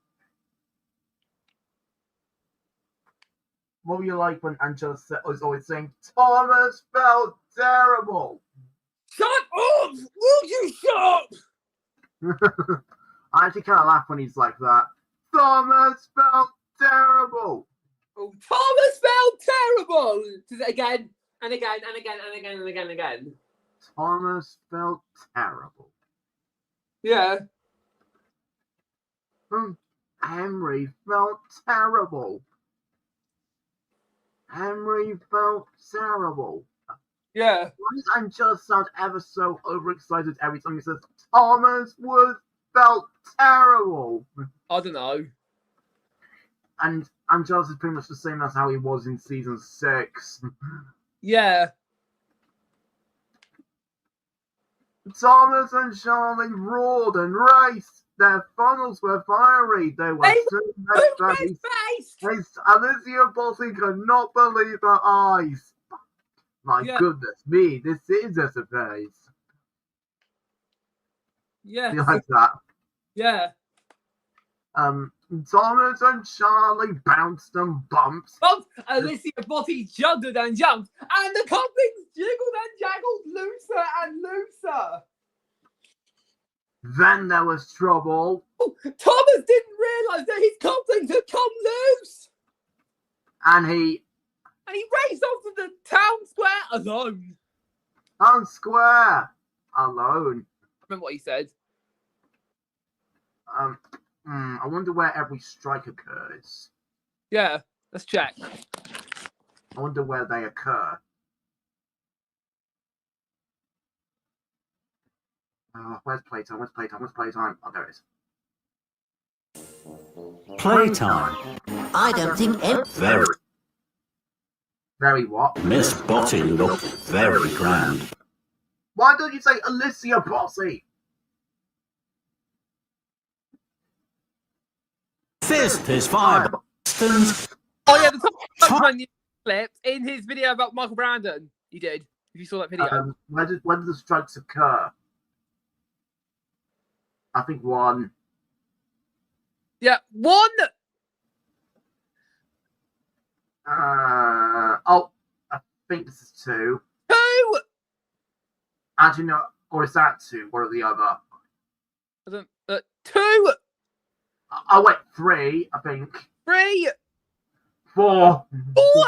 What were you like when Angela was always saying, Thomas felt terrible? Shut up! Will you shut up? I actually kind of laugh when he's like that. Thomas felt terrible. Oh, Thomas felt terrible. Does it again and again and again and again and again and again. Thomas felt terrible. Yeah. Henry felt terrible. Henry felt terrible. Yeah. Why does Angela sound ever so overexcited every time he says Thomas Wood felt terrible? I don't know. And Angela's is pretty much the same as how he was in season 6. Yeah. Thomas and Charlie roared and raced. Their funnels were fiery. They were so red-faced. Alicia Bossy could not believe her eyes. My goodness me, this is a surprise. Yeah. You like that? Yeah. Thomas and Charlie bounced and bumped. Alicia Bossy juggled and jumped, and the couplings jiggled and jaggled looser and looser. Then there was trouble. Oh, Thomas didn't realise that his couplings had come loose. And he raced off to the town square alone. Town square alone. Remember what he said? I wonder where every strike occurs. Yeah, let's check. I wonder where they occur. Where's playtime? Where's playtime? Where's playtime? Oh, there it is. Playtime. I don't think Very. Very what? Miss Botty looked very grand. Why don't you say Alicia Bossy? Fist his fire. Oh yeah, the top clip in his video about Michael Brandon. He did. If you saw that video. Where did the strikes occur? I think 1. Yeah, 1. I think this is 2. 2. Actually, no, or is that 2? One or the other? I don't. 2. Oh wait, 3. I think 3. 4. 4.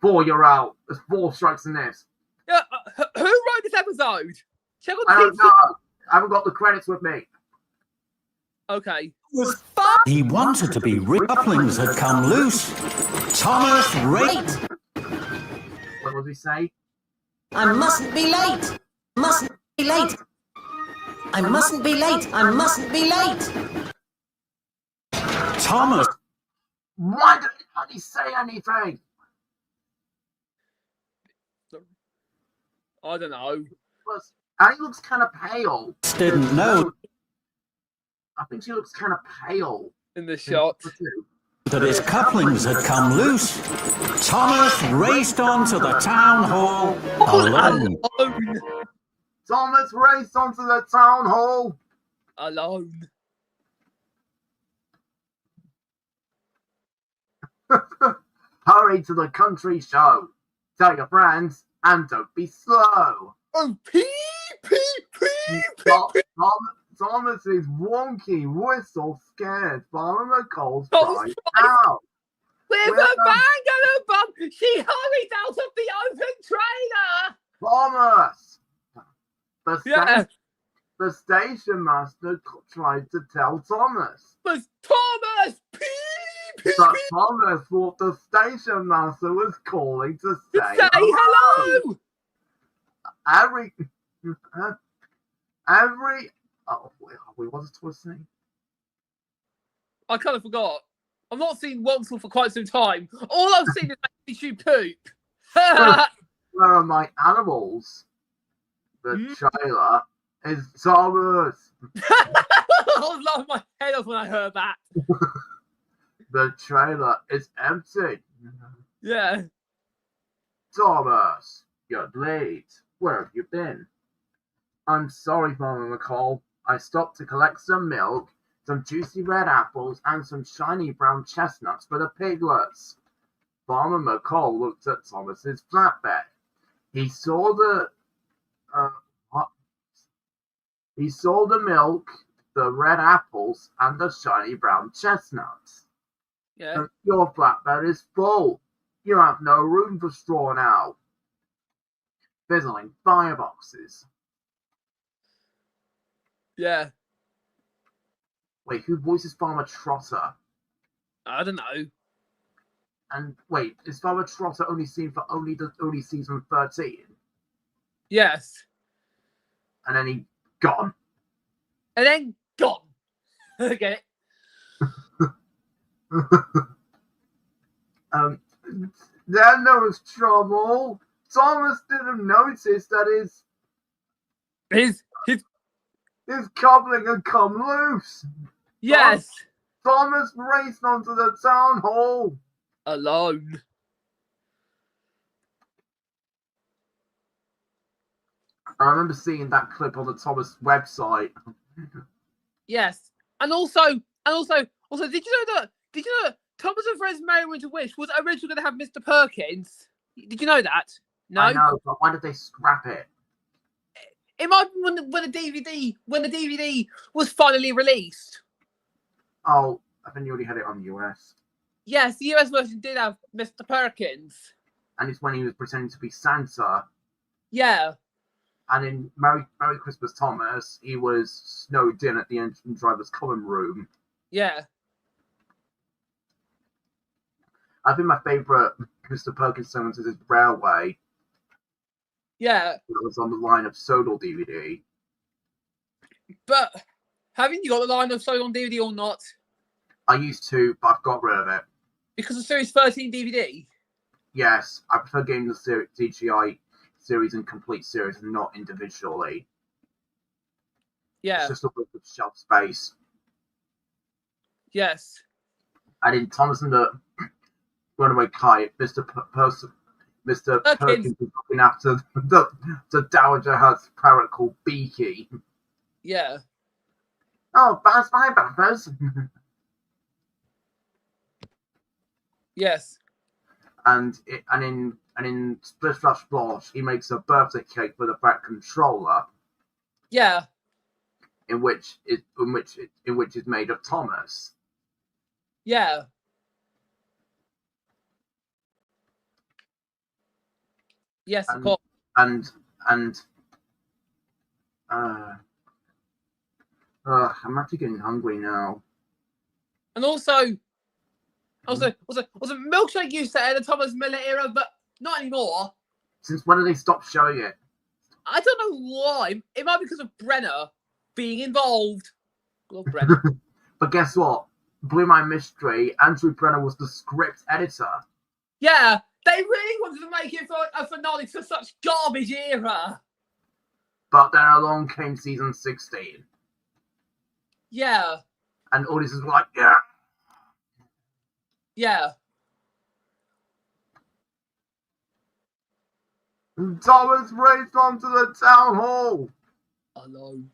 4. You're out. There's 4 strikes in this. Yeah. Who wrote this episode? Check on I don't know. I haven't got the credits with me. Okay. He wanted to be couplings had come loose. Thomas rate. What does he say? I mustn't be late. Mustn't be late. I mustn't be late. I mustn't be late. Thomas. Why didn't he say anything? I don't know. And he looks kind of pale. Didn't know. I think she looks kind of pale. In the shot. That his couplings had come loose. Thomas raced on to the town hall alone. Thomas raced onto the town hall alone. Hurry to the country show. Tell your friends and don't be slow. Oh, pee. Thomas's wonky whistle scared Farmer McCall's bride out. With a bang and a bump, she hurried out of the open trailer. Thomas! The station master tried to tell Thomas. But Thomas! But Thomas thought the station master was calling to say hello! Oh, wait, what was I saying? I kind of forgot. I've not seen Wansel for quite some time. All I've seen is actually poop. Where are my animals? The trailer is Thomas. I laughed my head off when I heard that. The trailer is empty. Yeah. Thomas, you're late. Where have you been? I'm sorry, Farmer McCall. I stopped to collect some milk, some juicy red apples, and some shiny brown chestnuts for the piglets. Farmer McCall looked at Thomas's flatbed. He saw the milk, the red apples, and the shiny brown chestnuts. Yeah. Your flatbed is full. You have no room for straw now. Fizzling fireboxes. Yeah. Wait, who voices Farmer Trotter? I don't know. And wait, is Farmer Trotter only seen for only season 13? Yes. And then he gone. And then gone. Okay. Then there was trouble. Thomas didn't notice that his coupling had come loose. Yes. Thomas raced onto the town hall. Alone. I remember seeing that clip on the Thomas website. Yes. And also, did you know that Thomas and Friends Merriment to Wish was originally going to have Mr. Perkins? Did you know that? No. I know, but why did they scrap it? It might have been when the DVD was finally released. Oh, I think you already had it on the US. Yes, the US version did have Mr. Perkins. And it's when he was pretending to be Santa. Yeah. And in Merry Christmas Thomas, he was snowed in at the engine driver's common room. Yeah. I think my favourite Mr. Perkins song is his Railway. Yeah. It was on the line of Sodor DVD. But haven't you got the line of Sodor on DVD or not? I used to, but I've got rid of it. Because of Series 13 DVD? Yes, I prefer getting the CGI series and complete series and not individually. Yeah. It's just a bit of shelf space. Yes. And in Thomas and the Runaway Kite, Mr. Perkins is looking after the Dowager Hut's parrot called Beaky. Yeah. Oh, that's my buffers. Yes. And in Splish Splash Splosh, he makes a birthday cake with a fat controller. Yeah. In which is made of Thomas. Yeah. Yes, of course. And I'm actually getting hungry now. And also Milkshake used to air the Thomas Miller era, but not anymore. Since when did they stop showing it? I don't know why. It might be because of Brenner being involved. Love Brenner. But guess what? Blew my mystery. Andrew Brenner was the script editor. Yeah, they really wanted to make it for a finale to such garbage era. But then along came season 16. Yeah. And audiences were like, yeah. Yeah. Thomas raced onto the town hall. Alone.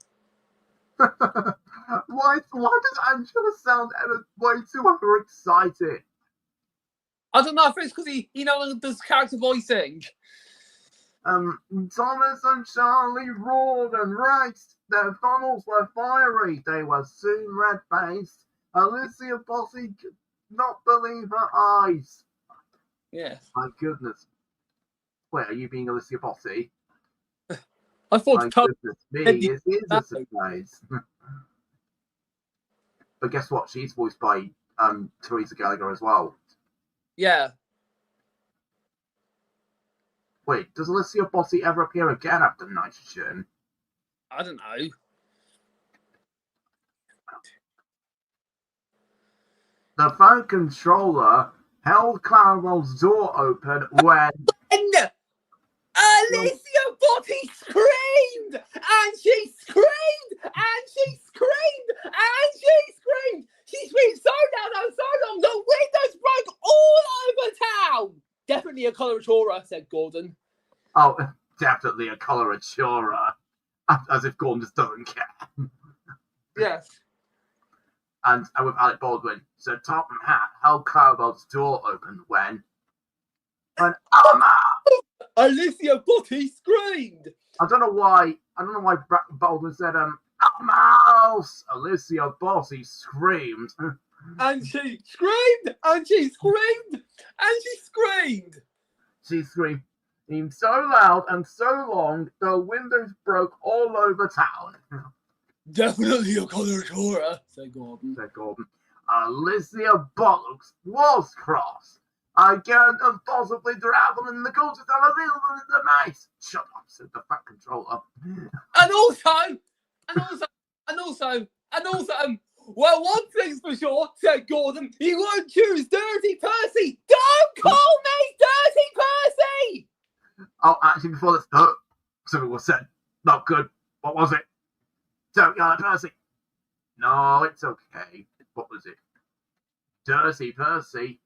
Why does Angela sound way too overexcited? I don't know if it's because he no longer does character voicing. Thomas and Charlie roared and raced. Their funnels were fiery. They were soon red-faced. Alicia Bossy could not believe her eyes. Yes. My goodness. Wait, are you being Alicia Bossy? I thought. My goodness me, it is a surprise. But guess what? She's voiced by Teresa Gallagher as well. Yeah. Wait, does Alicia Bossy ever appear again after Nitrogen? I don't know. The phone controller held Clarabelle's door open when... Alicia Bossy screamed! And she screamed! And she screamed! And she screamed! She screamed so loud and so long the windows broke all over town! definitely a coloratura, said Gordon. Oh, definitely a coloratura. As if Gordon just doesn't care. Yes. And with Alec Baldwin, so Topham Hatt held Clarabelle's door open when Alicia Botty screamed. I don't know why Baldwin said mouse. Alicia Botty screamed. And she screamed, and she screamed, and she screamed. She screamed so loud and so long, the windows broke all over town. Definitely a coloratura, said Gordon. Alicia Bollocks was cross. I can't possibly travel in the courses on a little bit of the mice. Shut up, said the fat controller. And also, well, one thing's for sure, said Gordon, he won't choose Dirty Percy. Don't call me Dirty Percy! Oh, actually, before this, something was said. Not good. What was it? Don't yell at Percy. No, it's okay. What was it? Dirty Percy.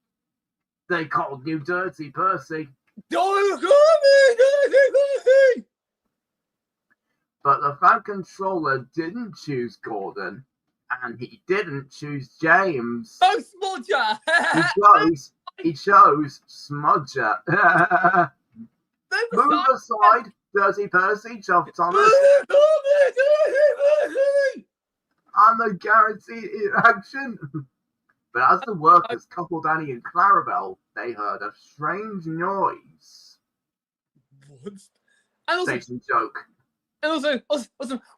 They called you Dirty Percy. Don't call me Dirty Percy! But the fan controller didn't choose Gordon, and he didn't choose James. Oh, Smudger! he chose Smudger. Move aside, Dirty Percy, Chuff Thomas. And the guaranteed interaction. But as the workers coupled Annie and Clarabelle, they heard a strange noise. What? And also, station joke. And also,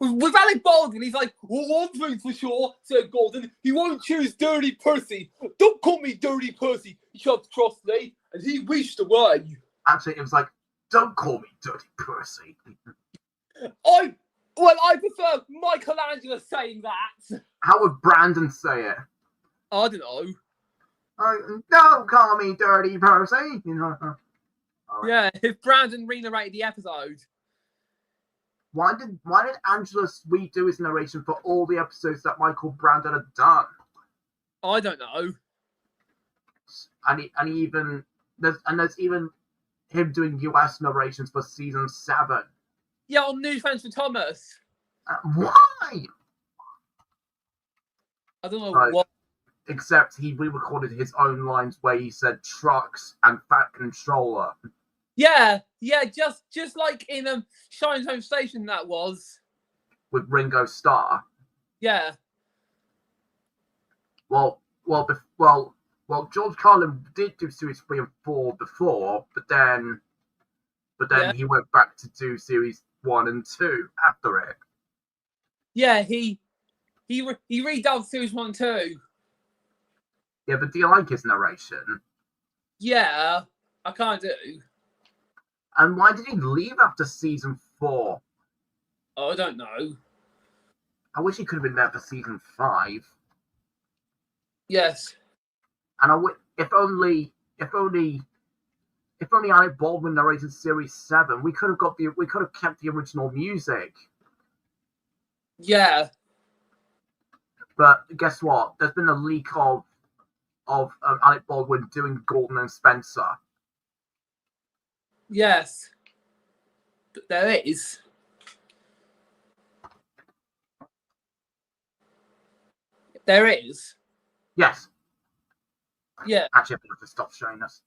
with Alec Baldwin, he's like, well, one thing's for sure, said Gordon, he won't choose Dirty Percy. Don't call me Dirty Percy. He shoved crossly, and he wished away. Actually, it was like, don't call me Dirty Percy. I prefer Michelangelo saying that. How would Brandon say it? I don't know. Don't call me Dirty Percy. You know. Yeah, if Brandon re-narrated the episode. Why did Angela redo his narration for all the episodes that Michael Brandon had done? I don't know. And there's even him doing US narrations for season 7. Yeah, on New Friends for Thomas. Why? I don't know what. Except he re-recorded his own lines where he said trucks and fat controller. Yeah, just like in Shine's Home Station that was. With Ringo Starr. Yeah. Well, George Carlin did do series 3 and 4 before, but then he went back to do series 1 and 2 after it. Yeah, he redubbed series 1 and 2. Yeah, but do you like his narration? Yeah, I kind of do. And why did he leave after season 4? Oh, I don't know. I wish he could have been there for season 5. Yes. And if only Alec Baldwin narrated series 7, we could have kept the original music. Yeah. But guess what? There's been a leak of Alec Baldwin doing Gordon and Spencer. Yes. But there is. There is. Yes. Yeah. Actually, I have to stop showing us.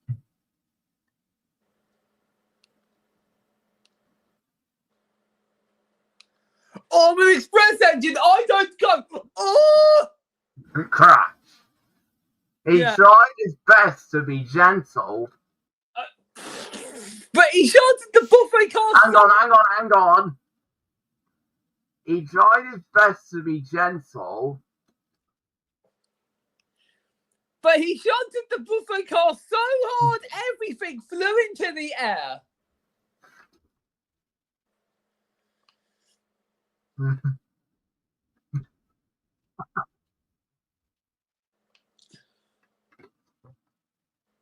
Armour Express engine, I don't go. Oh! Crash. He tried his best to be gentle. But he shouted the buffet car. Hang on. He tried his best to be gentle. But he shunted the buffet car so hard, everything flew into the air.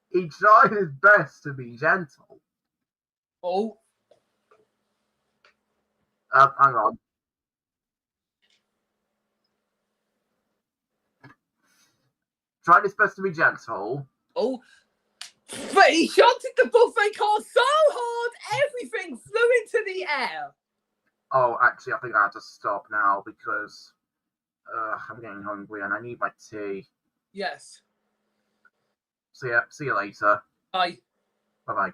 He tried his best to be gentle. Oh. Hang on. Tried his best to be gentle. Oh. But he shot at the buffet car so hard, everything flew into the air. Oh, actually, I think I have to stop now because I'm getting hungry and I need my tea. Yes. See you later. Bye. Bye-bye.